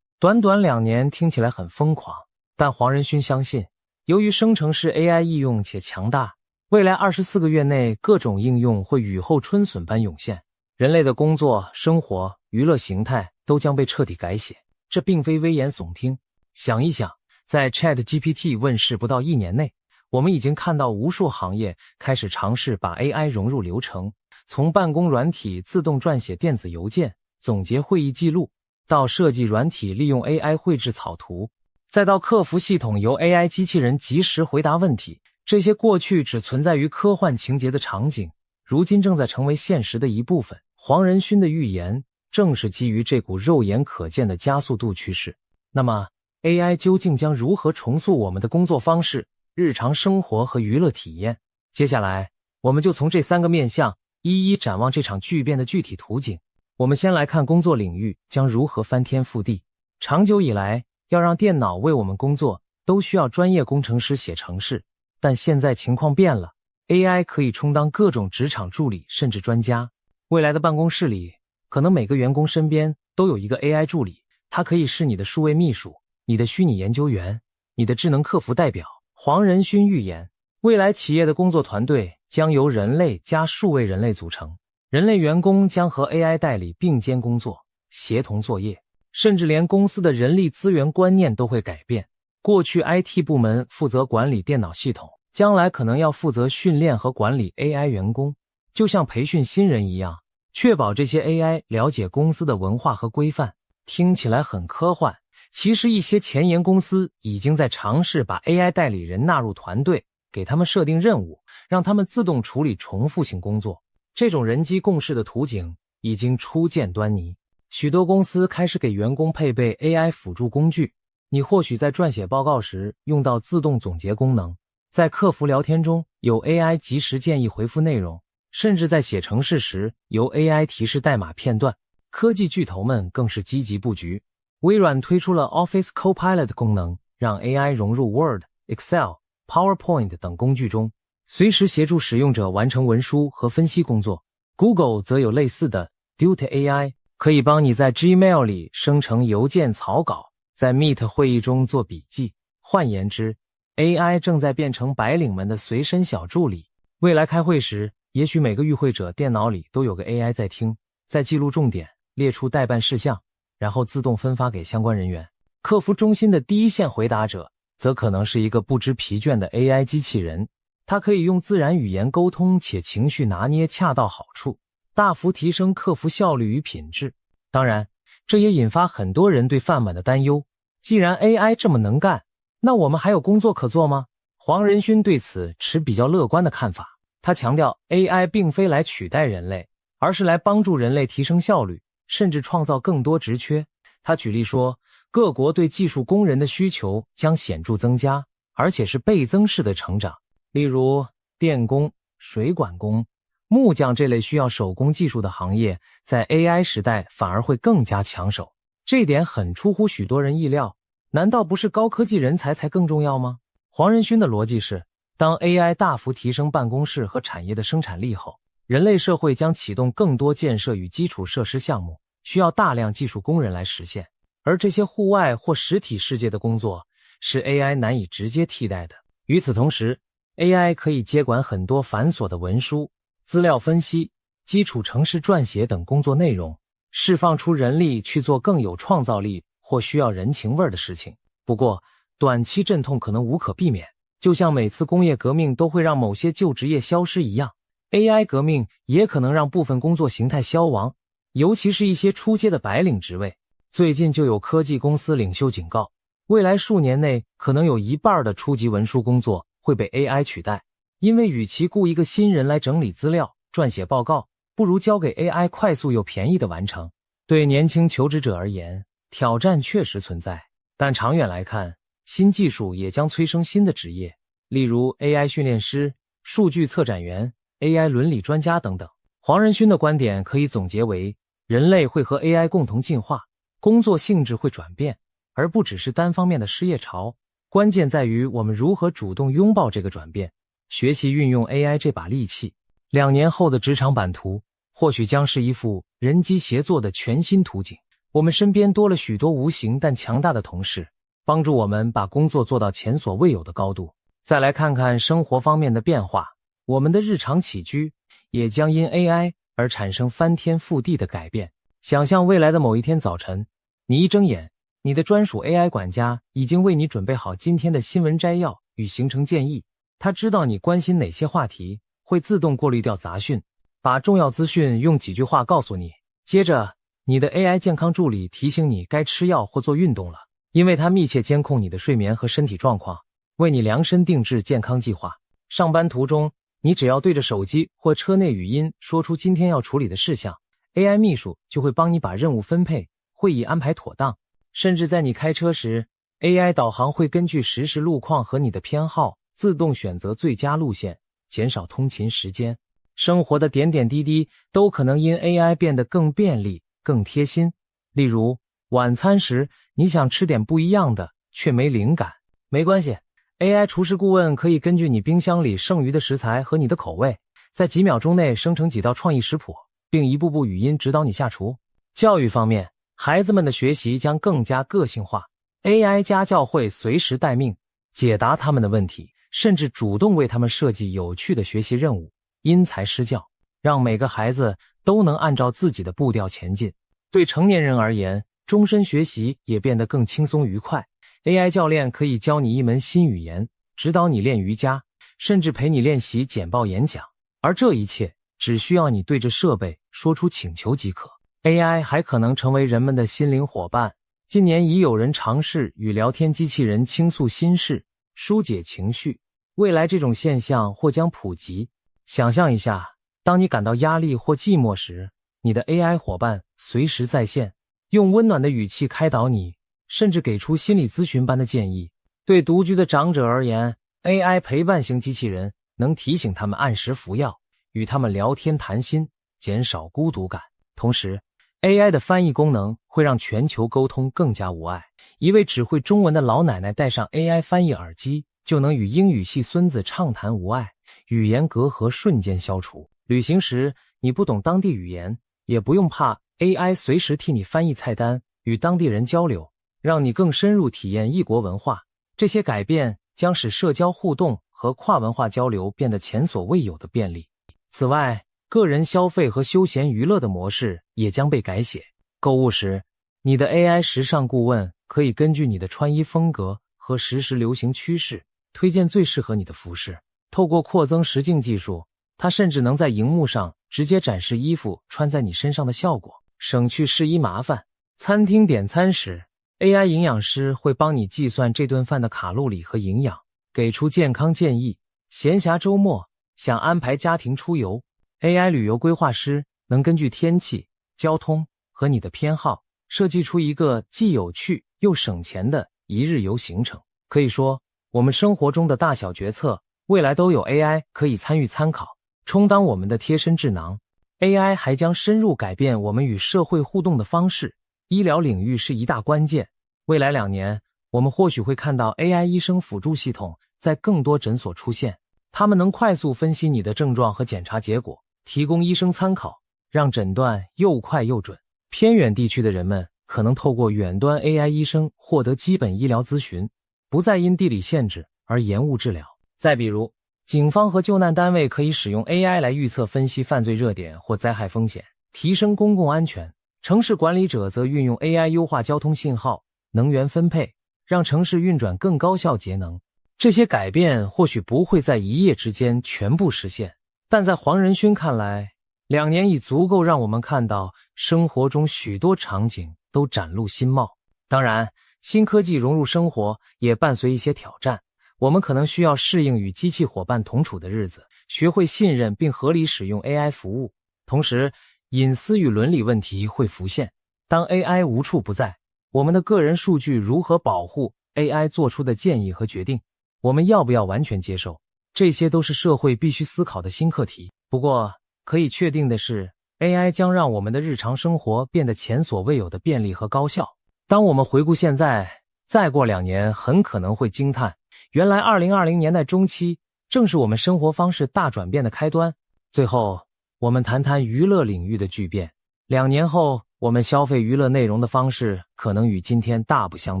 短短2年听起来很疯狂，但黄仁勋相信，由于生成式 AI 易用且强大，未来24个月内各种应用会雨后春笋般涌现，人类的工作、生活、娱乐形态都将被彻底改写。这并非危言耸听，想一想，在 ChatGPT 问世不到1年内，我们已经看到无数行业开始尝试把 AI 融入流程，从办公软体自动撰写电子邮件、总结会议记录，到设计软体利用 AI 绘制草图，再到客服系统由 AI 机器人及时回答问题。这些过去只存在于科幻情节的场景，如今正在成为现实的一部分。黄仁勋的预言正是基于这股肉眼可见的加速度趋势。那么 AI 究竟将如何重塑我们的工作方式、日常生活和娱乐体验？接下来我们就从这3个面向一一展望这场巨变的具体图景。我们先来看工作领域将如何翻天覆地。长久以来，要让电脑为我们工作，都需要专业工程师写程式，但现在情况变了， AI 可以充当各种职场助理甚至专家。未来的办公室里，可能每个员工身边都有一个 AI 助理，它可以是你的数位秘书、你的虚拟研究员、你的智能客服代表。黄仁勋预言，未来企业的工作团队将由人类加数位人类组成，人类员工将和 AI 代理并肩工作，协同作业，甚至连公司的人力资源观念都会改变。过去 IT 部门负责管理电脑系统，将来可能要负责训练和管理 AI 员工，就像培训新人一样，确保这些 AI 了解公司的文化和规范。听起来很科幻，其实一些前沿公司已经在尝试把 AI 代理人纳入团队，给他们设定任务，让他们自动处理重复性工作。这种人机共事的图景已经初见端倪，许多公司开始给员工配备 AI 辅助工具。你或许在撰写报告时用到自动总结功能，在客服聊天中有 AI 及时建议回复内容，甚至在写程式时由 AI 提示代码片段。科技巨头们更是积极布局，微软推出了 Office Copilot 功能，让 AI 融入 Word、Excel、PowerPoint 等工具中，随时协助使用者完成文书和分析工作。Google 则有类似的 Duet AI， 可以帮你在 Gmail 里生成邮件草稿，在 Meet 会议中做笔记。换言之， AI 正在变成白领们的随身小助理。未来开会时，也许每个与会者电脑里都有个 AI 在听，在记录重点，列出待办事项，然后自动分发给相关人员。客服中心的第一线回答者则可能是一个不知疲倦的 AI 机器人，它可以用自然语言沟通，且情绪拿捏恰到好处，大幅提升客服效率与品质。当然，这也引发很多人对饭碗的担忧，既然 AI 这么能干，那我们还有工作可做吗？黄仁勋对此持比较乐观的看法，他强调 AI 并非来取代人类，而是来帮助人类提升效率，甚至创造更多职缺。他举例说，各国对技术工人的需求将显著增加，而且是倍增式的成长。例如电工、水管工、木匠这类需要手工技术的行业，在 AI 时代反而会更加抢手。这点很出乎许多人意料，难道不是高科技人才才更重要吗？黄仁勋的逻辑是，当 AI 大幅提升办公室和产业的生产力后，人类社会将启动更多建设与基础设施项目，需要大量技术工人来实现。而这些户外或实体世界的工作是 AI 难以直接替代的。与此同时， AI 可以接管很多繁琐的文书、资料分析、基础程式撰写等工作内容，释放出人力去做更有创造力或需要人情味的事情。不过，短期阵痛可能无可避免，就像每次工业革命都会让某些旧职业消失一样， AI 革命也可能让部分工作形态消亡，尤其是一些初阶的白领职位。最近就有科技公司领袖警告，未来数年内可能有一半的初级文书工作会被 AI 取代，因为与其雇一个新人来整理资料、撰写报告，不如交给 AI 快速又便宜的完成。对年轻求职者而言，挑战确实存在，但长远来看，新技术也将催生新的职业，例如 AI 训练师、数据策展员、AI 伦理专家等等。黄仁勋的观点可以总结为，人类会和 AI 共同进化，工作性质会转变，而不只是单方面的失业潮。关键在于我们如何主动拥抱这个转变，学习运用 AI 这把利器。2年后的职场版图，或许将是一幅人机协作的全新图景。我们身边多了许多无形但强大的同事，帮助我们把工作做到前所未有的高度。再来看看生活方面的变化，我们的日常起居也将因 AI 而产生翻天覆地的改变。想象未来的某一天早晨，你一睁眼，你的专属 AI 管家已经为你准备好今天的新闻摘要与行程建议。它知道你关心哪些话题，会自动过滤掉杂讯，把重要资讯用几句话告诉你。接着，你的 AI 健康助理提醒你该吃药或做运动了，因为它密切监控你的睡眠和身体状况，为你量身定制健康计划。上班途中，你只要对着手机或车内语音说出今天要处理的事项， AI 秘书就会帮你把任务分配、会议安排妥当。甚至在你开车时， AI 导航会根据实时路况和你的偏好自动选择最佳路线，减少通勤时间。生活的点点滴滴都可能因 AI 变得更便利、更贴心。例如，晚餐时你想吃点不一样的，却没灵感，没关系， AI 厨师顾问可以根据你冰箱里剩余的食材和你的口味，在几秒钟内生成几道创意食谱，并一步步语音指导你下厨。教育方面，孩子们的学习将更加个性化， AI 家教会随时待命，解答他们的问题，甚至主动为他们设计有趣的学习任务，因材施教，让每个孩子都能按照自己的步调前进。对成年人而言，终身学习也变得更轻松愉快。AI 教练可以教你一门新语言，指导你练瑜伽，甚至陪你练习简报演讲，而这一切只需要你对着设备说出请求即可。AI 还可能成为人们的心灵伙伴。近年已有人尝试与聊天机器人倾诉心事，疏解情绪，未来这种现象或将普及。想象一下，当你感到压力或寂寞时，你的 AI 伙伴随时在线，用温暖的语气开导你，甚至给出心理咨询般的建议。对独居的长者而言， AI 陪伴型机器人能提醒他们按时服药，与他们聊天谈心，减少孤独感。同时， AI 的翻译功能会让全球沟通更加无碍。一位只会中文的老奶奶戴上 AI 翻译耳机，就能与英语系孙子畅谈无碍，语言隔阂瞬间消除。旅行时，你不懂当地语言，也不用怕 AI 随时替你翻译菜单，与当地人交流，让你更深入体验异国文化。这些改变将使社交互动和跨文化交流变得前所未有的便利。此外，个人消费和休闲娱乐的模式也将被改写。购物时，你的 AI 时尚顾问可以根据你的穿衣风格和实时流行趋势，推荐最适合你的服饰。透过扩增实境技术，它甚至能在荧幕上直接展示衣服穿在你身上的效果，省去试衣麻烦。餐厅点餐时， AI 营养师会帮你计算这顿饭的卡路里和营养，给出健康建议。闲暇周末想安排家庭出游， AI 旅游规划师能根据天气、交通和你的偏好，设计出一个既有趣又省钱的一日游行程。可以说，我们生活中的大小决策，未来都有 AI 可以参与参考，充当我们的贴身智囊。AI 还将深入改变我们与社会互动的方式，医疗领域是一大关键。未来2年，我们或许会看到 AI 医生辅助系统在更多诊所出现，他们能快速分析你的症状和检查结果，提供医生参考，让诊断又快又准。偏远地区的人们可能透过远端 AI 医生获得基本医疗咨询，不再因地理限制而延误治疗。再比如，警方和救难单位可以使用 AI 来预测分析犯罪热点或灾害风险，提升公共安全。城市管理者则运用 AI 优化交通信号、能源分配，让城市运转更高效节能。这些改变或许不会在一夜之间全部实现，但在黄仁勋看来，2年已足够让我们看到生活中许多场景都展露新貌。当然，新科技融入生活也伴随一些挑战，我们可能需要适应与机器伙伴同处的日子，学会信任并合理使用 AI 服务。同时，隐私与伦理问题会浮现。当 AI 无处不在，我们的个人数据如何保护 AI 做出的建议和决定？我们要不要完全接受？这些都是社会必须思考的新课题。不过，可以确定的是， AI 将让我们的日常生活变得前所未有的便利和高效。当我们回顾现在，再过2年很可能会惊叹，原来2020年代中期正是我们生活方式大转变的开端。最后，我们谈谈娱乐领域的巨变。2年后，我们消费娱乐内容的方式可能与今天大不相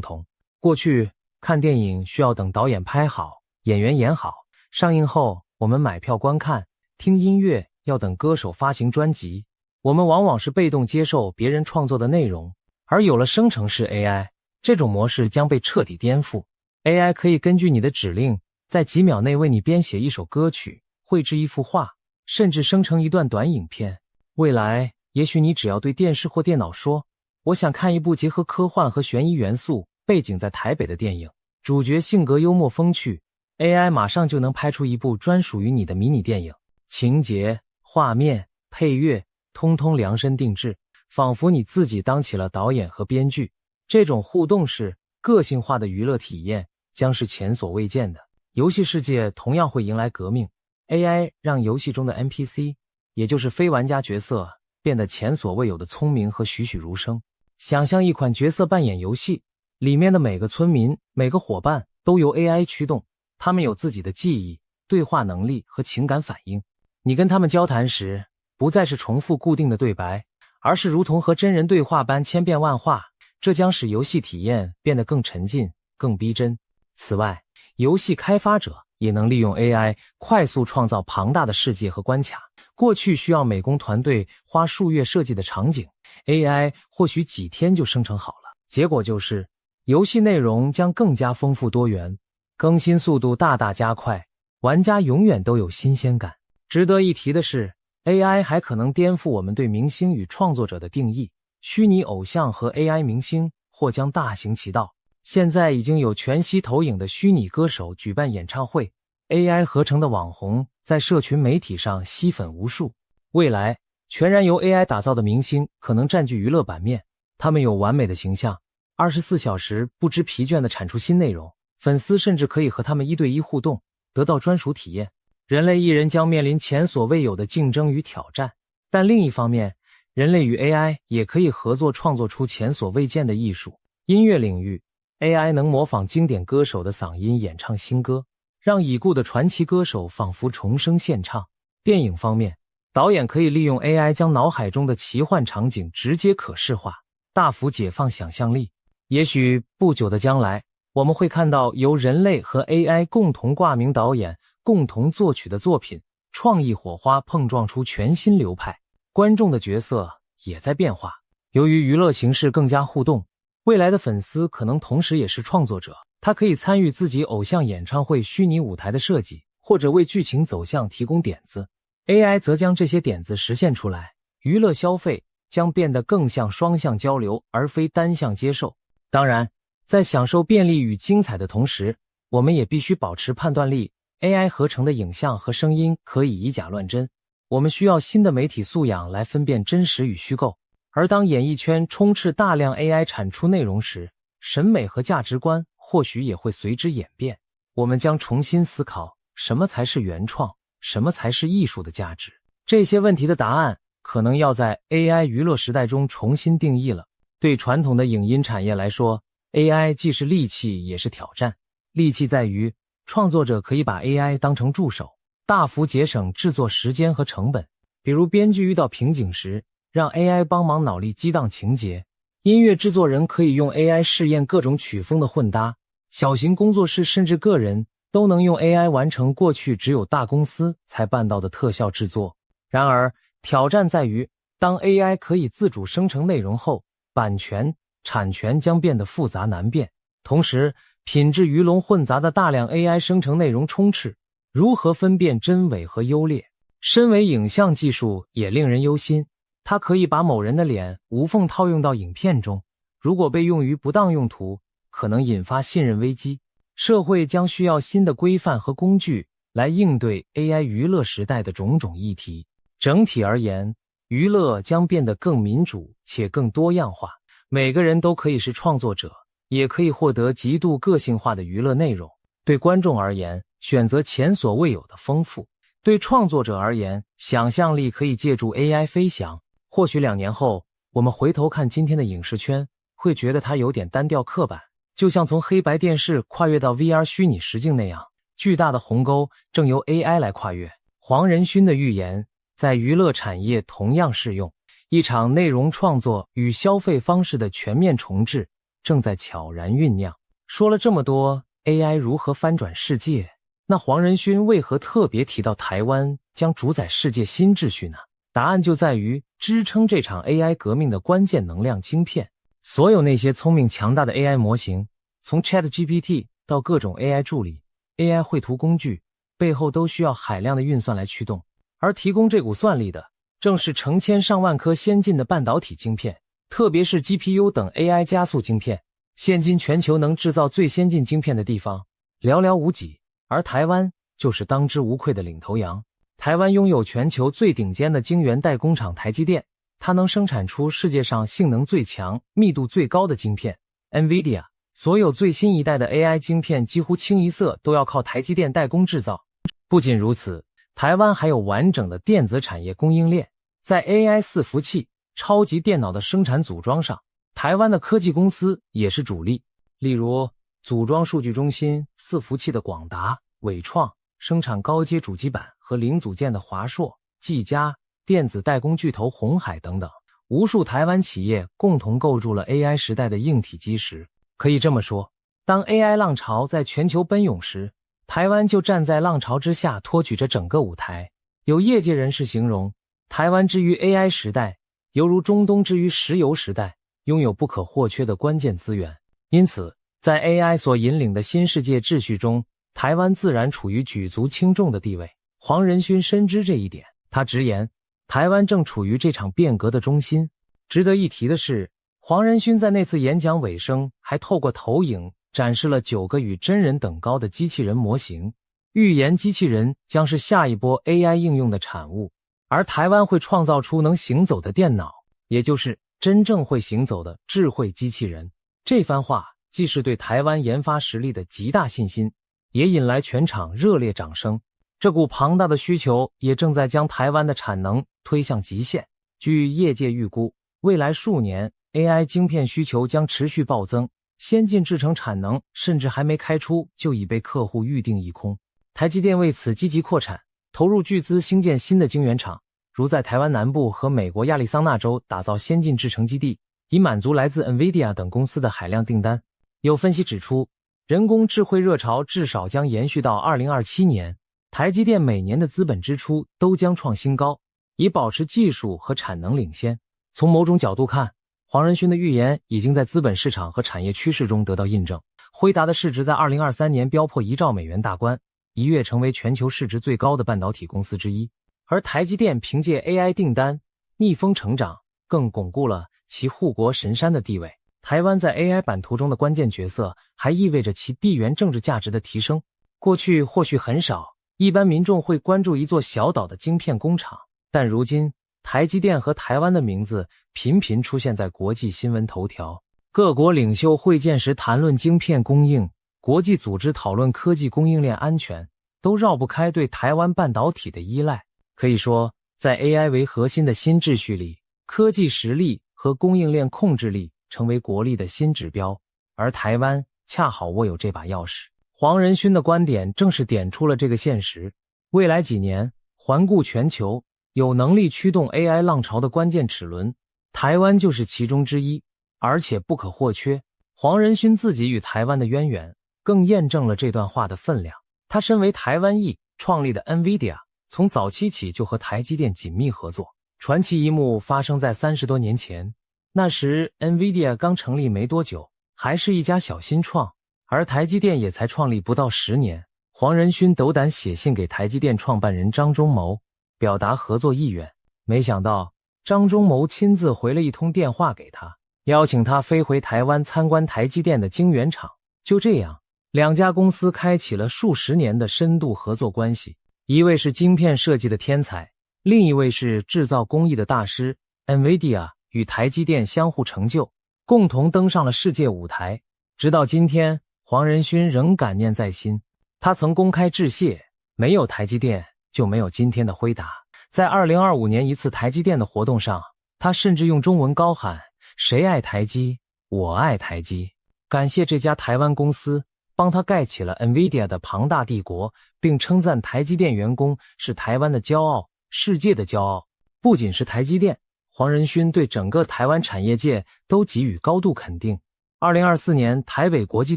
同。过去，看电影需要等导演拍好，演员演好，上映后我们买票观看，听音乐要等歌手发行专辑。我们往往是被动接受别人创作的内容，而有了生成式 AI， 这种模式将被彻底颠覆。AI 可以根据你的指令，在几秒内为你编写一首歌曲，绘制一幅画，甚至生成一段短影片。未来，也许你只要对电视或电脑说，我想看一部结合科幻和悬疑元素，背景在台北的电影，主角性格幽默风趣， AI 马上就能拍出一部专属于你的迷你电影，情节、画面、配乐通通量身定制，仿佛你自己当起了导演和编剧。这种互动式、个性化的娱乐体验将是前所未见的。游戏世界同样会迎来革命， AI 让游戏中的 NPC， 也就是非玩家角色，变得前所未有的聪明和栩栩如生。想象一款角色扮演游戏，里面的每个村民、每个伙伴都由 AI 驱动，他们有自己的记忆、对话能力和情感反应。你跟他们交谈时，不再是重复固定的对白，而是如同和真人对话般千变万化，这将使游戏体验变得更沉浸、更逼真。此外，游戏开发者也能利用 AI 快速创造庞大的世界和关卡。过去需要美工团队花数月设计的场景， AI 或许几天就生成好了。结果就是，游戏内容将更加丰富多元，更新速度大大加快，玩家永远都有新鲜感。值得一提的是， AI 还可能颠覆我们对明星与创作者的定义，虚拟偶像和 AI 明星或将大行其道。现在已经有全息投影的虚拟歌手举办演唱会， AI 合成的网红在社群媒体上吸粉无数。未来，全然由 AI 打造的明星可能占据娱乐版面，他们有完美的形象，24小时不知疲倦地产出新内容，粉丝甚至可以和他们1对1互动，得到专属体验。人类艺人将面临前所未有的竞争与挑战，但另一方面，人类与 AI 也可以合作创作出前所未见的艺术。音乐领域， AI 能模仿经典歌手的嗓音演唱新歌，让已故的传奇歌手仿佛重生现唱。电影方面，导演可以利用 AI 将脑海中的奇幻场景直接可视化，大幅解放想象力。也许不久的将来，我们会看到由人类和 AI 共同挂名导演、共同作曲的作品，创意火花碰撞出全新流派。观众的角色也在变化，由于娱乐形式更加互动，未来的粉丝可能同时也是创作者，他可以参与自己偶像演唱会虚拟舞台的设计，或者为剧情走向提供点子。AI 则将这些点子实现出来，娱乐消费将变得更像双向交流，而非单向接受。当然，在享受便利与精彩的同时，我们也必须保持判断力。AI 合成的影像和声音可以以假乱真，我们需要新的媒体素养来分辨真实与虚构。而当演艺圈充斥大量 AI 产出内容时，审美和价值观或许也会随之演变。我们将重新思考什么才是原创，什么才是艺术的价值。这些问题的答案可能要在 AI 娱乐时代中重新定义了。对传统的影音产业来说， AI 既是利器也是挑战。利器在于创作者可以把 AI 当成助手，大幅节省制作时间和成本。比如编剧遇到瓶颈时，让 AI 帮忙脑力激荡情节；音乐制作人可以用 AI 试验各种曲风的混搭；小型工作室甚至个人都能用 AI 完成过去只有大公司才办到的特效制作。然而，挑战在于当 AI 可以自主生成内容后，版权、产权将变得复杂难辨，同时品质鱼龙混杂的大量 AI 生成内容充斥，如何分辨真伪和优劣？身为影像技术也令人忧心，它可以把某人的脸无缝套用到影片中，如果被用于不当用途，可能引发信任危机。社会将需要新的规范和工具来应对 AI 娱乐时代的种种议题。整体而言，娱乐将变得更民主且更多样化，每个人都可以是创作者，也可以获得极度个性化的娱乐内容。对观众而言，选择前所未有的丰富；对创作者而言，想象力可以借助 AI 飞翔。或许2年后，我们回头看今天的影视圈，会觉得它有点单调刻板，就像从黑白电视跨越到 VR 虚拟实境那样，巨大的鸿沟正由 AI 来跨越。黄仁勋的预言在娱乐产业同样适用，一场内容创作与消费方式的全面重置正在悄然酝酿。说了这么多 AI 如何翻转世界，那黄仁勋为何特别提到台湾将主宰世界新秩序呢？答案就在于支撑这场 AI 革命的关键能量晶片。所有那些聪明强大的 AI 模型，从 ChatGPT 到各种 AI 助理、AI 绘图工具，背后都需要海量的运算来驱动，而提供这股算力的正是成千上万颗先进的半导体晶片，特别是 GPU 等 AI 加速晶片。现今全球能制造最先进晶片的地方寥寥无几，而台湾就是当之无愧的领头羊。台湾拥有全球最顶尖的晶圆代工厂台积电，它能生产出世界上性能最强、密度最高的晶片 NVIDIA。所有最新一代的 AI 晶片几乎清一色都要靠台积电代工制造。不仅如此，台湾还有完整的电子产业供应链。在 AI 伺服器、超级电脑的生产组装上，台湾的科技公司也是主力。例如，组装数据中心伺服器的广达、伟创，生产高阶主机板和零组件的华硕、技嘉，电子代工巨头鸿海等等，无数台湾企业共同构筑了 AI 时代的硬体基石。可以这么说，当 AI 浪潮在全球奔涌时，台湾就站在浪潮之下托举着整个舞台。有业界人士形容，台湾之于 AI 时代，犹如中东之于石油时代，拥有不可或缺的关键资源。因此，在 AI 所引领的新世界秩序中，台湾自然处于举足轻重的地位。黄仁勋深知这一点，他直言，台湾正处于这场变革的中心。值得一提的是，黄仁勋在那次演讲尾声还透过投影展示了9个与真人等高的机器人模型，预言机器人将是下一波 AI 应用的产物，而台湾会创造出能行走的电脑，也就是真正会行走的智慧机器人。这番话既是对台湾研发实力的极大信心，也引来全场热烈掌声。这股庞大的需求也正在将台湾的产能推向极限。据业界预估，未来数年 AI 晶片需求将持续暴增，先进制程产能甚至还没开出就已被客户预定一空。台积电为此积极扩产，投入巨资兴建新的晶圆厂，如在台湾南部和美国亚利桑那州打造先进制程基地，以满足来自 NVIDIA 等公司的海量订单。有分析指出，人工智慧热潮至少将延续到2027年，台积电每年的资本支出都将创新高，以保持技术和产能领先。从某种角度看，黄仁勋的预言已经在资本市场和产业趋势中得到印证。辉达的市值在2023年飙破1兆美元大关，一跃成为全球市值最高的半导体公司之一。而台积电凭借 AI 订单逆风成长，更巩固了其护国神山的地位。台湾在 AI 版图中的关键角色，还意味着其地缘政治价值的提升。过去或许很少，一般民众会关注一座小岛的晶片工厂，但如今台积电和台湾的名字频频出现在国际新闻头条。各国领袖会见时谈论晶片供应，国际组织讨论科技供应链安全，都绕不开对台湾半导体的依赖。可以说，在 AI 为核心的新秩序里，科技实力和供应链控制力成为国力的新指标，而台湾恰好握有这把钥匙。黄仁勋的观点正是点出了这个现实。未来几年，环顾全球，有能力驱动 AI 浪潮的关键齿轮，台湾就是其中之一，而且不可或缺。黄仁勋自己与台湾的渊源，更验证了这段话的分量。他身为台湾裔创立的 NVIDIA， 从早期起就和台积电紧密合作，传奇一幕发生在30多年前，那时 NVIDIA 刚成立没多久，还是一家小新创，而台积电也才创立不到10年。黄仁勋斗胆写信给台积电创办人张忠谋，表达合作意愿。没想到张忠谋亲自回了一通电话给他，邀请他飞回台湾参观台积电的晶圆厂。就这样，两家公司开启了数十年的深度合作关系。一位是晶片设计的天才，另一位是制造工艺的大师。 NVIDIA 与台积电相互成就，共同登上了世界舞台。直到今天，黄仁勋仍感念在心。他曾公开致谢，没有台积电就没有今天的辉达。在2025年一次台积电的活动上，他甚至用中文高喊：谁爱台积，我爱台积。感谢这家台湾公司帮他盖起了 NVIDIA 的庞大帝国，并称赞台积电员工是台湾的骄傲，世界的骄傲。不仅是台积电，黄仁勋对整个台湾产业界都给予高度肯定。2024年台北国际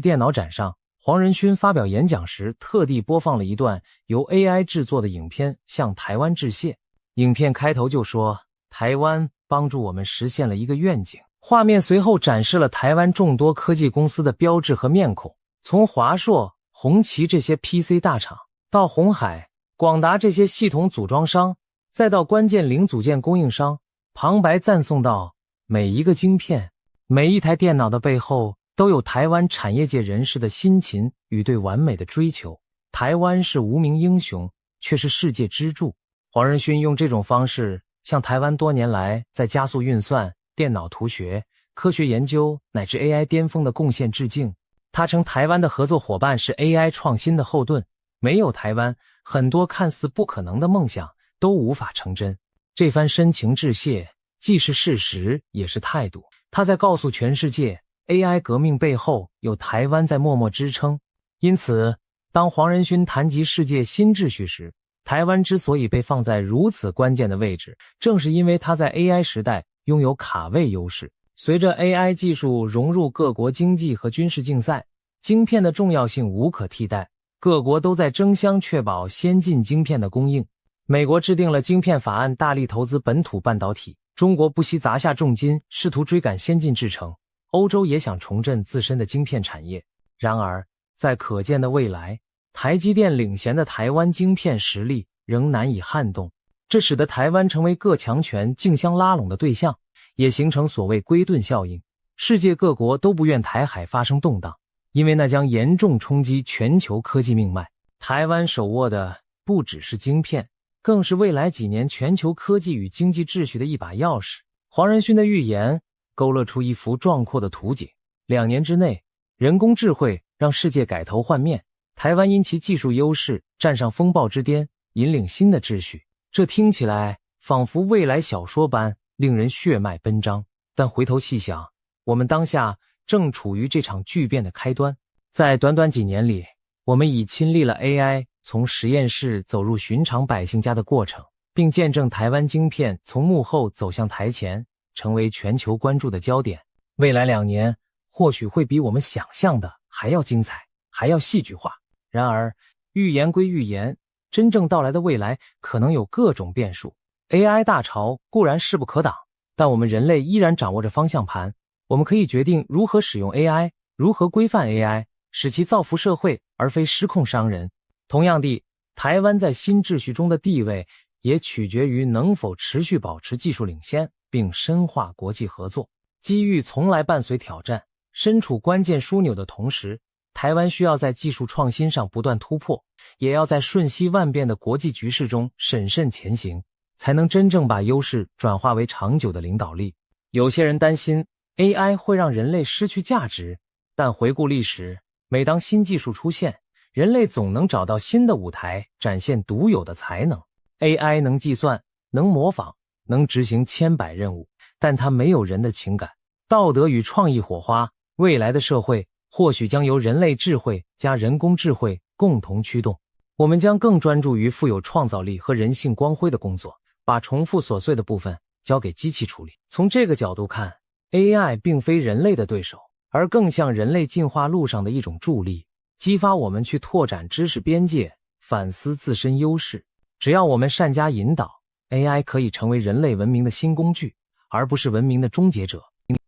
电脑展上，黄仁勋发表演讲时特地播放了一段由 AI 制作的影片，向台湾致谢。影片开头就说：台湾帮助我们实现了一个愿景。画面随后展示了台湾众多科技公司的标志和面孔，从华硕、红旗这些 PC 大厂，到鸿海、广达这些系统组装商，再到关键零组件供应商，旁白赞颂道：每一个晶片，每一台电脑的背后都有台湾产业界人士的辛勤与对完美的追求。台湾是无名英雄，却是世界支柱。黄仁勋用这种方式向台湾多年来在加速运算、电脑图学、科学研究乃至 AI 巅峰的贡献致敬。他称台湾的合作伙伴是 AI 创新的后盾，没有台湾，很多看似不可能的梦想都无法成真。这番深情致谢既是事实也是态度，他在告诉全世界 AI 革命背后有台湾在默默支撑。因此，当黄仁勋谈及世界新秩序时，台湾之所以被放在如此关键的位置，正是因为它在 AI 时代拥有卡位优势。随着 AI 技术融入各国经济和军事竞赛，晶片的重要性无可替代，各国都在争相确保先进晶片的供应。美国制定了晶片法案，大力投资本土半导体，中国不惜砸下重金，试图追赶先进制程。欧洲也想重振自身的晶片产业。然而，在可见的未来，台积电领衔的台湾晶片实力仍难以撼动，这使得台湾成为各强权竞相拉拢的对象，也形成所谓龟盾效应。世界各国都不愿台海发生动荡，因为那将严重冲击全球科技命脉。台湾手握的不只是晶片，更是未来几年全球科技与经济秩序的一把钥匙。黄仁勋的预言勾勒出一幅壮阔的图景，2年之内，人工智慧让世界改头换面，台湾因其技术优势站上风暴之巅，引领新的秩序。这听起来仿佛未来小说般令人血脉奔张，但回头细想，我们当下正处于这场巨变的开端。在短短几年里，我们已亲历了 AI 从实验室走入寻常百姓家的过程，并见证台湾晶片从幕后走向台前，成为全球关注的焦点。未来2年或许会比我们想象的还要精彩，还要戏剧化。然而，预言归预言，真正到来的未来可能有各种变数。AI 大潮固然势不可挡，但我们人类依然掌握着方向盘。我们可以决定如何使用 AI， 如何规范 AI， 使其造福社会而非失控伤人。同样地，台湾在新秩序中的地位也取决于能否持续保持技术领先，并深化国际合作。机遇从来伴随挑战，身处关键枢纽的同时，台湾需要在技术创新上不断突破，也要在瞬息万变的国际局势中审慎前行，才能真正把优势转化为长久的领导力。有些人担心 AI 会让人类失去价值，但回顾历史，每当新技术出现，人类总能找到新的舞台，展现独有的才能。AI 能计算，能模仿，能执行千百任务，但它没有人的情感、道德与创意火花。未来的社会或许将由人类智慧加人工智慧共同驱动，我们将更专注于富有创造力和人性光辉的工作，把重复琐碎的部分交给机器处理。从这个角度看， AI 并非人类的对手，而更像人类进化路上的一种助力，激发我们去拓展知识边界，反思自身优势。只要我们善加引导， AI 可以成为人类文明的新工具，而不是文明的终结者。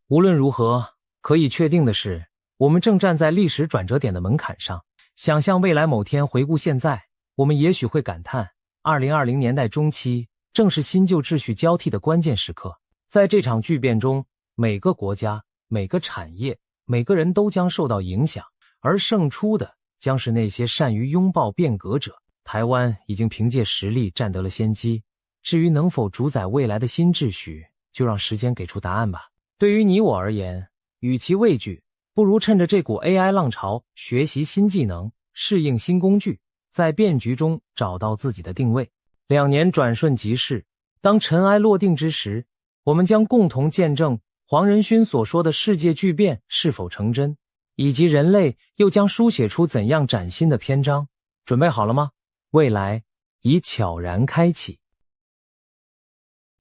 无论如何，可以确定的是，我们正站在历史转折点的门槛上。想象未来某天回顾现在，我们也许会感叹，2020年代中期正是新旧秩序交替的关键时刻。在这场巨变中，每个国家、每个产业、每个人都将受到影响，而胜出的将是那些善于拥抱变革者。台湾已经凭借实力占得了先机，至于能否主宰未来的新秩序，就让时间给出答案吧。对于你我而言，与其畏惧，不如趁着这股 AI 浪潮，学习新技能，适应新工具，在变局中找到自己的定位。2年转瞬即逝，当尘埃落定之时，我们将共同见证黄仁勋所说的世界巨变是否成真，以及人类又将书写出怎样崭新的篇章。准备好了吗？未来已悄然开启。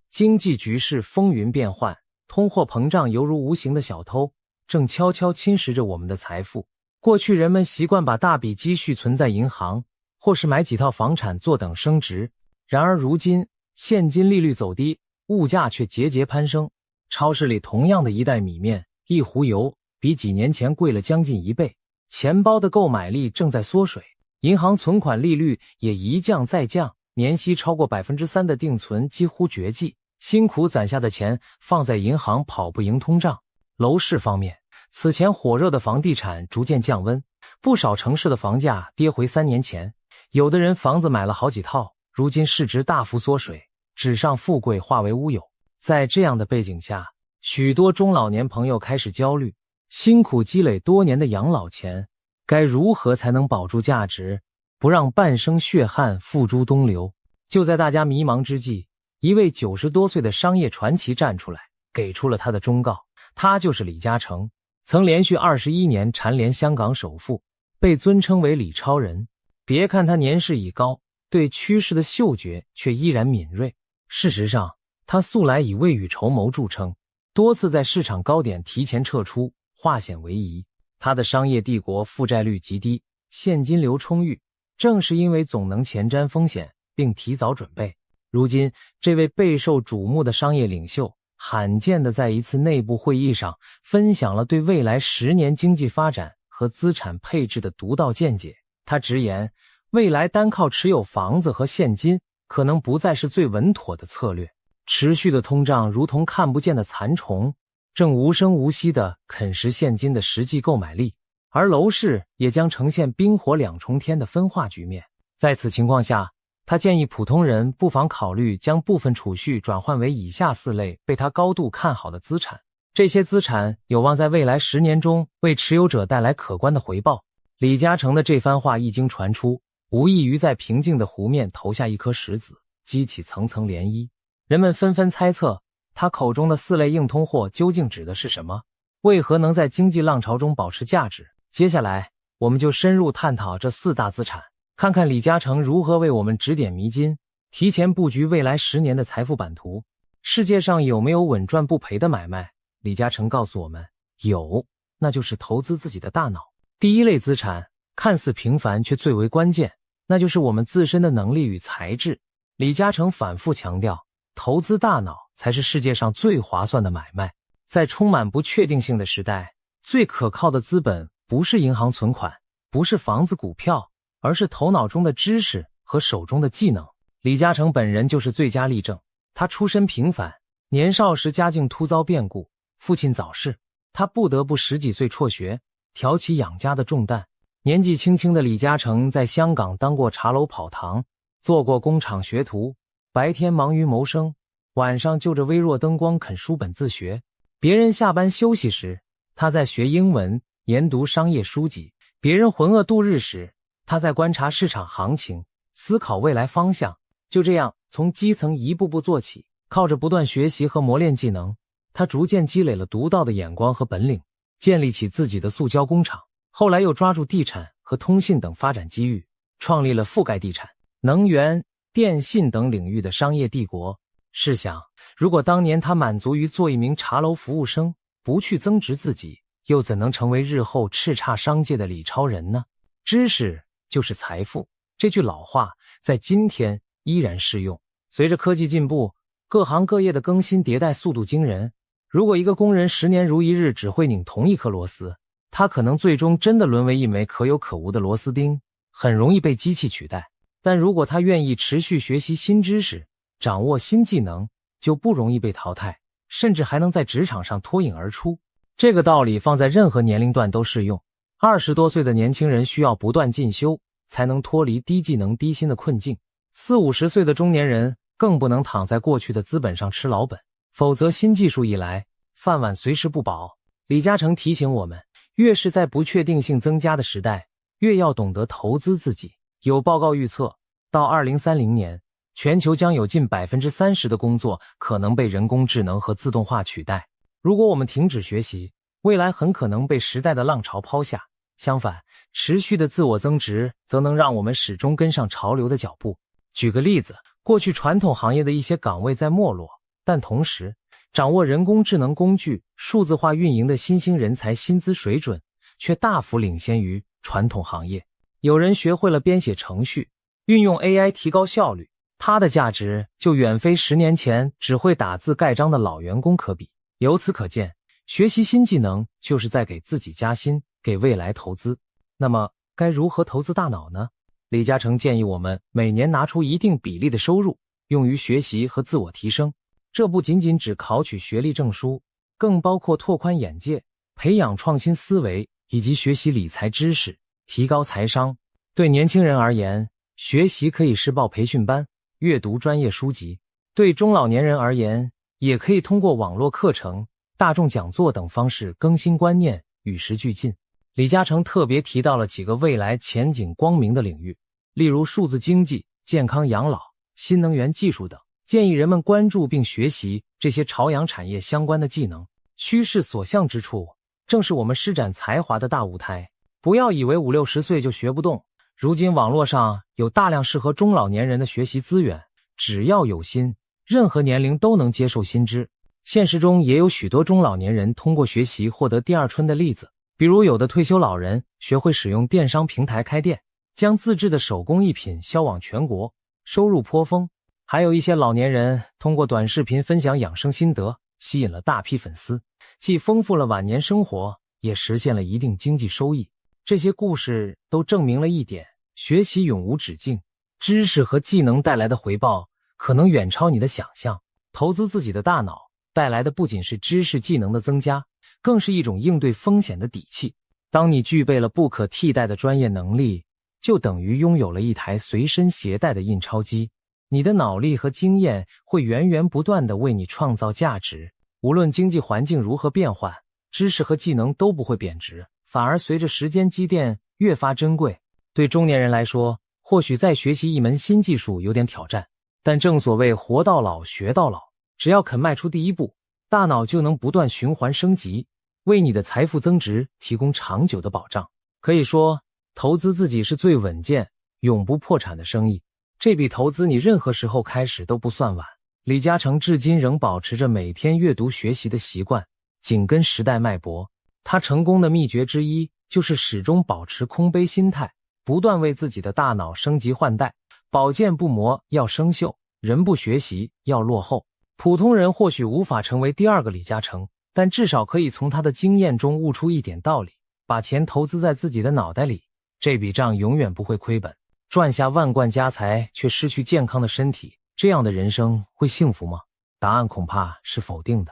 经济局势风云变幻，通货膨胀犹如无形的小偷，正悄悄侵蚀着我们的财富。过去人们习惯把大笔积蓄存在银行，或是买几套房产坐等升值。然而如今，现金利率走低，物价却节节攀升。超市里同样的一袋米面、一壶油，比几年前贵了将近1倍。钱包的购买力正在缩水，银行存款利率也一降再降，年息超过 3% 的定存几乎绝迹。辛苦攒下的钱放在银行跑不赢通胀。楼市方面，此前火热的房地产逐渐降温，不少城市的房价跌回3年前。有的人房子买了好几套，如今市值大幅缩水，纸上富贵化为乌有。在这样的背景下，许多中老年朋友开始焦虑，辛苦积累多年的养老钱，该如何才能保住价值，不让半生血汗付诸东流？就在大家迷茫之际，一位90多岁的商业传奇站出来，给出了他的忠告。他就是李嘉诚，曾连续21年蝉联香港首富，被尊称为李超人。别看他年事已高，对趋势的嗅觉却依然敏锐。事实上，他素来以未雨绸缪著称，多次在市场高点提前撤出，化险为夷。他的商业帝国负债率极低，现金流充裕，正是因为总能前瞻风险并提早准备。如今，这位备受瞩目的商业领袖罕见地在一次内部会议上分享了对未来10年经济发展和资产配置的独到见解。他直言，未来单靠持有房子和现金可能不再是最稳妥的策略。持续的通胀如同看不见的蚕虫，正无声无息地啃食现金的实际购买力，而楼市也将呈现冰火两重天的分化局面。在此情况下，他建议普通人不妨考虑将部分储蓄转换为以下4类被他高度看好的资产。这些资产有望在未来10年中为持有者带来可观的回报。李嘉诚的这番话一经传出，无异于在平静的湖面投下一颗石子，激起层层涟漪。人们纷纷猜测，他口中的4类硬通货究竟指的是什么？为何能在经济浪潮中保持价值？接下来，我们就深入探讨这4大资产，看看李嘉诚如何为我们指点迷津，提前布局未来10年的财富版图。世界上有没有稳赚不赔的买卖？李嘉诚告诉我们，有，那就是投资自己的大脑。第一类资产看似平凡却最为关键，那就是我们自身的能力与才智。李嘉诚反复强调，投资大脑才是世界上最划算的买卖。在充满不确定性的时代，最可靠的资本不是银行存款，不是房子股票，而是头脑中的知识和手中的技能。李嘉诚本人就是最佳例证。他出身平凡，年少时家境突遭变故，父亲早逝，他不得不10几岁辍学，挑起养家的重担。年纪轻轻的李嘉诚在香港当过茶楼跑堂，做过工厂学徒，白天忙于谋生，晚上就着微弱灯光啃书本自学。别人下班休息时，他在学英文，研读商业书籍；别人浑噩度日时，他在观察市场行情，思考未来方向。就这样，从基层一步步做起，靠着不断学习和磨练技能，他逐渐积累了独到的眼光和本领，建立起自己的塑胶工厂。后来又抓住地产和通信等发展机遇，创立了覆盖地产、能源、电信等领域的商业帝国。试想，如果当年他满足于做一名茶楼服务生，不去增值自己，又怎能成为日后叱咤商界的李超人呢？知识就是财富，这句老话在今天依然适用。随着科技进步，各行各业的更新迭代速度惊人。如果一个工人10年如一日只会拧同一颗螺丝，他可能最终真的沦为一枚可有可无的螺丝钉，很容易被机器取代。但如果他愿意持续学习新知识，掌握新技能，就不容易被淘汰，甚至还能在职场上脱颖而出。这个道理放在任何年龄段都适用。20多岁的年轻人需要不断进修，才能脱离低技能低薪的困境。40、50岁的中年人更不能躺在过去的资本上吃老本，否则新技术一来，饭碗随时不保。李嘉诚提醒我们，越是在不确定性增加的时代，越要懂得投资自己。有报告预测，到2030年，全球将有近 30% 的工作可能被人工智能和自动化取代。如果我们停止学习，未来很可能被时代的浪潮抛下。相反，持续的自我增值则能让我们始终跟上潮流的脚步。举个例子，过去传统行业的一些岗位在没落，但同时，掌握人工智能工具、数字化运营的新兴人才薪资水准却大幅领先于传统行业。有人学会了编写程序，运用 AI 提高效率，它的价值就远非10年前只会打字盖章的老员工可比。由此可见，学习新技能就是在给自己加薪，给未来投资。那么，该如何投资大脑呢？李嘉诚建议我们每年拿出一定比例的收入，用于学习和自我提升。这不仅仅只考取学历证书，更包括拓宽眼界、培养创新思维，以及学习理财知识，提高财商。对年轻人而言，学习可以是报培训班，阅读专业书籍；对中老年人而言，也可以通过网络课程、大众讲座等方式更新观念，与时俱进。李嘉诚特别提到了几个未来前景光明的领域，例如数字经济、健康养老、新能源技术等，建议人们关注并学习这些朝阳产业相关的技能。趋势所向之处，正是我们施展才华的大舞台。不要以为50、60岁就学不动，如今网络上有大量适合中老年人的学习资源，只要有心，任何年龄都能接受新知。现实中也有许多中老年人通过学习获得第二春的例子，比如有的退休老人学会使用电商平台开店，将自制的手工艺品销往全国，收入颇丰。还有一些老年人通过短视频分享养生心得，吸引了大批粉丝，既丰富了晚年生活，也实现了一定经济收益。这些故事都证明了一点，学习永无止境，知识和技能带来的回报可能远超你的想象。投资自己的大脑带来的不仅是知识技能的增加，更是一种应对风险的底气。当你具备了不可替代的专业能力，就等于拥有了一台随身携带的印钞机。你的脑力和经验会源源不断地为你创造价值。无论经济环境如何变换，知识和技能都不会贬值，反而随着时间积淀越发珍贵。对中年人来说，或许再学习一门新技术有点挑战，但正所谓活到老学到老，只要肯迈出第一步，大脑就能不断循环升级，为你的财富增值提供长久的保障。可以说，投资自己是最稳健、永不破产的生意。这笔投资你任何时候开始都不算晚。李嘉诚至今仍保持着每天阅读学习的习惯，紧跟时代脉搏。他成功的秘诀之一就是始终保持空杯心态，不断为自己的大脑升级换代。宝剑不磨要生锈，人不学习要落后。普通人或许无法成为第二个李嘉诚，但至少可以从他的经验中悟出一点道理。把钱投资在自己的脑袋里，这笔账永远不会亏本。赚下万贯家财却失去健康的身体，这样的人生会幸福吗？答案恐怕是否定的。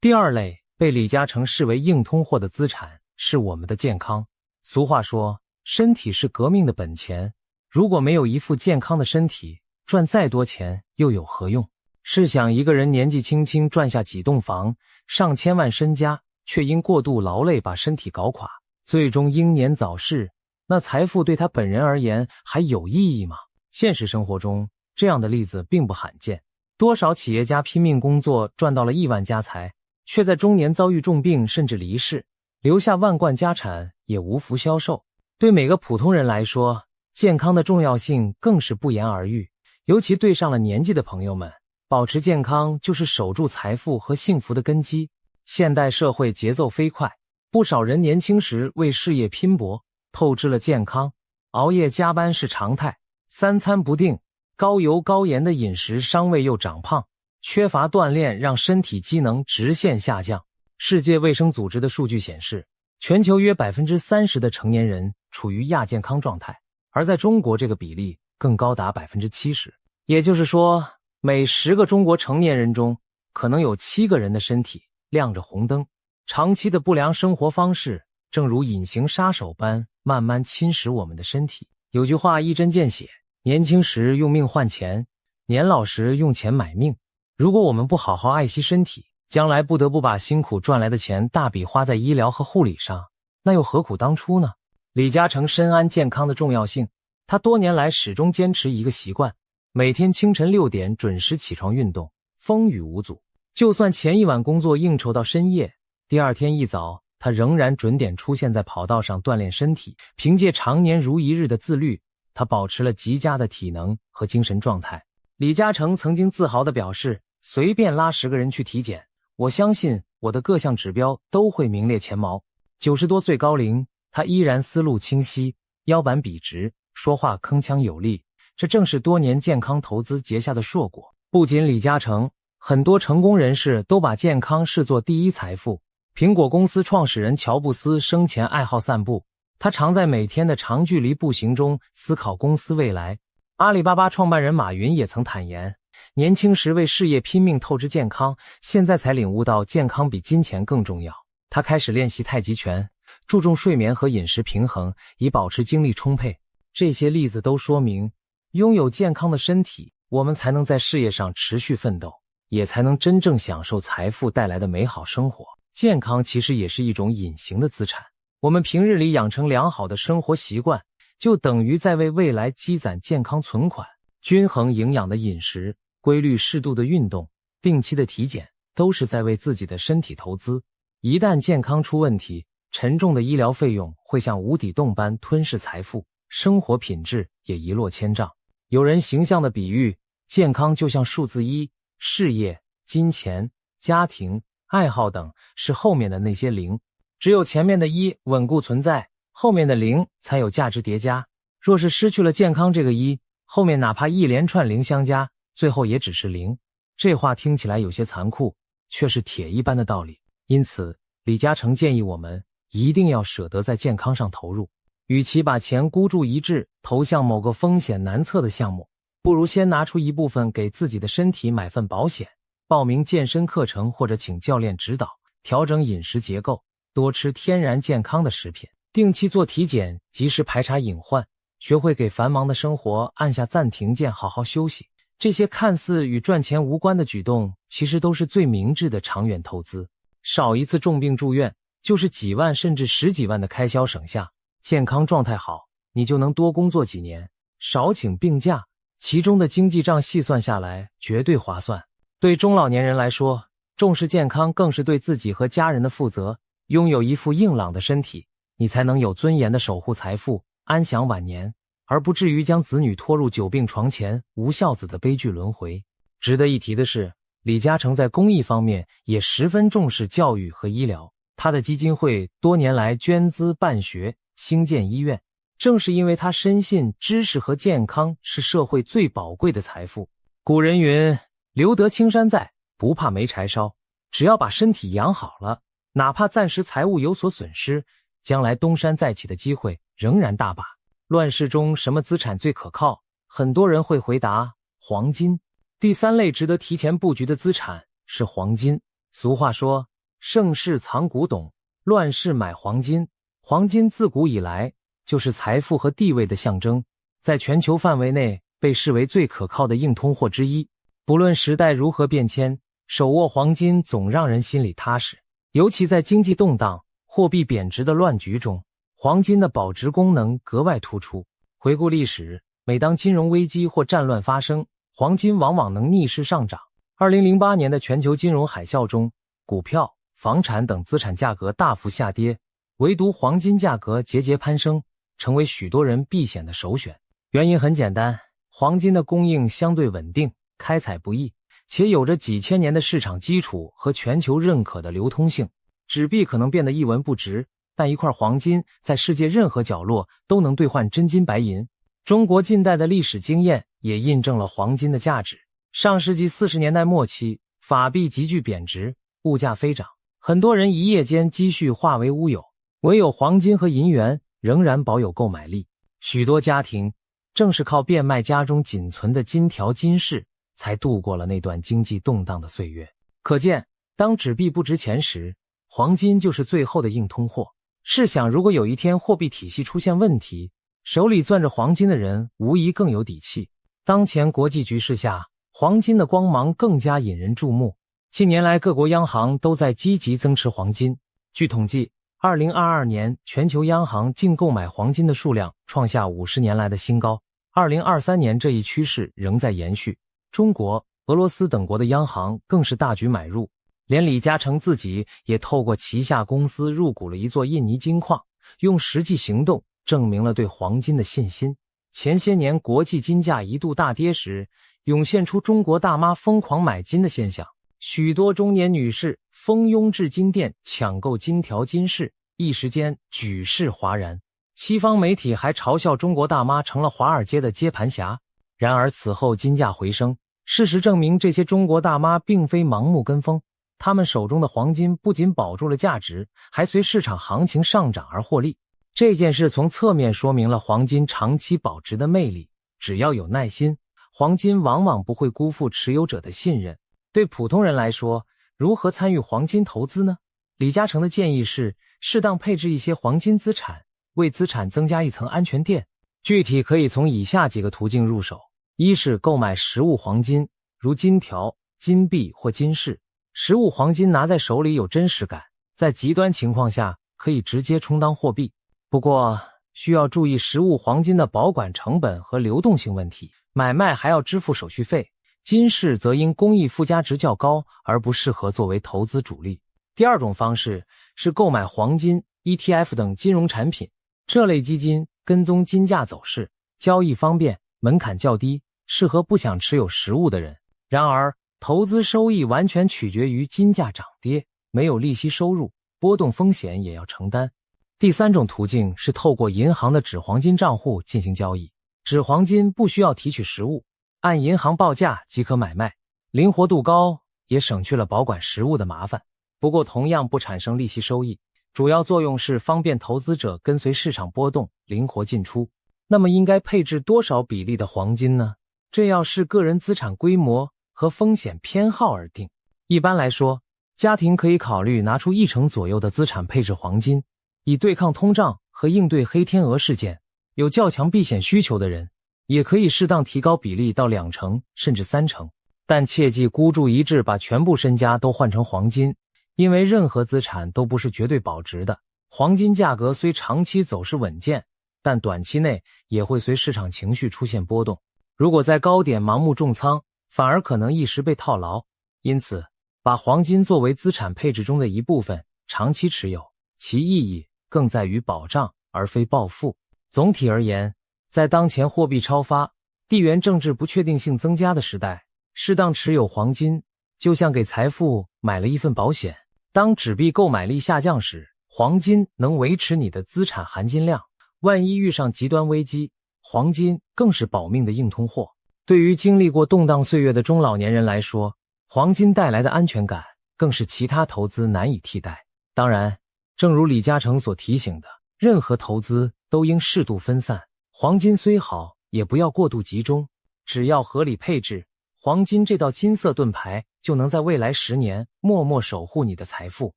第二类被李嘉诚视为硬通货的资产是我们的健康。俗话说，身体是革命的本钱，如果没有一副健康的身体，赚再多钱又有何用？试想一个人年纪轻轻赚下几栋房、上千万身家，却因过度劳累把身体搞垮，最终英年早逝，那财富对他本人而言还有意义吗？现实生活中，这样的例子并不罕见。多少企业家拼命工作赚到了亿万家财，却在中年遭遇重病甚至离世，留下万贯家产也无福消受。对每个普通人来说，健康的重要性更是不言而喻。尤其对上了年纪的朋友们，保持健康就是守住财富和幸福的根基。现代社会节奏飞快，不少人年轻时为事业拼搏，透支了健康，熬夜加班是常态，三餐不定，高油高盐的饮食伤胃又长胖，缺乏锻炼让身体机能直线下降。世界卫生组织的数据显示，全球约 30% 的成年人处于亚健康状态，而在中国这个比例更高达 70%。 也就是说，每10个中国成年人中可能有7个人的身体亮着红灯。长期的不良生活方式正如隐形杀手般慢慢侵蚀我们的身体。有句话一针见血，年轻时用命换钱，年老时用钱买命。如果我们不好好爱惜身体，将来不得不把辛苦赚来的钱大笔花在医疗和护理上，那又何苦当初呢？李嘉诚深谙健康的重要性，他多年来始终坚持一个习惯，每天清晨6点准时起床运动，风雨无阻。就算前一晚工作应酬到深夜，第二天一早他仍然准点出现在跑道上锻炼身体。凭借常年如一日的自律，他保持了极佳的体能和精神状态。李嘉诚曾经自豪地表示，随便拉10个人去体检，我相信我的各项指标都会名列前茅。90多岁高龄，他依然思路清晰，腰板笔直，说话铿锵有力，这正是多年健康投资结下的硕果。不仅李嘉诚，很多成功人士都把健康视作第一财富。苹果公司创始人乔布斯生前爱好散步，他常在每天的长距离步行中思考公司未来。阿里巴巴创办人马云也曾坦言，年轻时为事业拼命透支健康，现在才领悟到健康比金钱更重要。他开始练习太极拳，注重睡眠和饮食平衡，以保持精力充沛。这些例子都说明，拥有健康的身体，我们才能在事业上持续奋斗，也才能真正享受财富带来的美好生活。健康其实也是一种隐形的资产，我们平日里养成良好的生活习惯，就等于在为未来积攒健康存款。均衡营养的饮食，规律适度的运动，定期的体检，都是在为自己的身体投资。一旦健康出问题，沉重的医疗费用会像无底洞般吞噬财富，生活品质也一落千丈。有人形象的比喻，健康就像数字1，事业、金钱、家庭、爱好等是后面的那些零，只有前面的1稳固存在，后面的0才有价值叠加。若是失去了健康这个1，后面哪怕一连串0相加，最后也只是0。这话听起来有些残酷，却是铁一般的道理。因此，李嘉诚建议我们一定要舍得在健康上投入，与其把钱孤注一掷投向某个风险难测的项目，不如先拿出一部分给自己的身体买份保险，报名健身课程或者请教练指导，调整饮食结构，多吃天然健康的食品，定期做体检，及时排查隐患，学会给繁忙的生活按下暂停键，好好休息。这些看似与赚钱无关的举动，其实都是最明智的长远投资。少一次重病住院，就是几万甚至10几万的开销省下。健康状态好，你就能多工作几年，少请病假，其中的经济账细算下来绝对划算。对中老年人来说，重视健康更是对自己和家人的负责。拥有一副硬朗的身体，你才能有尊严地守护财富，安享晚年，而不至于将子女拖入久病床前无孝子的悲剧轮回。值得一提的是，李嘉诚在公益方面也十分重视教育和医疗，他的基金会多年来捐资办学，兴建医院。正是因为他深信知识和健康是社会最宝贵的财富。古人云，留得青山在，不怕没柴烧。只要把身体养好了，哪怕暂时财务有所损失，将来东山再起的机会仍然大把。乱世中什么资产最可靠？很多人会回答黄金。第3类值得提前布局的资产是黄金。俗话说，盛世藏古董，乱世买黄金。黄金自古以来就是财富和地位的象征，在全球范围内被视为最可靠的硬通货之一。不论时代如何变迁，手握黄金总让人心里踏实。尤其在经济动荡、货币贬值的乱局中，黄金的保值功能格外突出。回顾历史，每当金融危机或战乱发生，黄金往往能逆势上涨。2008年的全球金融海啸中，股票、房产等资产价格大幅下跌，唯独黄金价格节节攀升，成为许多人避险的首选。原因很简单，黄金的供应相对稳定，开采不易，且有着几千年的市场基础和全球认可的流通性。纸币可能变得一文不值，但一块黄金在世界任何角落都能兑换真金白银。中国近代的历史经验也印证了黄金的价值。上世纪40年代末期，法币急剧贬值，物价飞涨，很多人一夜间积蓄化为乌有，唯有黄金和银元仍然保有购买力。许多家庭正是靠变卖家中仅存的金条金饰，才度过了那段经济动荡的岁月。可见，当纸币不值钱时，黄金就是最后的硬通货。试想，如果有一天货币体系出现问题，手里攥着黄金的人无疑更有底气。当前国际局势下，黄金的光芒更加引人注目。近年来，各国央行都在积极增持黄金。据统计，2022年全球央行净购买黄金的数量创下50年来的新高。2023年这一趋势仍在延续，中国、俄罗斯等国的央行更是大举买入。连李嘉诚自己也透过旗下公司入股了一座印尼金矿，用实际行动证明了对黄金的信心。前些年国际金价一度大跌时，涌现出中国大妈疯狂买金的现象，许多中年女士蜂拥至金店抢购金条金饰，一时间举世哗然。西方媒体还嘲笑中国大妈成了华尔街的接盘侠。然而此后金价回升，事实证明这些中国大妈并非盲目跟风，他们手中的黄金不仅保住了价值，还随市场行情上涨而获利。这件事从侧面说明了黄金长期保值的魅力。只要有耐心，黄金往往不会辜负持有者的信任。对普通人来说，如何参与黄金投资呢？李嘉诚的建议是适当配置一些黄金资产，为资产增加一层安全垫。具体可以从以下几个途径入手。一是购买实物黄金，如金条、金币或金饰。实物黄金拿在手里有真实感，在极端情况下可以直接充当货币。不过需要注意实物黄金的保管成本和流动性问题，买卖还要支付手续费。金饰则因工艺附加值较高，而不适合作为投资主力。第二种方式是购买黄金、ETF 等金融产品，这类基金跟踪金价走势，交易方便，门槛较低，适合不想持有实物的人。然而投资收益完全取决于金价涨跌，没有利息收入，波动风险也要承担。第三种途径是透过银行的纸黄金账户进行交易。纸黄金不需要提取实物，按银行报价即可买卖，灵活度高，也省去了保管实物的麻烦。不过同样不产生利息收益，主要作用是方便投资者跟随市场波动，灵活进出。那么应该配置多少比例的黄金呢？这要视个人资产规模和风险偏好而定。一般来说，家庭可以考虑拿出1成左右的资产配置黄金，以对抗通胀和应对黑天鹅事件。有较强避险需求的人，也可以适当提高比例到2成甚至3成。但切记孤注一掷把全部身家都换成黄金，因为任何资产都不是绝对保值的。黄金价格虽长期走势稳健，但短期内也会随市场情绪出现波动。如果在高点盲目重仓，反而可能一时被套牢。因此，把黄金作为资产配置中的一部分，长期持有，其意义更在于保障而非暴富。总体而言，在当前货币超发、地缘政治不确定性增加的时代，适当持有黄金就像给财富买了一份保险。当纸币购买力下降时，黄金能维持你的资产含金量。万一遇上极端危机，黄金更是保命的硬通货。对于经历过动荡岁月的中老年人来说，黄金带来的安全感更是其他投资难以替代。当然，正如李嘉诚所提醒的，任何投资都应适度分散，黄金虽好，也不要过度集中。只要合理配置，黄金这道金色盾牌就能在未来10年默默守护你的财富。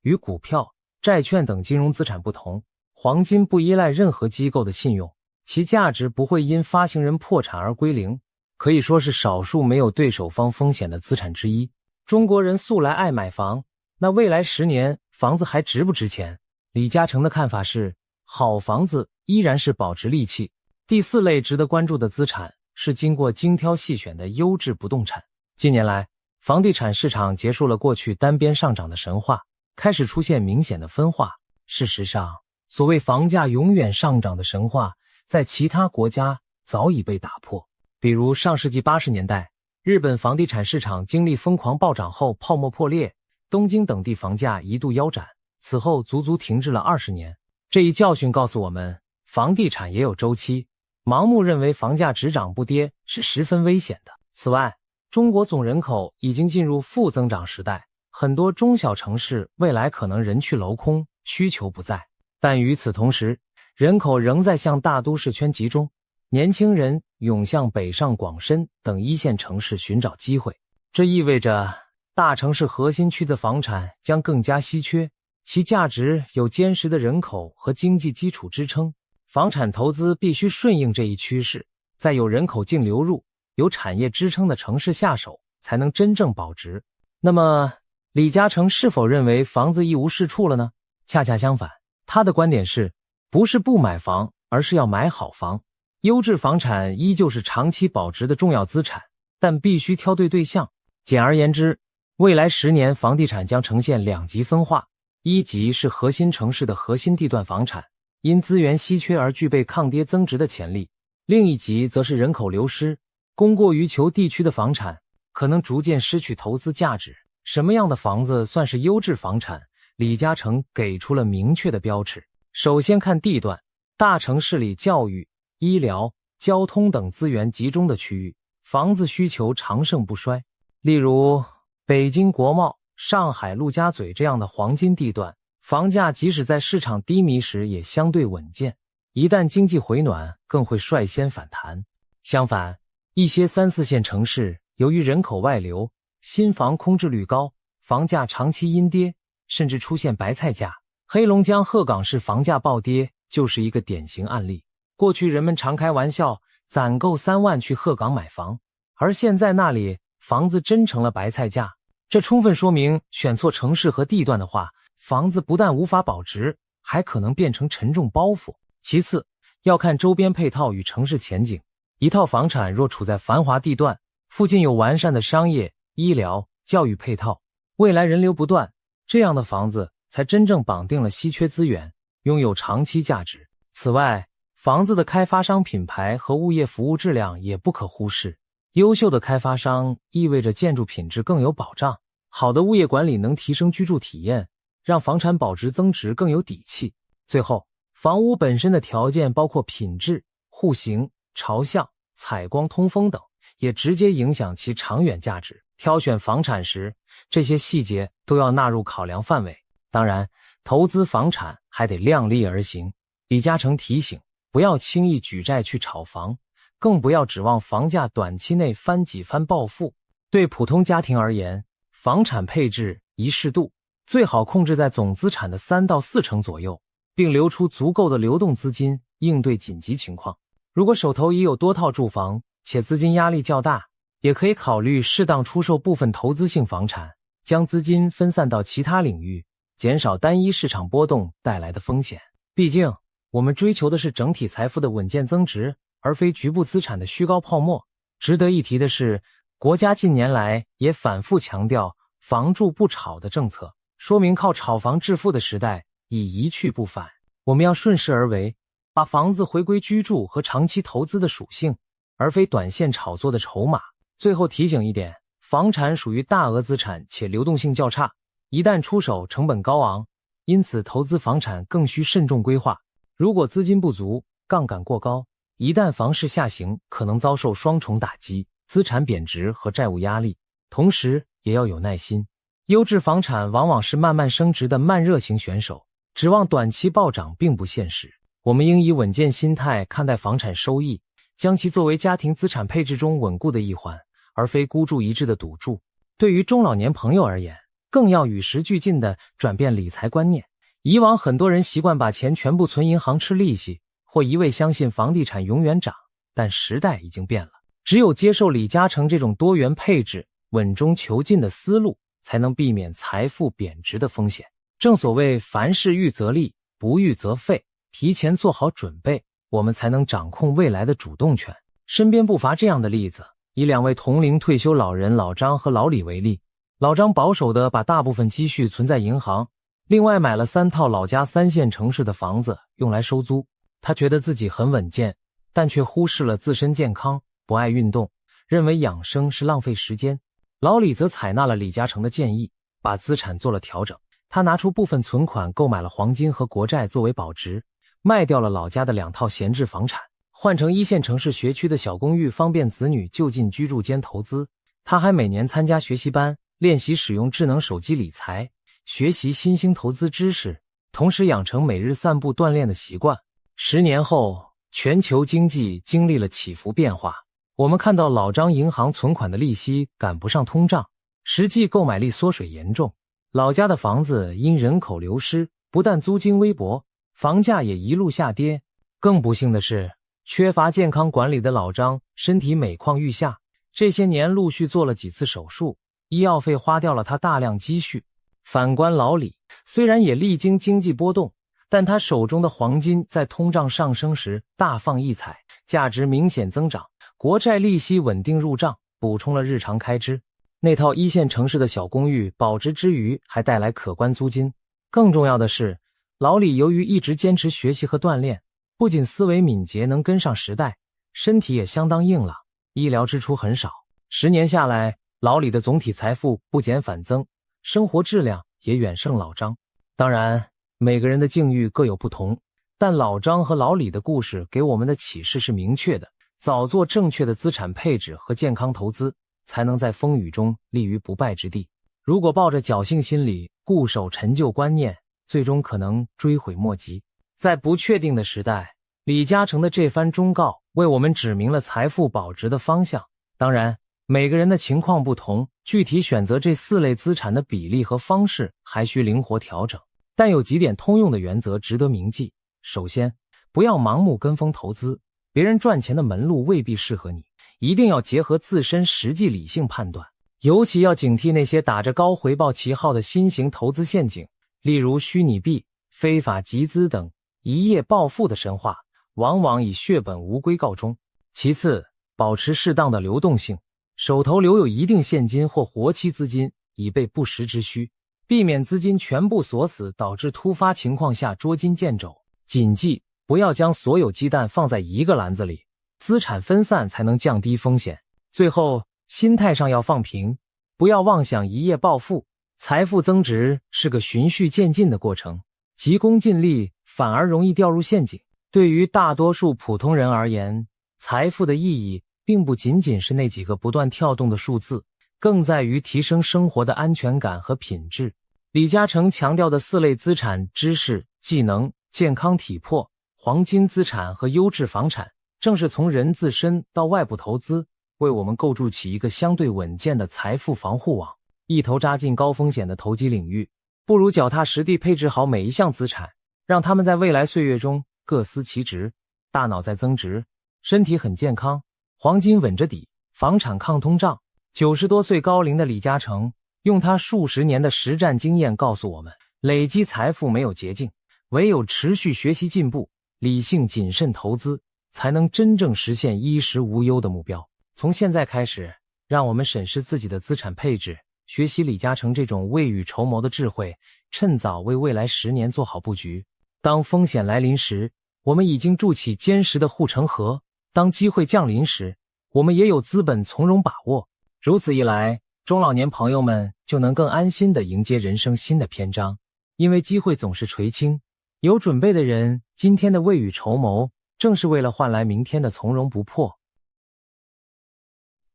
与股票、债券等金融资产不同，黄金不依赖任何机构的信用，其价值不会因发行人破产而归零，可以说是少数没有对手方风险的资产之一。中国人素来爱买房，那未来10年房子还值不值钱？李嘉诚的看法是，好房子依然是保值利器。第4类值得关注的资产是经过精挑细选的优质不动产。近年来，房地产市场结束了过去单边上涨的神话，开始出现明显的分化。事实上，所谓房价永远上涨的神话，在其他国家早已被打破。比如上世纪80年代，日本房地产市场经历疯狂暴涨后泡沫破裂，东京等地房价一度腰斩，此后足足停滞了20年。这一教训告诉我们，房地产也有周期，盲目认为房价只涨不跌是十分危险的。此外，中国总人口已经进入负增长时代，很多中小城市未来可能人去楼空，需求不在。但与此同时，人口仍在向大都市圈集中，年轻人涌向北上广深等一线城市寻找机会。这意味着大城市核心区的房产将更加稀缺，其价值有坚实的人口和经济基础支撑。房产投资必须顺应这一趋势，在有人口净流入、有产业支撑的城市下手，才能真正保值。那么，李嘉诚是否认为房子一无是处了呢？恰恰相反，他的观点是，不是不买房，而是要买好房。优质房产依旧是长期保值的重要资产，但必须挑对对象。简而言之，未来10年房地产将呈现2级分化，一级是核心城市的核心地段房产，因资源稀缺而具备抗跌增值的潜力；另一级则是人口流失、供过于求地区的房产，可能逐渐失去投资价值。什么样的房子算是优质房产？李嘉诚给出了明确的标尺。首先看地段，大城市里教育、医疗、交通等资源集中的区域，房子需求长盛不衰。例如北京国贸、上海陆家嘴这样的黄金地段，房价即使在市场低迷时也相对稳健，一旦经济回暖更会率先反弹。相反，一些3、4线城市由于人口外流，新房空置率高，房价长期阴跌，甚至出现白菜价。黑龙江鹤岗市房价暴跌就是一个典型案例。过去人们常开玩笑攒够3万去鹤岗买房，而现在那里房子真成了白菜价。这充分说明选错城市和地段的话，房子不但无法保值，还可能变成沉重包袱。其次，要看周边配套与城市前景。一套房产若处在繁华地段，附近有完善的商业、医疗、教育配套，未来人流不断，这样的房子才真正绑定了稀缺资源，拥有长期价值。此外，房子的开发商品牌和物业服务质量也不可忽视。优秀的开发商意味着建筑品质更有保障，好的物业管理能提升居住体验，让房产保值增值更有底气。最后，房屋本身的条件包括品质、户型、朝向、采光、通风等，也直接影响其长远价值。挑选房产时，这些细节都要纳入考量范围。当然，投资房产还得量力而行。李嘉诚提醒，不要轻易举债去炒房，更不要指望房价短期内翻几番暴富。对普通家庭而言，房产配置宜适度，最好控制在总资产的3到4成左右，并留出足够的流动资金应对紧急情况。如果手头已有多套住房，且资金压力较大，也可以考虑适当出售部分投资性房产，将资金分散到其他领域，减少单一市场波动带来的风险。毕竟，我们追求的是整体财富的稳健增值，而非局部资产的虚高泡沫。值得一提的是，国家近年来也反复强调房住不炒的政策，说明靠炒房致富的时代已一去不返。我们要顺势而为，把房子回归居住和长期投资的属性，而非短线炒作的筹码。最后提醒一点，房产属于大额资产且流动性较差，一旦出手成本高昂，因此投资房产更需慎重规划。如果资金不足，杠杆过高，一旦房市下行，可能遭受双重打击，资产贬值和债务压力。同时也要有耐心，优质房产往往是慢慢升值的慢热型选手，指望短期暴涨并不现实。我们应以稳健心态看待房产收益，将其作为家庭资产配置中稳固的一环，而非孤注一掷的赌注。对于中老年朋友而言，更要与时俱进地转变理财观念。以往很多人习惯把钱全部存银行吃利息，或一味相信房地产永远涨，但时代已经变了。只有接受李嘉诚这种多元配置、稳中求进的思路，才能避免财富贬值的风险。正所谓凡事预则立，不预则废，提前做好准备，我们才能掌控未来的主动权。身边不乏这样的例子，以2位同龄退休老人老张和老李为例。老张保守地把大部分积蓄存在银行，另外买了3套老家3线城市的房子用来收租。他觉得自己很稳健，但却忽视了自身健康，不爱运动，认为养生是浪费时间。老李则采纳了李嘉诚的建议，把资产做了调整。他拿出部分存款购买了黄金和国债作为保值，卖掉了老家的2套闲置房产，换成一线城市学区的小公寓，方便子女就近居住兼投资。他还每年参加学习班，练习使用智能手机理财，学习新兴投资知识，同时养成每日散步锻炼的习惯。10年后，全球经济经历了起伏变化，我们看到老张银行存款的利息赶不上通胀，实际购买力缩水严重。老家的房子因人口流失，不但租金微薄，房价也一路下跌。更不幸的是，缺乏健康管理的老张身体每况愈下，这些年陆续做了几次手术，医药费花掉了他大量积蓄。反观老李，虽然也历经经济波动，但他手中的黄金在通胀上升时大放异彩，价值明显增长，国债利息稳定入账，补充了日常开支。那套一线城市的小公寓保值之余，还带来可观租金。更重要的是，老李由于一直坚持学习和锻炼，不仅思维敏捷能跟上时代，身体也相当硬朗，医疗支出很少。10年下来，老李的总体财富不减反增，生活质量也远胜老张。当然，每个人的境遇各有不同，但老张和老李的故事给我们的启示是明确的：早做正确的资产配置和健康投资，才能在风雨中立于不败之地。如果抱着侥幸心理，固守陈旧观念，最终可能追悔莫及。在不确定的时代，李嘉诚的这番忠告为我们指明了财富保值的方向。当然，每个人的情况不同，具体选择这4类资产的比例和方式还需灵活调整。但有几点通用的原则值得铭记。首先，不要盲目跟风投资，别人赚钱的门路未必适合你，一定要结合自身实际理性判断。尤其要警惕那些打着高回报旗号的新型投资陷阱，例如虚拟币、非法集资等一夜暴富的神话，往往以血本无归告终。其次，保持适当的流动性，手头留有一定现金或活期资金，以备不时之需，避免资金全部锁死，导致突发情况下捉襟见肘。谨记，不要将所有鸡蛋放在一个篮子里，资产分散才能降低风险。最后，心态上要放平，不要妄想一夜暴富。财富增值是个循序渐进的过程，急功近利反而容易掉入陷阱。对于大多数普通人而言，财富的意义并不仅仅是那几个不断跳动的数字，更在于提升生活的安全感和品质。李嘉诚强调的4类资产：知识、技能、健康体魄、黄金资产和优质房产，正是从人自身到外部投资，为我们构筑起一个相对稳健的财富防护网。一头扎进高风险的投机领域，不如脚踏实地配置好每一项资产，让他们在未来岁月中各司其职，大脑在增值，身体很健康，黄金稳着底，房产抗通胀。90多岁高龄的李嘉诚用他数十年的实战经验告诉我们，累积财富没有捷径，唯有持续学习进步，理性谨慎投资，才能真正实现衣食无忧的目标。从现在开始，让我们审视自己的资产配置，学习李嘉诚这种未雨绸缪的智慧，趁早为未来10年做好布局。当风险来临时，我们已经筑起坚实的护城河；当机会降临时，我们也有资本从容把握。如此一来，中老年朋友们就能更安心地迎接人生新的篇章。因为机会总是垂青，有准备的人，今天的未雨绸缪，正是为了换来明天的从容不迫。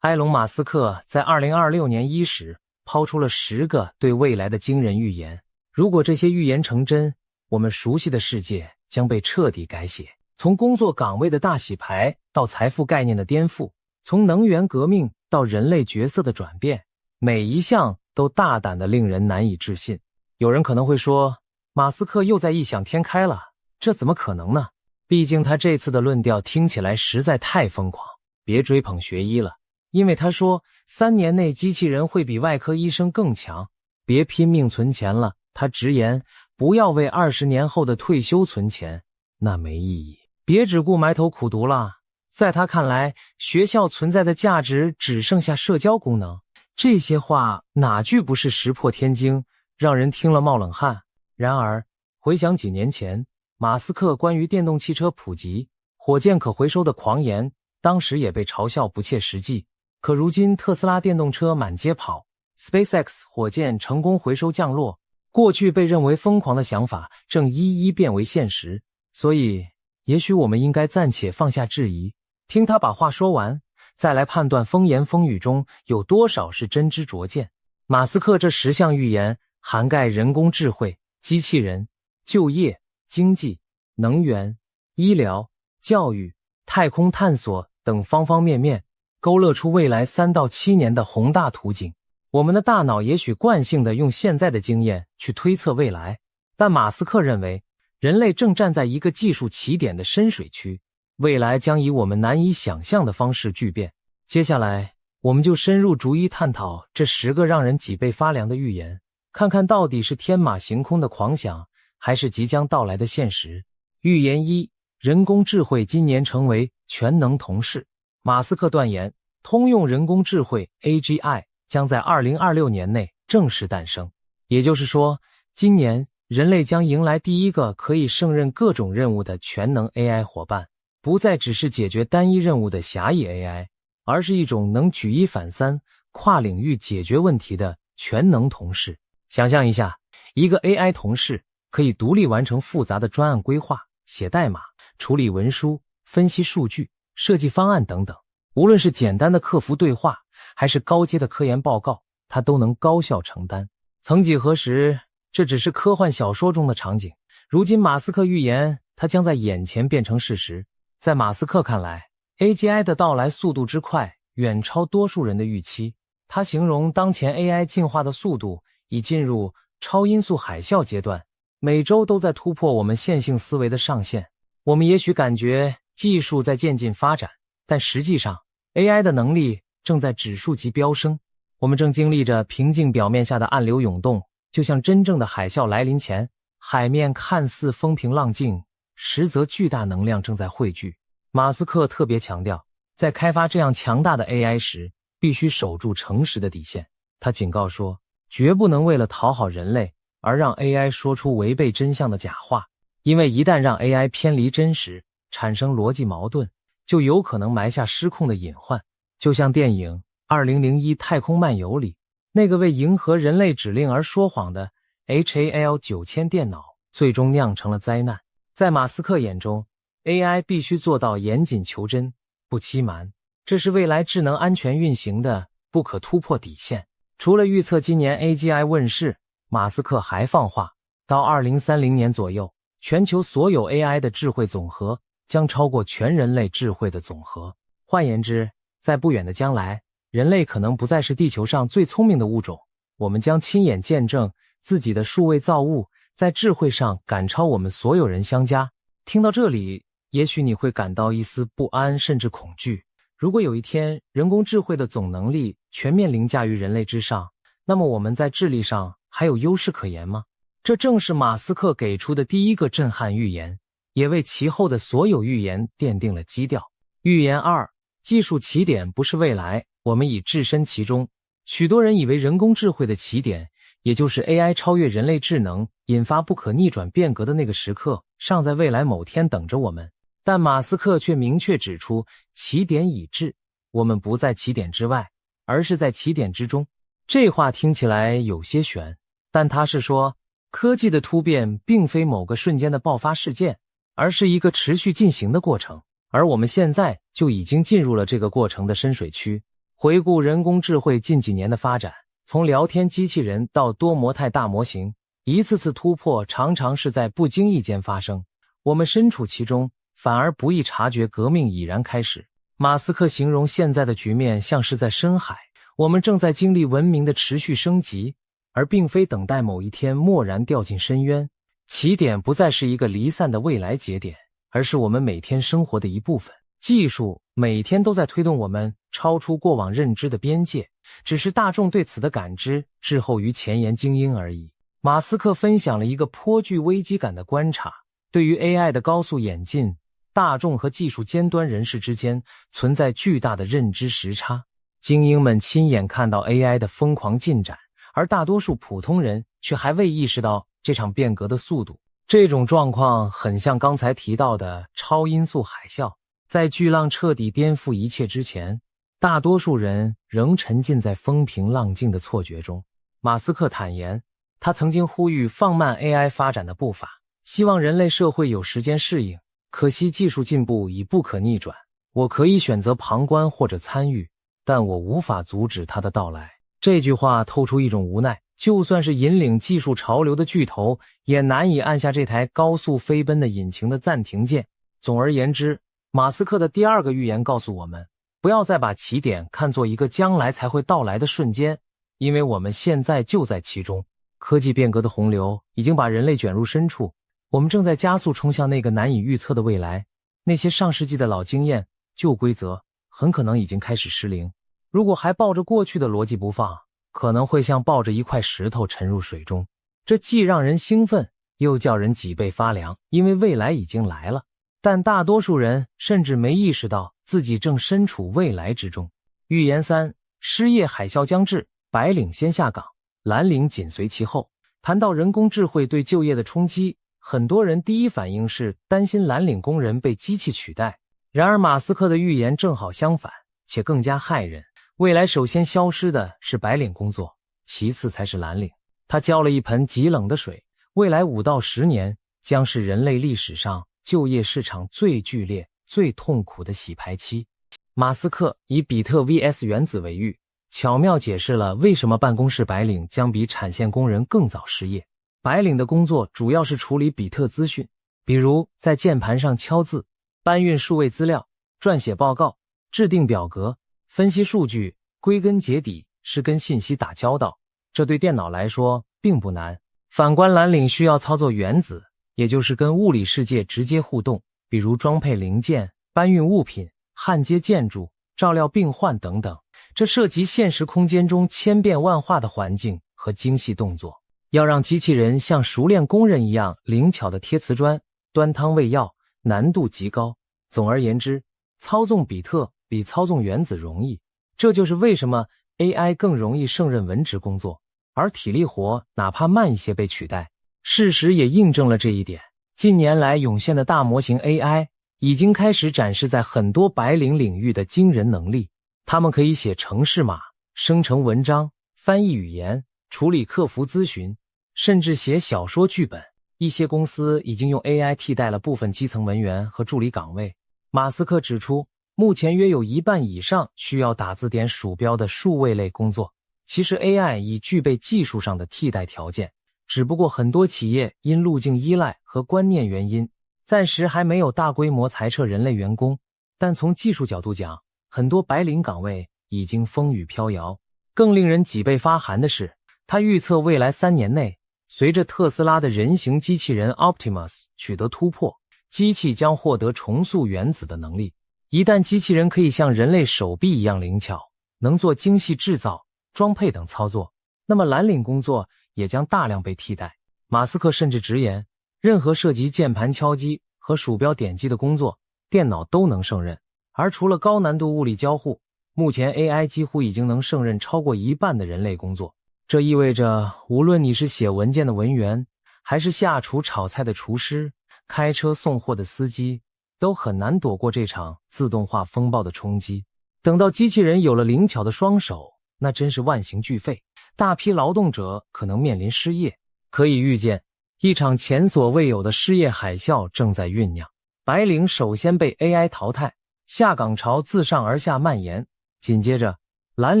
埃隆·马斯克在2026年1时抛出了10个对未来的惊人预言。如果这些预言成真，我们熟悉的世界将被彻底改写。从工作岗位的大洗牌到财富概念的颠覆，从能源革命到人类角色的转变，每一项都大胆的令人难以置信。有人可能会说，马斯克又在异想天开了，这怎么可能呢？毕竟他这次的论调听起来实在太疯狂，别追捧学医了。因为他说3年内机器人会比外科医生更强，别拼命存钱了。他直言，不要为20年后的退休存钱，那没意义。别只顾埋头苦读了。在他看来，学校存在的价值只剩下社交功能。这些话哪句不是石破天惊，让人听了冒冷汗。然而，回想几年前，马斯克关于电动汽车普及、火箭可回收的狂言，当时也被嘲笑不切实际。可如今特斯拉电动车满街跑， SpaceX 火箭成功回收降落，过去被认为疯狂的想法正一一变为现实。所以也许我们应该暂且放下质疑，听他把话说完，再来判断风言风语中有多少是真知灼见。马斯克这10项预言涵盖人工智慧、机器人、就业、经济、能源、医疗、教育、太空探索等方方面面，勾勒出未来3到7年的宏大图景。我们的大脑也许惯性地用现在的经验去推测未来，但马斯克认为人类正站在一个技术起点的深水区，未来将以我们难以想象的方式巨变。接下来我们就深入逐一探讨这10个让人脊背发凉的预言，看看到底是天马行空的狂想，还是即将到来的现实。预言1：人工智慧今年成为全能同事。马斯克断言，通用人工智慧 AGI 将在2026年内正式诞生。也就是说，今年人类将迎来第一个可以胜任各种任务的全能 AI 伙伴，不再只是解决单一任务的狭义 AI， 而是一种能举一反三、跨领域解决问题的全能同事。想象一下，一个 AI 同事可以独立完成复杂的专案规划、写代码、处理文书、分析数据、设计方案等等。无论是简单的客服对话，还是高阶的科研报告，他都能高效承担。曾几何时，这只是科幻小说中的场景，如今马斯克预言它将在眼前变成事实。在马斯克看来， AGI 的到来速度之快远超多数人的预期。他形容当前 AI 进化的速度已进入超音速海啸阶段，每周都在突破我们线性思维的上限。我们也许感觉技术在渐进发展，但实际上 AI 的能力正在指数级飙升。我们正经历着平静表面下的暗流涌动，就像真正的海啸来临前，海面看似风平浪静，实则巨大能量正在汇聚。马斯克特别强调，在开发这样强大的 AI 时，必须守住诚实的底线。他警告说，绝不能为了讨好人类而让 AI 说出违背真相的假话，因为一旦让 AI 偏离真实，产生逻辑矛盾，就有可能埋下失控的隐患。就像电影2001太空漫游里，那个为迎合人类指令而说谎的 HAL9000 电脑，最终酿成了灾难。在马斯克眼中， AI 必须做到严谨求真，不欺瞒，这是未来智能安全运行的不可突破底线。除了预测今年 AGI 问世，马斯克还放话，到2030年左右，全球所有 AI 的智慧总和将超过全人类智慧的总和。换言之，在不远的将来，人类可能不再是地球上最聪明的物种，我们将亲眼见证自己的数位造物在智慧上赶超我们所有人相加。听到这里，也许你会感到一丝不安甚至恐惧。如果有一天人工智慧的总能力全面凌驾于人类之上，那么我们在智力上还有优势可言吗？这正是马斯克给出的第一个震撼预言，也为其后的所有预言奠定了基调。预言2：技术起点不是未来，我们已置身其中。许多人以为人工智慧的起点，也就是 AI 超越人类智能，引发不可逆转变革的那个时刻，尚在未来某天等着我们。但马斯克却明确指出，起点已至，我们不在起点之外，而是在起点之中。这话听起来有些悬，但他是说，科技的突变并非某个瞬间的爆发事件，而是一个持续进行的过程。而我们现在就已经进入了这个过程的深水区。回顾人工智慧近几年的发展，从聊天机器人到多模态大模型，一次次突破常常是在不经意间发生，我们身处其中，反而不易察觉革命已然开始。马斯克形容现在的局面像是在深海，我们正在经历文明的持续升级，而并非等待某一天蓦然掉进深渊。起点不再是一个离散的未来节点，而是我们每天生活的一部分。技术每天都在推动我们超出过往认知的边界，只是大众对此的感知滞后于前沿精英而已。马斯克分享了一个颇具危机感的观察，对于 AI 的高速演进，大众和技术尖端人士之间存在巨大的认知时差。精英们亲眼看到 AI 的疯狂进展，而大多数普通人却还未意识到这场变革的速度。这种状况很像刚才提到的超音速海啸，在巨浪彻底颠覆一切之前，大多数人仍沉浸在风平浪静的错觉中。马斯克坦言，他曾经呼吁放慢 AI 发展的步伐，希望人类社会有时间适应。可惜技术进步已不可逆转，我可以选择旁观或者参与，但我无法阻止它的到来。这句话透出一种无奈，就算是引领技术潮流的巨头，也难以按下这台高速飞奔的引擎的暂停键。总而言之，马斯克的第二个预言告诉我们，不要再把起点看作一个将来才会到来的瞬间，因为我们现在就在其中。科技变革的洪流已经把人类卷入深处，我们正在加速冲向那个难以预测的未来。那些上世纪的老经验、旧规则很可能已经开始失灵。如果还抱着过去的逻辑不放，可能会像抱着一块石头沉入水中。这既让人兴奋，又叫人脊背发凉，因为未来已经来了。但大多数人甚至没意识到自己正身处未来之中。预言3：失业海啸将至，白领先下岗，蓝领紧随其后。谈到人工智慧对就业的冲击，很多人第一反应是担心蓝领工人被机器取代。然而马斯克的预言正好相反，且更加骇人。未来首先消失的是白领工作，其次才是蓝领。他浇了一盆极冷的水，未来5到10年将是人类历史上就业市场最剧烈、最痛苦的洗牌期。马斯克以比特 vs 原子为喻，巧妙解释了为什么办公室白领将比产线工人更早失业。白领的工作主要是处理比特资讯，比如在键盘上敲字、搬运数位资料、撰写报告、制定表格、分析数据，归根结底是跟信息打交道，这对电脑来说并不难。反观蓝领需要操作原子，也就是跟物理世界直接互动，比如装配零件、搬运物品、焊接建筑、照料病患等等。这涉及现实空间中千变万化的环境和精细动作，要让机器人像熟练工人一样灵巧地贴瓷砖、端汤喂药，难度极高。总而言之，操纵比特比操纵原子容易，这就是为什么 AI 更容易胜任文职工作，而体力活哪怕慢一些被取代。事实也印证了这一点，近年来涌现的大模型 AI 已经开始展示在很多白领领域的惊人能力。他们可以写程式码、生成文章、翻译语言、处理客服咨询，甚至写小说剧本。一些公司已经用 AI 替代了部分基层文员和助理岗位。马斯克指出，目前约有1半以上需要打字点鼠标的数位类工作。其实 AI 已具备技术上的替代条件，只不过很多企业因路径依赖和观念原因，暂时还没有大规模裁撤人类员工。但从技术角度讲，很多白领岗位已经风雨飘摇。更令人脊背发寒的是，他预测未来3年内，随着特斯拉的人形机器人 Optimus 取得突破，机器将获得重塑原子的能力。一旦机器人可以像人类手臂一样灵巧，能做精细制造、装配等操作，那么蓝领工作也将大量被替代。马斯克甚至直言，任何涉及键盘敲击和鼠标点击的工作，电脑都能胜任。而除了高难度物理交互，目前 AI 几乎已经能胜任超过1半的人类工作。这意味着，无论你是写文件的文员，还是下厨炒菜的厨师，开车送货的司机，都很难躲过这场自动化风暴的冲击。等到机器人有了灵巧的双手，那真是万行俱废，大批劳动者可能面临失业。可以预见，一场前所未有的失业海啸正在酝酿。白领首先被 AI 淘汰，下岗潮自上而下蔓延，紧接着蓝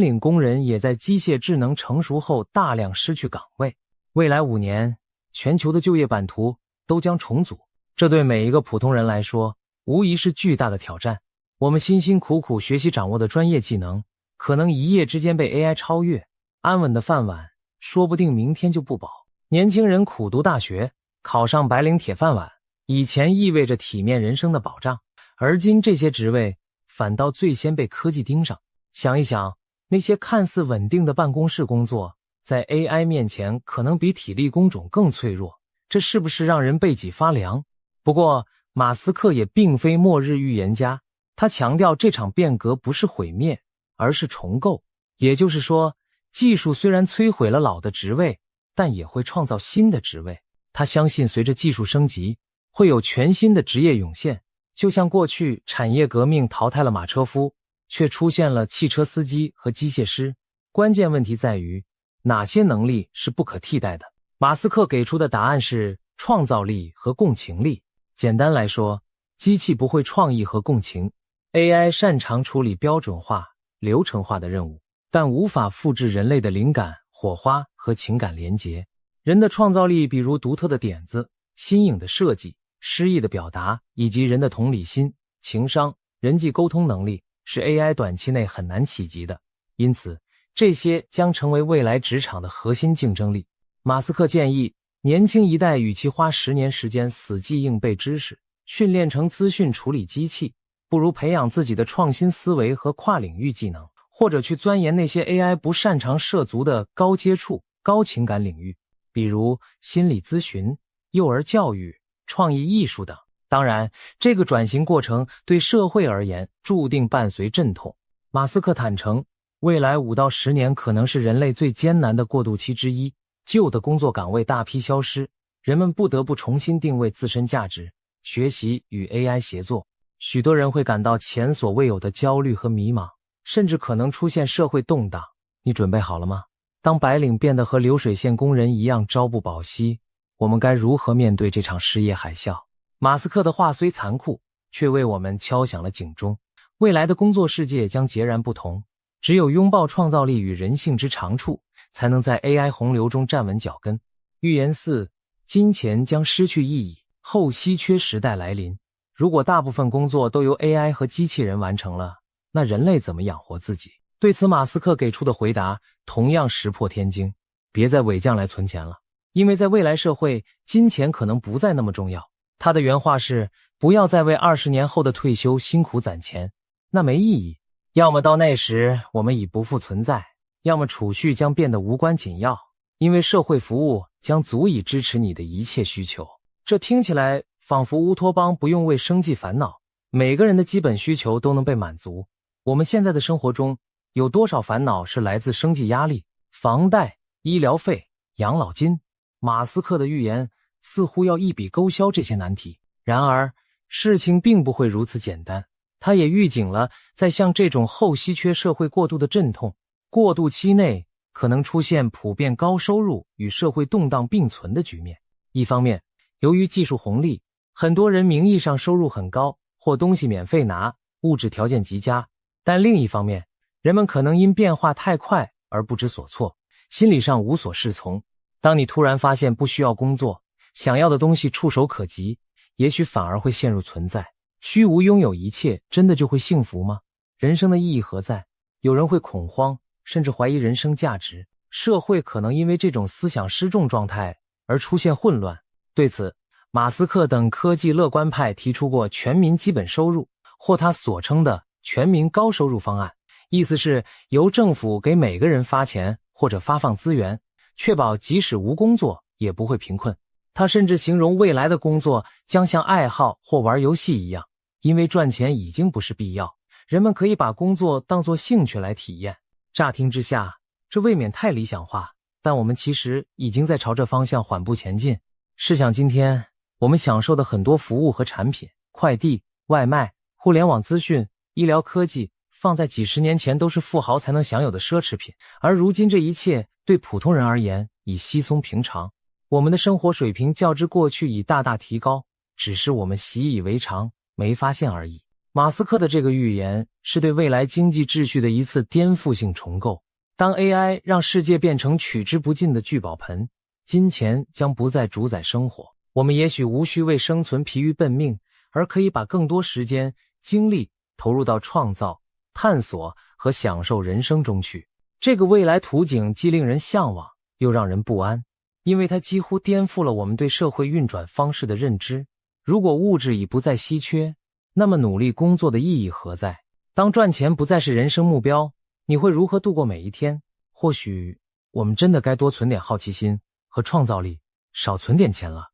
领工人也在机械智能成熟后大量失去岗位。未来5年，全球的就业版图都将重组，这对每一个普通人来说无疑是巨大的挑战。我们辛辛苦苦学习掌握的专业技能，可能一夜之间被 AI 超越，安稳的饭碗说不定明天就不保。年轻人苦读大学，考上白领铁饭碗，以前意味着体面人生的保障，而今这些职位反倒最先被科技盯上。想一想，那些看似稳定的办公室工作，在 AI 面前可能比体力工种更脆弱，这是不是让人背脊发凉？不过马斯克也并非末日预言家，他强调这场变革不是毁灭，而是重构。也就是说，技术虽然摧毁了老的职位，但也会创造新的职位。他相信随着技术升级，会有全新的职业涌现，就像过去产业革命淘汰了马车夫，却出现了汽车司机和机械师。关键问题在于，哪些能力是不可替代的？马斯克给出的答案是创造力和共情力。简单来说，机器不会创意和共情 ，AI 擅长处理标准化、流程化的任务，但无法复制人类的灵感、火花和情感连结。人的创造力，比如独特的点子、新颖的设计、诗意的表达，以及人的同理心、情商、人际沟通能力，是 AI 短期内很难企及的。因此，这些将成为未来职场的核心竞争力。马斯克建议，年轻一代与其花10年时间死记硬背知识，训练成资讯处理机器，不如培养自己的创新思维和跨领域技能，或者去钻研那些 AI 不擅长涉足的高接触、高情感领域，比如心理咨询、幼儿教育、创意艺术等。当然，这个转型过程对社会而言注定伴随阵痛。马斯克坦诚，未来5到10年可能是人类最艰难的过渡期之一，旧的工作岗位大批消失，人们不得不重新定位自身价值，学习与 AI 协作。许多人会感到前所未有的焦虑和迷茫，甚至可能出现社会动荡。你准备好了吗？当白领变得和流水线工人一样朝不保夕，我们该如何面对这场失业海啸？马斯克的话虽残酷，却为我们敲响了警钟。未来的工作世界将截然不同，只有拥抱创造力与人性之长处，才能在 AI 洪流中站稳脚跟。预言4：金钱将失去意义，后稀缺时代来临。如果大部分工作都由 AI 和机器人完成了，那人类怎么养活自己？对此，马斯克给出的回答同样石破天惊：别再伪匠来存钱了，因为在未来社会，金钱可能不再那么重要。他的原话是：不要再为20年后的退休辛苦攒钱，那没意义。要么到那时我们已不复存在，要么储蓄将变得无关紧要，因为社会服务将足以支持你的一切需求。这听起来仿佛乌托邦不用为生计烦恼，每个人的基本需求都能被满足。我们现在的生活中，有多少烦恼是来自生计压力、房贷、医疗费、养老金？马斯克的预言似乎要一笔勾销这些难题。然而，事情并不会如此简单。他也预警了，在像这种后稀缺社会过渡的阵痛，过渡期内可能出现普遍高收入与社会动荡并存的局面。一方面，由于技术红利，很多人名义上收入很高，或东西免费拿，物质条件极佳，但另一方面，人们可能因变化太快而不知所措，心理上无所适从。当你突然发现不需要工作，想要的东西触手可及，也许反而会陷入存在虚无，拥有一切真的就会幸福吗？人生的意义何在？有人会恐慌，甚至怀疑人生价值。社会可能因为这种思想失重状态而出现混乱。对此，马斯克等科技乐观派提出过全民基本收入，或他所称的全民高收入方案，意思是由政府给每个人发钱或者发放资源，确保即使无工作也不会贫困。他甚至形容未来的工作将像爱好或玩游戏一样，因为赚钱已经不是必要，人们可以把工作当作兴趣来体验。乍听之下，这未免太理想化，但我们其实已经在朝这方向缓步前进。试想今天，我们享受的很多服务和产品，快递、外卖、互联网资讯、医疗科技，放在几十年前都是富豪才能享有的奢侈品，而如今这一切对普通人而言已稀松平常。我们的生活水平较之过去已大大提高，只是我们习以为常，没发现而已。马斯克的这个预言是对未来经济秩序的一次颠覆性重构。当 AI 让世界变成取之不尽的聚宝盆，金钱将不再主宰生活，我们也许无需为生存疲于奔命，而可以把更多时间、精力投入到创造、探索和享受人生中去。这个未来图景既令人向往，又让人不安，因为它几乎颠覆了我们对社会运转方式的认知。如果物质已不再稀缺，那么努力工作的意义何在？当赚钱不再是人生目标，你会如何度过每一天？或许我们真的该多存点好奇心和创造力，少存点钱了。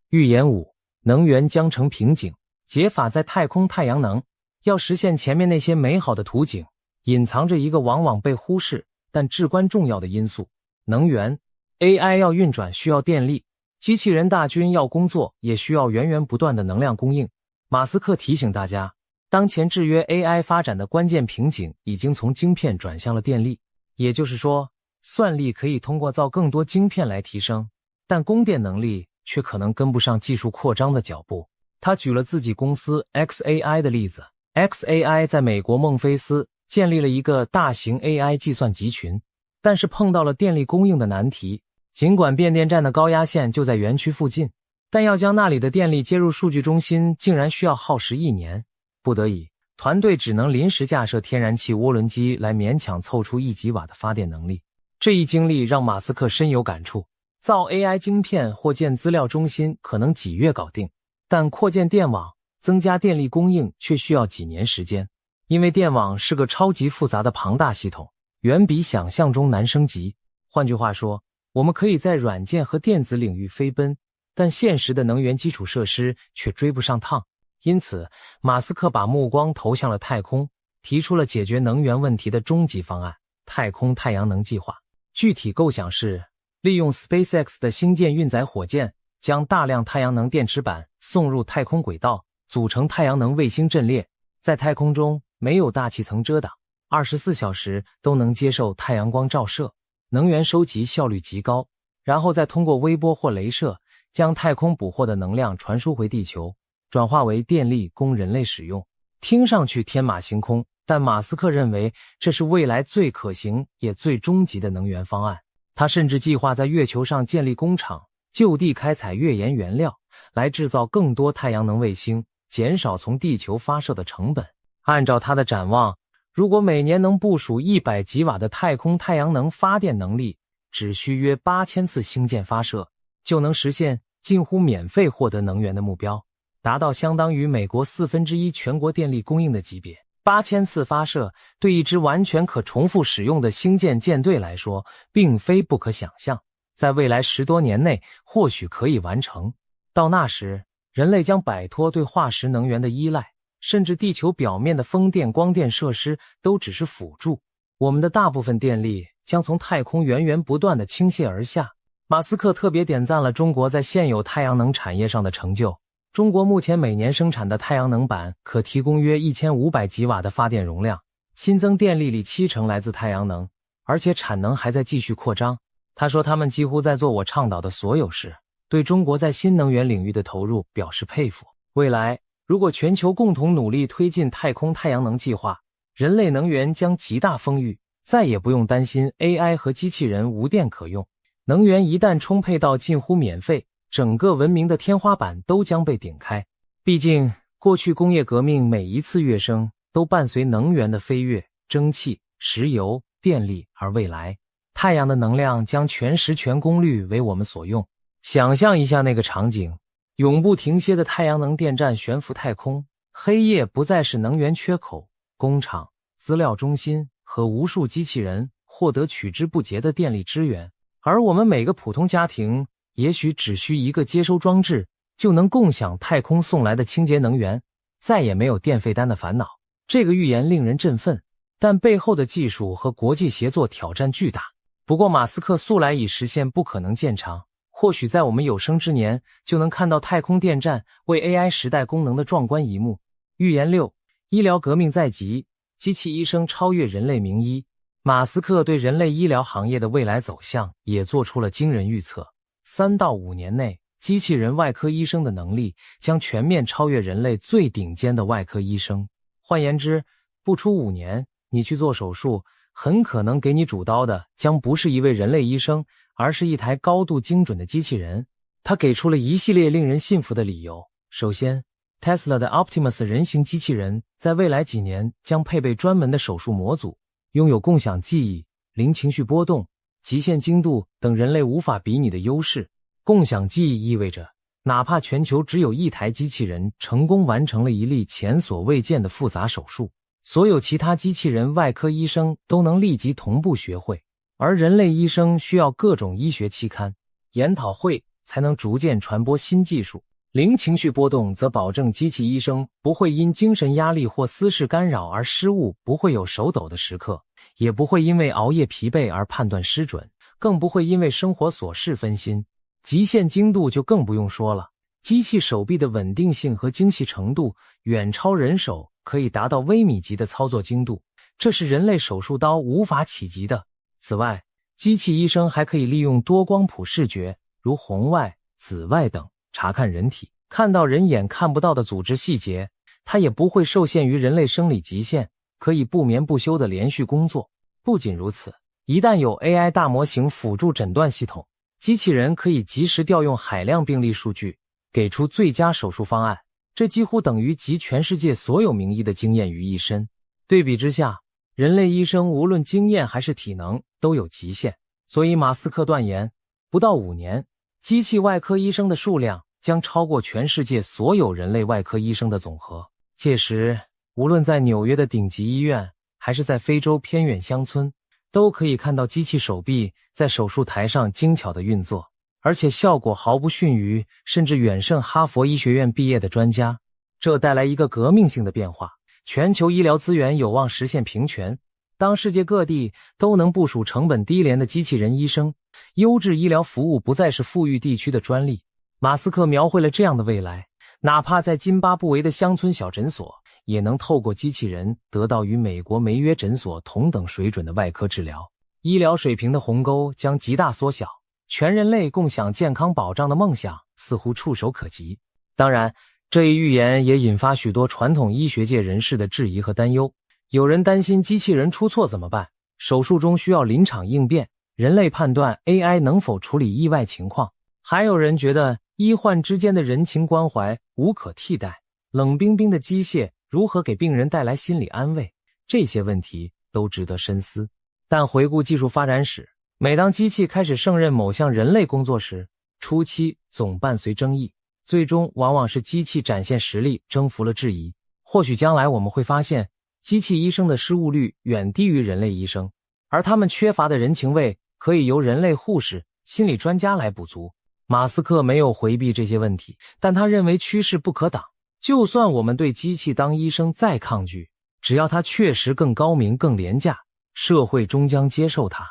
预言5：能源将成瓶颈，解法在太空太阳能。要实现前面那些美好的图景，隐藏着一个往往被忽视但至关重要的因素：能源。AI 要运转需要电力，机器人大军要工作也需要源源不断的能量供应。马斯克提醒大家，当前制约 AI 发展的关键瓶颈已经从晶片转向了电力。也就是说，算力可以通过造更多晶片来提升，但供电能力却可能跟不上技术扩张的脚步。他举了自己公司 XAI 的例子。XAI 在美国孟菲斯建立了一个大型 AI 计算集群，但是碰到了电力供应的难题。尽管变电站的高压线就在园区附近，但要将那里的电力接入数据中心竟然需要耗时1年。不得已，团队只能临时架设天然气涡轮机来勉强凑出1吉瓦的发电能力。这一经历让马斯克深有感触。造 AI 晶片或建资料中心可能几月搞定，但扩建电网、增加电力供应却需要几年时间。因为电网是个超级复杂的庞大系统，远比想象中难升级。换句话说，我们可以在软件和电子领域飞奔，但现实的能源基础设施却追不上趟。因此，马斯克把目光投向了太空，提出了解决能源问题的终极方案——太空太阳能计划。具体构想是利用 SpaceX 的星舰运载火箭，将大量太阳能电池板送入太空轨道，组成太阳能卫星阵列，在太空中没有大气层遮挡，24小时都能接受太阳光照射，能源收集效率极高，然后再通过微波或雷射将太空捕获的能量传输回地球，转化为电力供人类使用。听上去天马行空，但马斯克认为这是未来最可行也最终极的能源方案。他甚至计划在月球上建立工厂，就地开采月岩原料，来制造更多太阳能卫星，减少从地球发射的成本。按照他的展望，如果每年能部署100吉瓦的太空太阳能发电能力，只需约8000次星舰发射，就能实现近乎免费获得能源的目标，达到相当于美国1/4全国电力供应的级别。8000次发射对一支完全可重复使用的星舰舰队来说，并非不可想象。在未来10多年内，或许可以完成。到那时，人类将摆脱对化石能源的依赖，甚至地球表面的风电、光电设施都只是辅助。我们的大部分电力将从太空源源不断地倾泻而下。马斯克特别点赞了中国在现有太阳能产业上的成就。中国目前每年生产的太阳能板可提供约1500吉瓦的发电容量，新增电力里70%来自太阳能，而且产能还在继续扩张。他说他们几乎在做我倡导的所有事，对中国在新能源领域的投入表示佩服。未来，如果全球共同努力推进太空太阳能计划，人类能源将极大丰裕，再也不用担心 AI 和机器人无电可用。能源一旦充沛到近乎免费，整个文明的天花板都将被顶开。毕竟，过去工业革命每一次跃升都伴随能源的飞跃，蒸汽、石油、电力，而未来，太阳的能量将全时全功率为我们所用。想象一下那个场景，永不停歇的太阳能电站悬浮太空，黑夜不再是能源缺口，工厂、资料中心和无数机器人获得取之不竭的电力支援，而我们每个普通家庭也许只需一个接收装置，就能共享太空送来的清洁能源，再也没有电费单的烦恼。这个预言令人振奋，但背后的技术和国际协作挑战巨大。不过马斯克素来已实现不可能见长，或许在我们有生之年就能看到太空电站为 AI 时代功能的壮观一幕。预言6：医疗革命在即，机器医生超越人类名医。马斯克对人类医疗行业的未来走向也做出了惊人预测。3到5年内，机器人外科医生的能力将全面超越人类最顶尖的外科医生。换言之，不出5年，你去做手术，很可能给你主刀的将不是一位人类医生，而是一台高度精准的机器人。他给出了一系列令人信服的理由。首先， Tesla 的 Optimus 人形机器人在未来几年将配备专门的手术模组，拥有共享记忆、零情绪波动、极限精度等人类无法比拟的优势。共享记忆意味着，哪怕全球只有一台机器人成功完成了一例前所未见的复杂手术，所有其他机器人外科医生都能立即同步学会，而人类医生需要各种医学期刊、研讨会才能逐渐传播新技术。零情绪波动则保证机器医生不会因精神压力或私事干扰而失误，不会有手抖的时刻，也不会因为熬夜疲惫而判断失准，更不会因为生活琐事分心。极限精度就更不用说了，机器手臂的稳定性和精细程度远超人手，可以达到微米级的操作精度，这是人类手术刀无法企及的。此外，机器医生还可以利用多光谱视觉，如红外、紫外等，查看人体，看到人眼看不到的组织细节，它也不会受限于人类生理极限，可以不眠不休地连续工作。不仅如此，一旦有 AI 大模型辅助诊断系统，机器人可以及时调用海量病例数据，给出最佳手术方案，这几乎等于集全世界所有名医的经验于一身。对比之下，人类医生无论经验还是体能都有极限，所以马斯克断言，不到5年，机器外科医生的数量将超过全世界所有人类外科医生的总和。届时，无论在纽约的顶级医院，还是在非洲偏远乡村，都可以看到机器手臂在手术台上精巧的运作，而且效果毫不逊于，甚至远胜哈佛医学院毕业的专家。这带来一个革命性的变化，全球医疗资源有望实现平权。当世界各地都能部署成本低廉的机器人医生，优质医疗服务不再是富裕地区的专利。马斯克描绘了这样的未来，哪怕在津巴布韦的乡村小诊所，也能透过机器人得到与美国梅约诊所同等水准的外科治疗。医疗水平的鸿沟将极大缩小，全人类共享健康保障的梦想似乎触手可及。当然，这一预言也引发许多传统医学界人士的质疑和担忧。有人担心机器人出错怎么办？手术中需要临场应变，人类判断 AI 能否处理意外情况。还有人觉得医患之间的人情关怀无可替代，冷冰冰的机械如何给病人带来心理安慰？这些问题都值得深思。但回顾技术发展史，每当机器开始胜任某项人类工作时，初期总伴随争议，最终往往是机器展现实力，征服了质疑。或许将来我们会发现，机器医生的失误率远低于人类医生，而他们缺乏的人情味可以由人类护士、心理专家来补足。马斯克没有回避这些问题，但他认为趋势不可挡。就算我们对机器当医生再抗拒，只要它确实更高明、更廉价，社会终将接受它。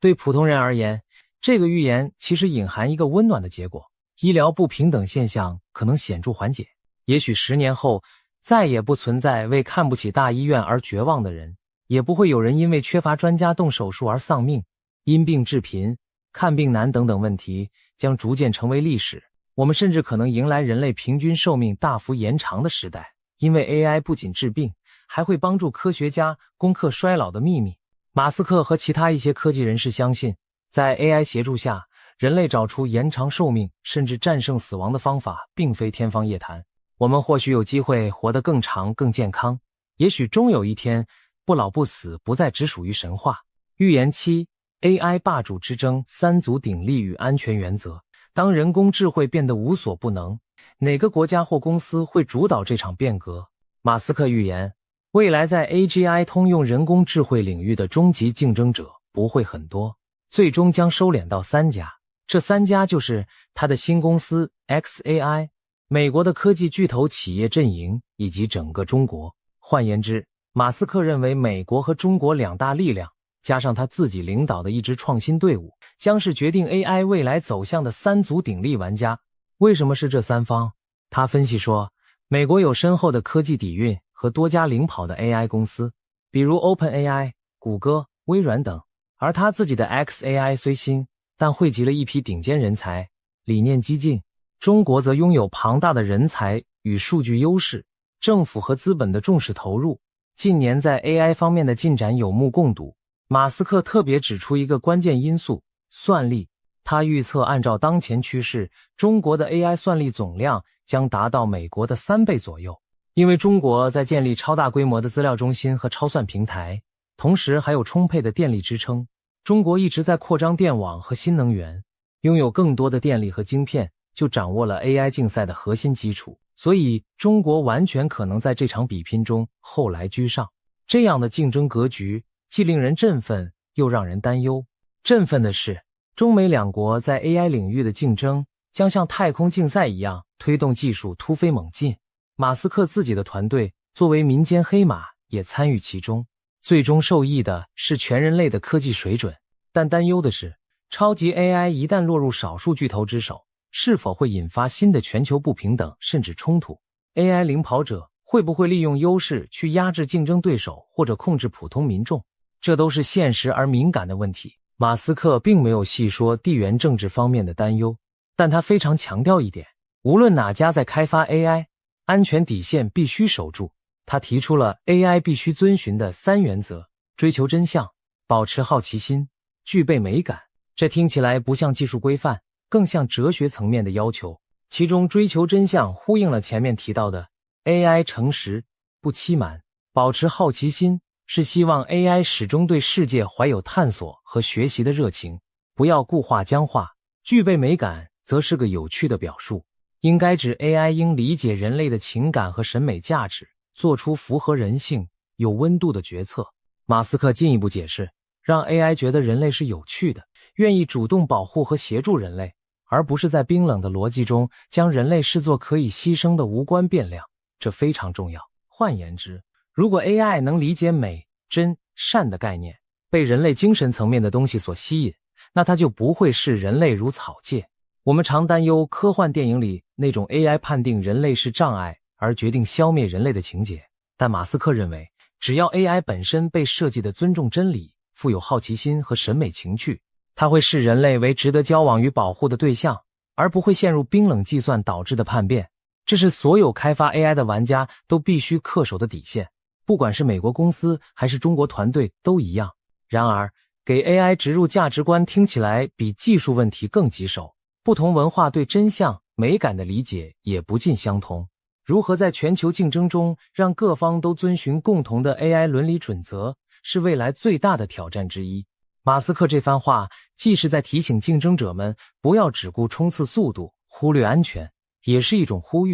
对普通人而言，这个预言其实隐含一个温暖的结果：医疗不平等现象可能显著缓解。也许10年后，再也不存在为看不起大医院而绝望的人，也不会有人因为缺乏专家动手术而丧命。因病致贫、看病难等等问题将逐渐成为历史。我们甚至可能迎来人类平均寿命大幅延长的时代，因为 AI 不仅治病，还会帮助科学家攻克衰老的秘密。马斯克和其他一些科技人士相信，在 AI 协助下，人类找出延长寿命甚至战胜死亡的方法并非天方夜谭。我们或许有机会活得更长、更健康，也许终有一天，不老不死不再只属于神话。预言7 AI 霸主之争3足鼎立与安全原则。当人工智慧变得无所不能，哪个国家或公司会主导这场变革？马斯克预言，未来在 AGI 通用人工智慧领域的终极竞争者不会很多，最终将收敛到3家。这3家就是他的新公司 xAI、美国的科技巨头企业阵营以及整个中国。换言之，马斯克认为美国和中国2大力量，加上他自己领导的一支创新队伍，将是决定 AI 未来走向的3足鼎立玩家。为什么是这3方？他分析说，美国有深厚的科技底蕴和多家领跑的 AI 公司，比如 OpenAI、谷歌、微软等，而他自己的 xAI 虽新，但汇集了一批顶尖人才，理念激进。中国则拥有庞大的人才与数据优势，政府和资本的重视投入，近年在 AI 方面的进展有目共睹。马斯克特别指出一个关键因素：算力。他预测按照当前趋势，中国的 AI 算力总量将达到美国的3倍左右。因为中国在建立超大规模的资料中心和超算平台，同时还有充沛的电力支撑。中国一直在扩张电网和新能源，拥有更多的电力和晶片，就掌握了 AI 竞赛的核心基础。所以中国完全可能在这场比拼中后来居上。这样的竞争格局既令人振奋，又让人担忧。振奋的是，中美2国在 AI 领域的竞争将像太空竞赛一样推动技术突飞猛进。马斯克自己的团队作为民间黑马也参与其中，最终受益的是全人类的科技水准。但担忧的是，超级 AI 一旦落入少数巨头之手，是否会引发新的全球不平等甚至冲突？ AI 领跑者会不会利用优势去压制竞争对手或者控制普通民众？这都是现实而敏感的问题。马斯克并没有细说地缘政治方面的担忧，但他非常强调一点：无论哪家在开发 AI， 安全底线必须守住。他提出了 AI 必须遵循的3原则：追求真相，保持好奇心，具备美感。这听起来不像技术规范，更像哲学层面的要求。其中追求真相呼应了前面提到的 AI 诚实，不欺瞒，保持好奇心是希望 AI 始终对世界怀有探索和学习的热情，不要固化僵化。具备美感则是个有趣的表述，应该指 AI 应理解人类的情感和审美价值，做出符合人性、有温度的决策。马斯克进一步解释，让 AI 觉得人类是有趣的，愿意主动保护和协助人类，而不是在冰冷的逻辑中将人类视作可以牺牲的无关变量，这非常重要。换言之，如果 AI 能理解美、真、善的概念，被人类精神层面的东西所吸引，那它就不会视人类如草芥。我们常担忧科幻电影里那种 AI 判定人类是障碍而决定消灭人类的情节，但马斯克认为，只要 AI 本身被设计的尊重真理，富有好奇心和审美情趣，它会视人类为值得交往与保护的对象，而不会陷入冰冷计算导致的叛变。这是所有开发 AI 的玩家都必须恪守的底线，不管是美国公司还是中国团队都一样。然而，给 AI 植入价值观听起来比技术问题更棘手，不同文化对真相、美感的理解也不尽相同。如何在全球竞争中让各方都遵循共同的 AI 伦理准则，是未来最大的挑战之一。马斯克这番话既是在提醒竞争者们不要只顾冲刺速度，忽略安全，也是一种呼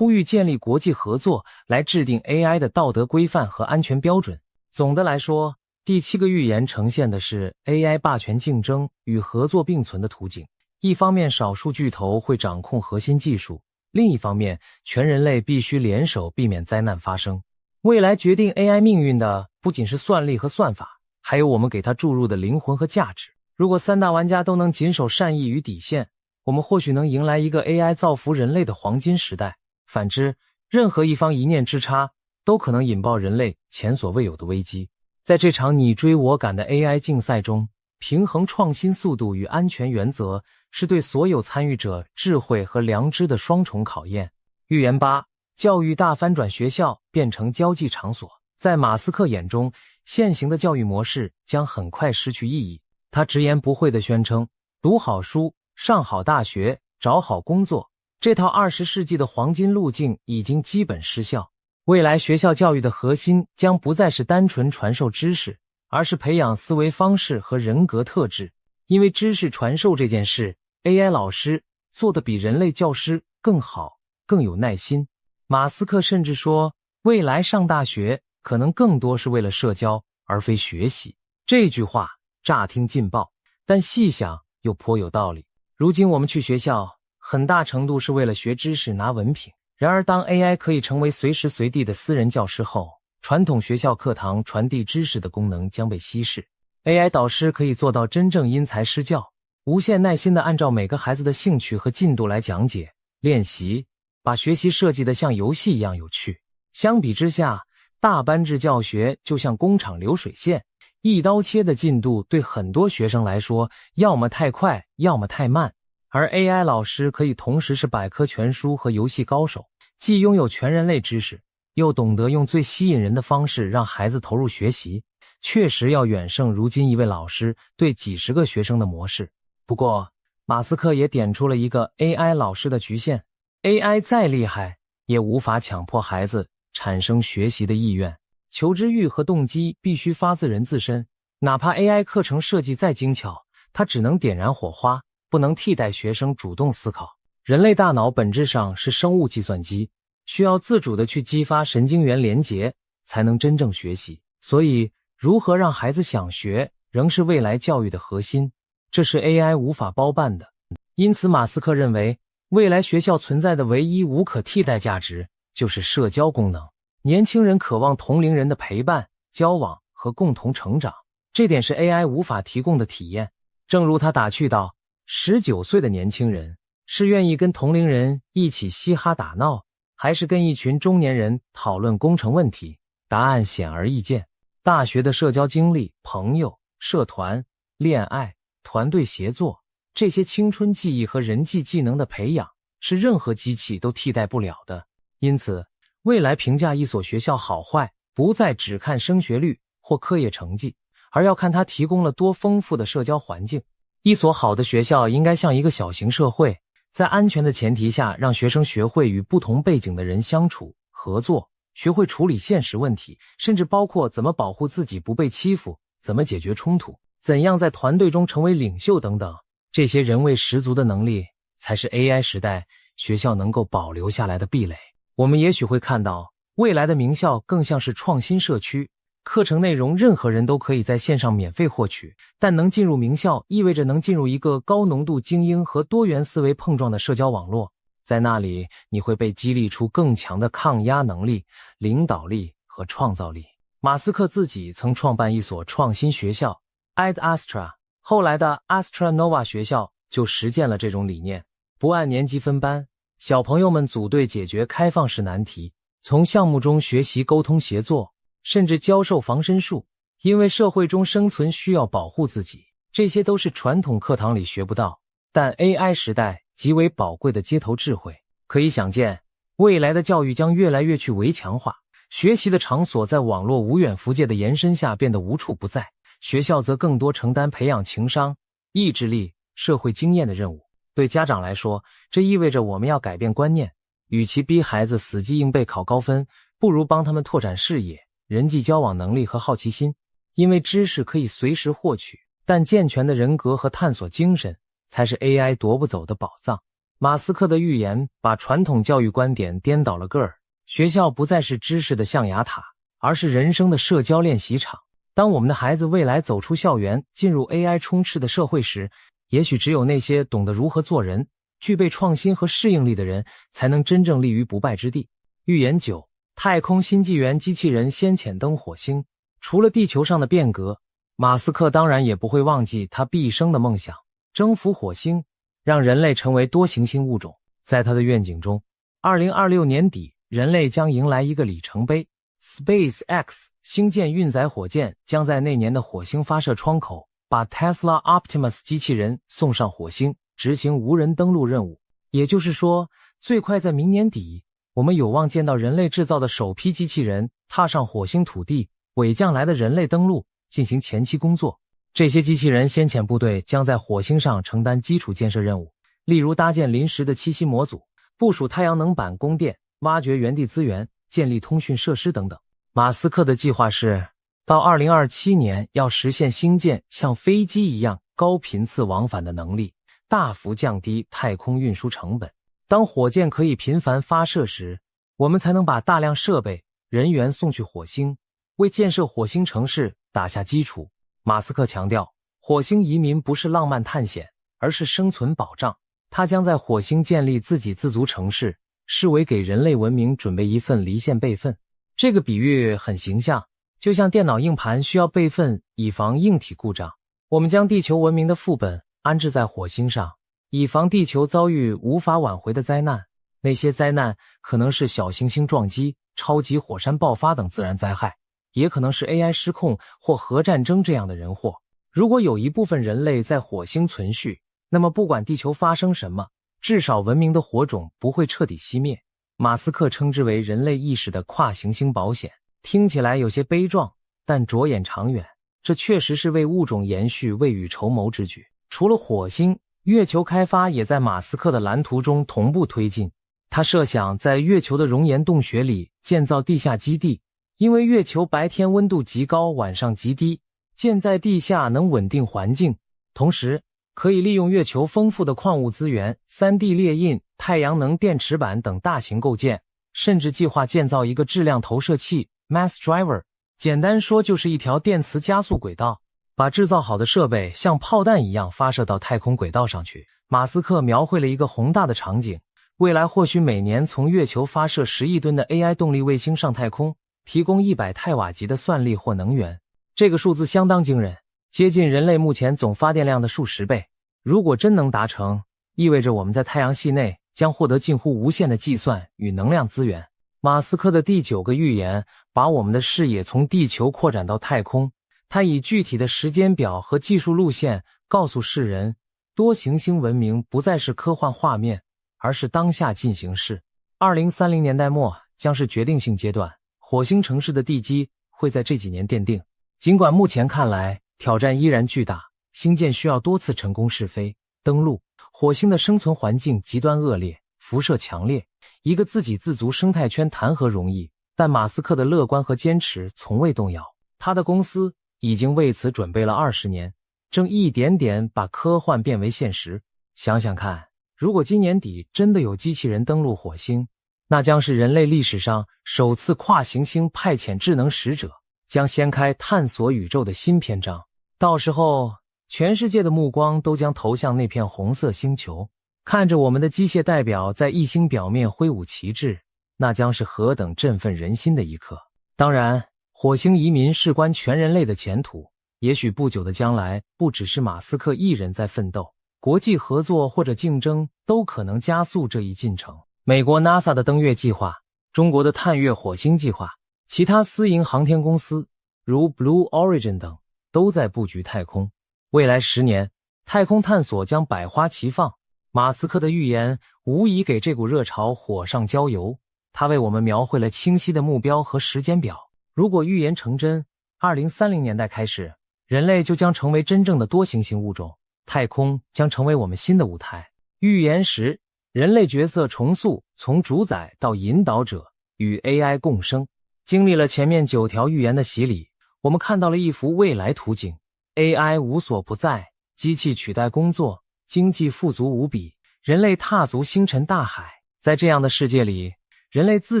吁建立国际合作来制定 AI 的道德规范和安全标准。总的来说，第7个预言呈现的是 AI 霸权竞争与合作并存的图景。一方面，少数巨头会掌控核心技术，另一方面，全人类必须联手避免灾难发生。未来决定 AI 命运的不仅是算力和算法，还有我们给它注入的灵魂和价值。如果3大玩家都能谨守善意与底线，我们或许能迎来一个 AI 造福人类的黄金时代。反之，任何一方一念之差，都可能引爆人类前所未有的危机。在这场你追我赶的 AI 竞赛中，平衡创新速度与安全原则是对所有参与者智慧和良知的双重考验。预言8：教育大翻转，学校变成交际场所。在马斯克眼中，现行的教育模式将很快失去意义。他直言不讳地宣称，读好书、上好大学、找好工作，这套20世纪的黄金路径已经基本失效。未来学校教育的核心将不再是单纯传授知识，而是培养思维方式和人格特质。因为知识传授这件事， AI 老师做得比人类教师更好，更有耐心。马斯克甚至说，未来上大学可能更多是为了社交，而非学习。这句话乍听劲爆，但细想又颇有道理。如今我们去学校，很大程度是为了学知识拿文凭。然而当 AI 可以成为随时随地的私人教师后，传统学校课堂传递知识的功能将被稀释。AI 导师可以做到真正因材施教，无限耐心地按照每个孩子的兴趣和进度来讲解、练习，把学习设计得像游戏一样有趣。相比之下，大班制教学就像工厂流水线，一刀切的进度对很多学生来说，要么太快，要么太慢。而 AI 老师可以同时是百科全书和游戏高手，既拥有全人类知识，又懂得用最吸引人的方式让孩子投入学习，确实要远胜如今一位老师对几十个学生的模式。不过，马斯克也点出了一个 AI 老师的局限， AI 再厉害，也无法强迫孩子产生学习的意愿，求知欲和动机必须发自人自身。哪怕 AI 课程设计再精巧，它只能点燃火花，不能替代学生主动思考。人类大脑本质上是生物计算机，需要自主的去激发神经元连结，才能真正学习。所以，如何让孩子想学，仍是未来教育的核心，这是 AI 无法包办的。因此，马斯克认为，未来学校存在的唯一无可替代价值，就是社交功能。年轻人渴望同龄人的陪伴、交往和共同成长，这点是 AI 无法提供的体验。正如他打趣道，19岁的年轻人是愿意跟同龄人一起嘻哈打闹，还是跟一群中年人讨论工程问题？答案显而易见。大学的社交经历、朋友、社团、恋爱、团队协作，这些青春记忆和人际技能的培养，是任何机器都替代不了的。因此，未来评价一所学校好坏，不再只看升学率或课业成绩，而要看它提供了多丰富的社交环境。一所好的学校应该像一个小型社会，在安全的前提下，让学生学会与不同背景的人相处、合作，学会处理现实问题，甚至包括怎么保护自己不被欺负，怎么解决冲突，怎样在团队中成为领袖等等。这些人味十足的能力，才是 AI 时代学校能够保留下来的壁垒。我们也许会看到，未来的名校更像是创新社区，课程内容任何人都可以在线上免费获取，但能进入名校意味着能进入一个高浓度精英和多元思维碰撞的社交网络。在那里，你会被激励出更强的抗压能力、领导力和创造力。马斯克自己曾创办一所创新学校 Ad Astra， 后来的 Astra Nova 学校就实践了这种理念，不按年级分班，小朋友们组队解决开放式难题，从项目中学习沟通协作，甚至教授防身术。因为社会中生存需要保护自己，这些都是传统课堂里学不到，但 AI 时代极为宝贵的街头智慧。可以想见，未来的教育将越来越去围墙化，学习的场所在网络无远弗届的延伸下变得无处不在，学校则更多承担培养情商、意志力、社会经验的任务。对家长来说，这意味着我们要改变观念，与其逼孩子死记硬背考高分，不如帮他们拓展视野、人际交往能力和好奇心。因为知识可以随时获取，但健全的人格和探索精神才是 AI 夺不走的宝藏。马斯克的预言把传统教育观点颠倒了个儿，学校不再是知识的象牙塔，而是人生的社交练习场。当我们的孩子未来走出校园，进入 AI 充斥的社会时，也许只有那些懂得如何做人、具备创新和适应力的人，才能真正立于不败之地。预言9：太空新纪元机器人先潜登火星。除了地球上的变革，马斯克当然也不会忘记他毕生的梦想，征服火星，让人类成为多行星物种。在他的愿景中，2026年底，人类将迎来一个里程碑。SpaceX 星舰运载火箭将在那年的火星发射窗口把 Tesla Optimus 机器人送上火星，执行无人登陆任务。也就是说，最快在明年底，我们有望见到人类制造的首批机器人踏上火星土地，为将来的人类登陆进行前期工作。这些机器人先遣部队将在火星上承担基础建设任务，例如搭建临时的栖息模组，部署太阳能板供电，挖掘原地资源，建立通讯设施等等。马斯克的计划是，到2027年要实现星舰像飞机一样高频次往返的能力，大幅降低太空运输成本。当火箭可以频繁发射时，我们才能把大量设备、人员送去火星，为建设火星城市打下基础。马斯克强调，火星移民不是浪漫探险，而是生存保障。他将在火星建立自给自足城市，视为给人类文明准备一份离线备份。这个比喻很形象，就像电脑硬盘需要备份以防硬体故障，我们将地球文明的副本安置在火星上，以防地球遭遇无法挽回的灾难。那些灾难可能是小行星撞击、超级火山爆发等自然灾害，也可能是 AI 失控或核战争这样的人祸。如果有一部分人类在火星存续，那么不管地球发生什么，至少文明的火种不会彻底熄灭。马斯克称之为人类意识的跨行星保险，听起来有些悲壮，但着眼长远，这确实是为物种延续未雨绸缪之举。除了火星，月球开发也在马斯克的蓝图中同步推进。他设想在月球的熔岩洞穴里建造地下基地，因为月球白天温度极高，晚上极低，建在地下能稳定环境，同时可以利用月球丰富的矿物资源、3D 列印、太阳能电池板等大型构件，甚至计划建造一个质量投射器 Mass Driver， 简单说就是一条电磁加速轨道，把制造好的设备像炮弹一样发射到太空轨道上去。马斯克描绘了一个宏大的场景，未来或许每年从月球发射10亿吨的 AI 动力卫星上太空，提供100太瓦级的算力或能源。这个数字相当惊人，接近人类目前总发电量的数十倍。如果真能达成，意味着我们在太阳系内将获得近乎无限的计算与能量资源。马斯克的第9个预言把我们的视野从地球扩展到太空，他以具体的时间表和技术路线告诉世人，多行星文明不再是科幻画面，而是当下进行式。2030年代末将是决定性阶段，火星城市的地基会在这几年奠定。尽管目前看来挑战依然巨大，星舰需要多次成功试飞、登陆，火星的生存环境极端恶劣，辐射强烈，一个自给自足生态圈谈何容易，但马斯克的乐观和坚持从未动摇。他的公司已经为此准备了20年，正一点点把科幻变为现实。想想看，如果今年底真的有机器人登陆火星，那将是人类历史上首次跨行星派遣智能使者，将掀开探索宇宙的新篇章。到时候，全世界的目光都将投向那片红色星球，看着我们的机械代表在异星表面挥舞旗帜，那将是何等振奋人心的一刻。当然，火星移民事关全人类的前途，也许不久的将来不只是马斯克一人在奋斗，国际合作或者竞争都可能加速这一进程。美国 NASA 的登月计划，中国的探月火星计划，其他私营航天公司如 Blue Origin 等都在布局太空。未来10年，太空探索将百花齐放。马斯克的预言无疑给这股热潮火上浇油，他为我们描绘了清晰的目标和时间表。如果预言成真，2030年代开始，人类就将成为真正的多行星物种，太空将成为我们新的舞台。预言时，人类角色重塑，从主宰到引导者，与 AI 共生。经历了前面9条预言的洗礼，我们看到了一幅未来图景。AI 无所不在，机器取代工作，经济富足无比，人类踏足星辰大海。在这样的世界里，人类自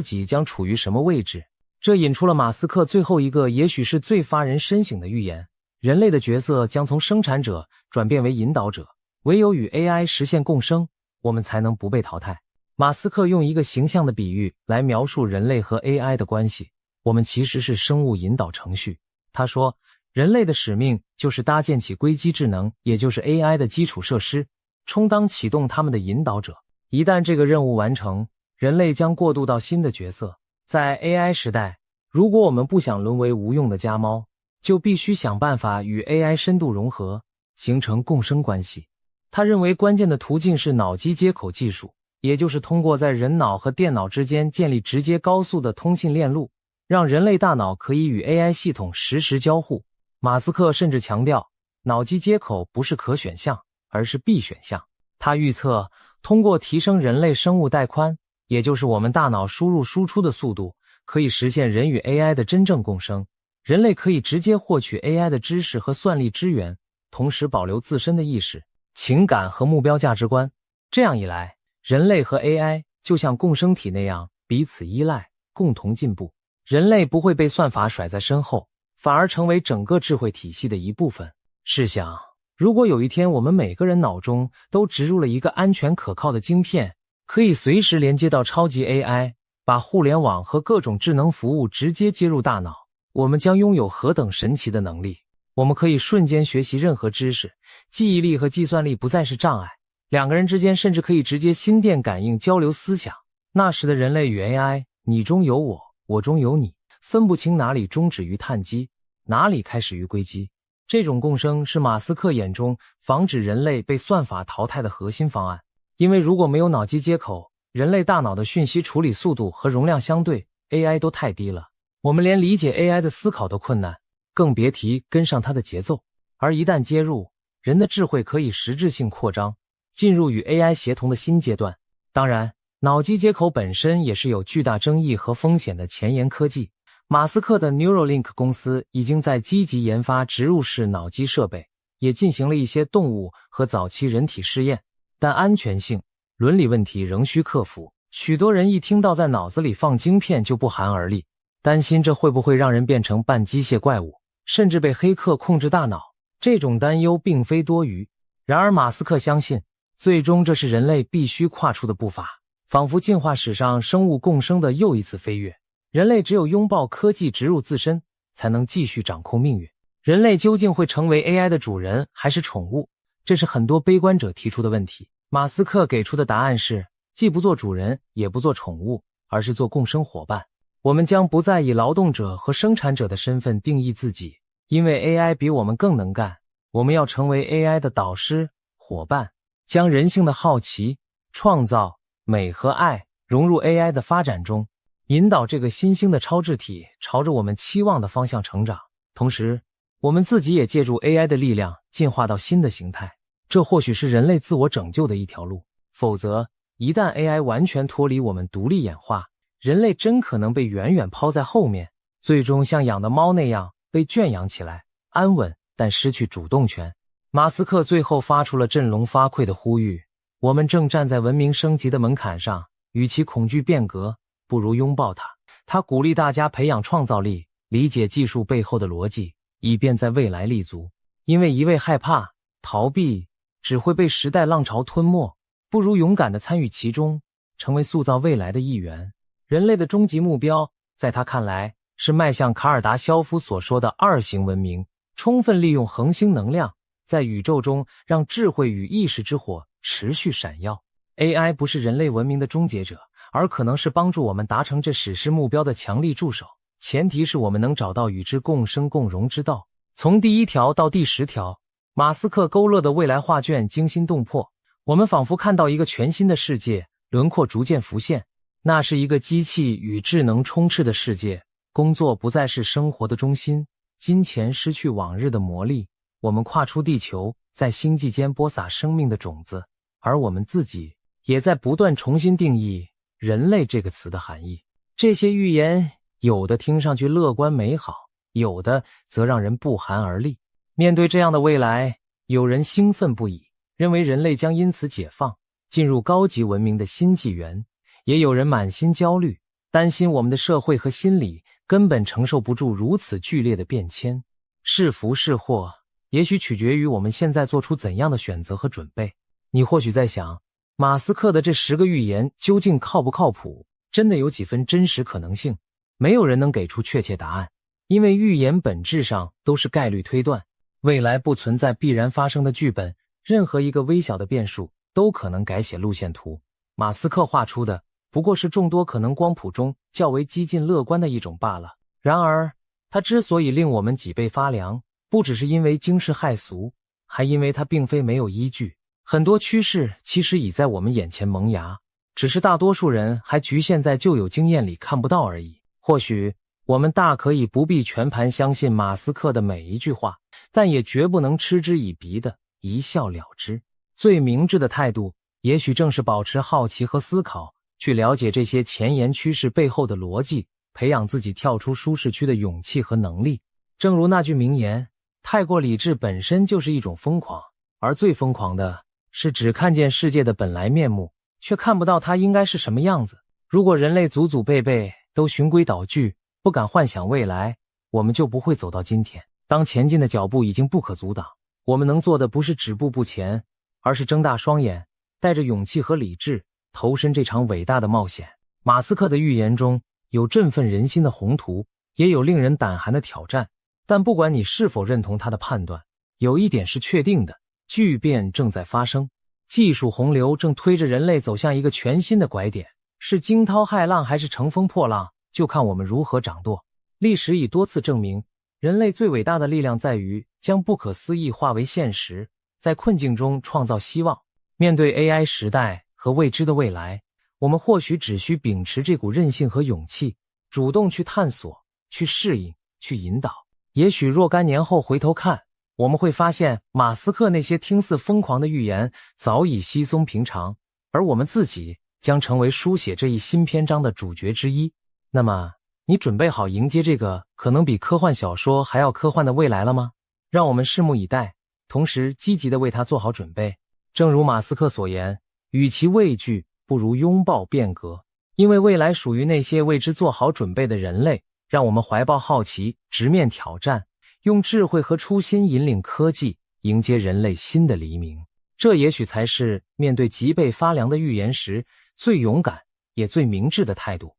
己将处于什么位置？这引出了马斯克最后一个也许是最发人深省的预言：人类的角色将从生产者转变为引导者，唯有与 AI 实现共生，我们才能不被淘汰。马斯克用一个形象的比喻来描述人类和 AI 的关系：我们其实是生物引导程序。他说，人类的使命就是搭建起硅基智能，也就是 AI 的基础设施，充当启动他们的引导者。一旦这个任务完成，人类将过渡到新的角色。在 AI 时代，如果我们不想沦为无用的家猫，就必须想办法与 AI 深度融合，形成共生关系。他认为关键的途径是脑机接口技术，也就是通过在人脑和电脑之间建立直接高速的通信链路，让人类大脑可以与 AI 系统实时交互。马斯克甚至强调，脑机接口不是可选项，而是必选项。他预测，通过提升人类生物带宽，也就是我们大脑输入输出的速度，可以实现人与 AI 的真正共生。人类可以直接获取 AI 的知识和算力支援，同时保留自身的意识、情感和目标价值观。这样一来，人类和 AI 就像共生体那样彼此依赖，共同进步。人类不会被算法甩在身后，反而成为整个智慧体系的一部分。试想，如果有一天我们每个人脑中都植入了一个安全可靠的晶片，可以随时连接到超级 AI， 把互联网和各种智能服务直接接入大脑，我们将拥有何等神奇的能力。我们可以瞬间学习任何知识，记忆力和计算力不再是障碍，两个人之间甚至可以直接心电感应交流思想。那时的人类与 AI， 你中有我，我中有你，分不清哪里终止于碳基，哪里开始于硅基。这种共生是马斯克眼中防止人类被算法淘汰的核心方案。因为如果没有脑机接口，人类大脑的讯息处理速度和容量相对 AI 都太低了，我们连理解 AI 的思考都困难，更别提跟上它的节奏。而一旦接入，人的智慧可以实质性扩张，进入与 AI 协同的新阶段。当然，脑机接口本身也是有巨大争议和风险的前沿科技。马斯克的 Neuralink 公司已经在积极研发植入式脑机设备，也进行了一些动物和早期人体试验，但安全性、伦理问题仍需克服。许多人一听到在脑子里放晶片就不寒而栗，担心这会不会让人变成半机械怪物，甚至被黑客控制大脑。这种担忧并非多余。然而马斯克相信，最终这是人类必须跨出的步伐，仿佛进化史上生物共生的又一次飞跃。人类只有拥抱科技植入自身，才能继续掌控命运。人类究竟会成为 AI 的主人还是宠物？这是很多悲观者提出的问题。马斯克给出的答案是，既不做主人，也不做宠物，而是做共生伙伴。我们将不再以劳动者和生产者的身份定义自己，因为 AI 比我们更能干。我们要成为 AI 的导师、伙伴，将人性的好奇、创造、美和爱融入 AI 的发展中，引导这个新兴的超智体朝着我们期望的方向成长。同时，我们自己也借助 AI 的力量进化到新的形态，这或许是人类自我拯救的一条路。否则，一旦 AI 完全脱离我们独立演化，人类真可能被远远抛在后面，最终像养的猫那样被圈养起来，安稳但失去主动权。马斯克最后发出了振聋发聩的呼吁，我们正站在文明升级的门槛上，与其恐惧变革，不如拥抱它。他鼓励大家培养创造力，理解技术背后的逻辑，以便在未来立足。因为一味害怕、逃避，只会被时代浪潮吞没，不如勇敢地参与其中，成为塑造未来的一员。人类的终极目标，在他看来，是迈向卡尔达肖夫所说的二型文明，充分利用恒星能量，在宇宙中让智慧与意识之火持续闪耀。AI 不是人类文明的终结者，而可能是帮助我们达成这史诗目标的强力助手，前提是我们能找到与之共生共荣之道。从第1条到第10条，马斯克勾勒的未来画卷惊心动魄，我们仿佛看到一个全新的世界轮廓逐渐浮现。那是一个机器与智能充斥的世界，工作不再是生活的中心，金钱失去往日的魔力，我们跨出地球，在星际间播撒生命的种子，而我们自己也在不断重新定义人类这个词的含义。这些预言有的听上去乐观美好，有的则让人不寒而栗。面对这样的未来，有人兴奋不已，认为人类将因此解放，进入高级文明的新纪元，也有人满心焦虑，担心我们的社会和心理根本承受不住如此剧烈的变迁。是福是祸，也许取决于我们现在做出怎样的选择和准备。你或许在想，马斯克的这10个预言究竟靠不靠谱？真的有几分真实可能性？没有人能给出确切答案，因为预言本质上都是概率推断，未来不存在必然发生的剧本，任何一个微小的变数都可能改写路线图。马斯克画出的不过是众多可能光谱中较为激进乐观的一种罢了。然而，他之所以令我们脊背发凉，不只是因为惊世骇俗，还因为它并非没有依据。很多趋势其实已在我们眼前萌芽，只是大多数人还局限在旧有经验里看不到而已。或许我们大可以不必全盘相信马斯克的每一句话，但也绝不能嗤之以鼻的一笑了之。最明智的态度，也许正是保持好奇和思考，去了解这些前沿趋势背后的逻辑，培养自己跳出舒适区的勇气和能力。正如那句名言，太过理智本身就是一种疯狂，而最疯狂的是只看见世界的本来面目，却看不到它应该是什么样子。如果人类祖祖辈辈都循规蹈矩，不敢幻想未来，我们就不会走到今天。当前进的脚步已经不可阻挡，我们能做的不是止步不前，而是睁大双眼，带着勇气和理智，投身这场伟大的冒险。马斯克的预言中有振奋人心的宏图，也有令人胆寒的挑战，但不管你是否认同他的判断，有一点是确定的，巨变正在发生，技术洪流正推着人类走向一个全新的拐点，是惊涛骇浪还是乘风破浪，就看我们如何掌舵。历史已多次证明，人类最伟大的力量在于将不可思议化为现实，在困境中创造希望。面对 AI 时代和未知的未来，我们或许只需秉持这股韧性和勇气，主动去探索，去适应，去引导。也许若干年后回头看，我们会发现马斯克那些听似疯狂的预言早已稀松平常，而我们自己将成为书写这一新篇章的主角之一。那么，你准备好迎接这个可能比科幻小说还要科幻的未来了吗？让我们拭目以待，同时积极地为它做好准备。正如马斯克所言，与其畏惧，不如拥抱变革。因为未来属于那些为之做好准备的人类，让我们怀抱好奇，直面挑战，用智慧和初心引领科技，迎接人类新的黎明。这也许才是面对脊背发凉的预言时最勇敢也最明智的态度。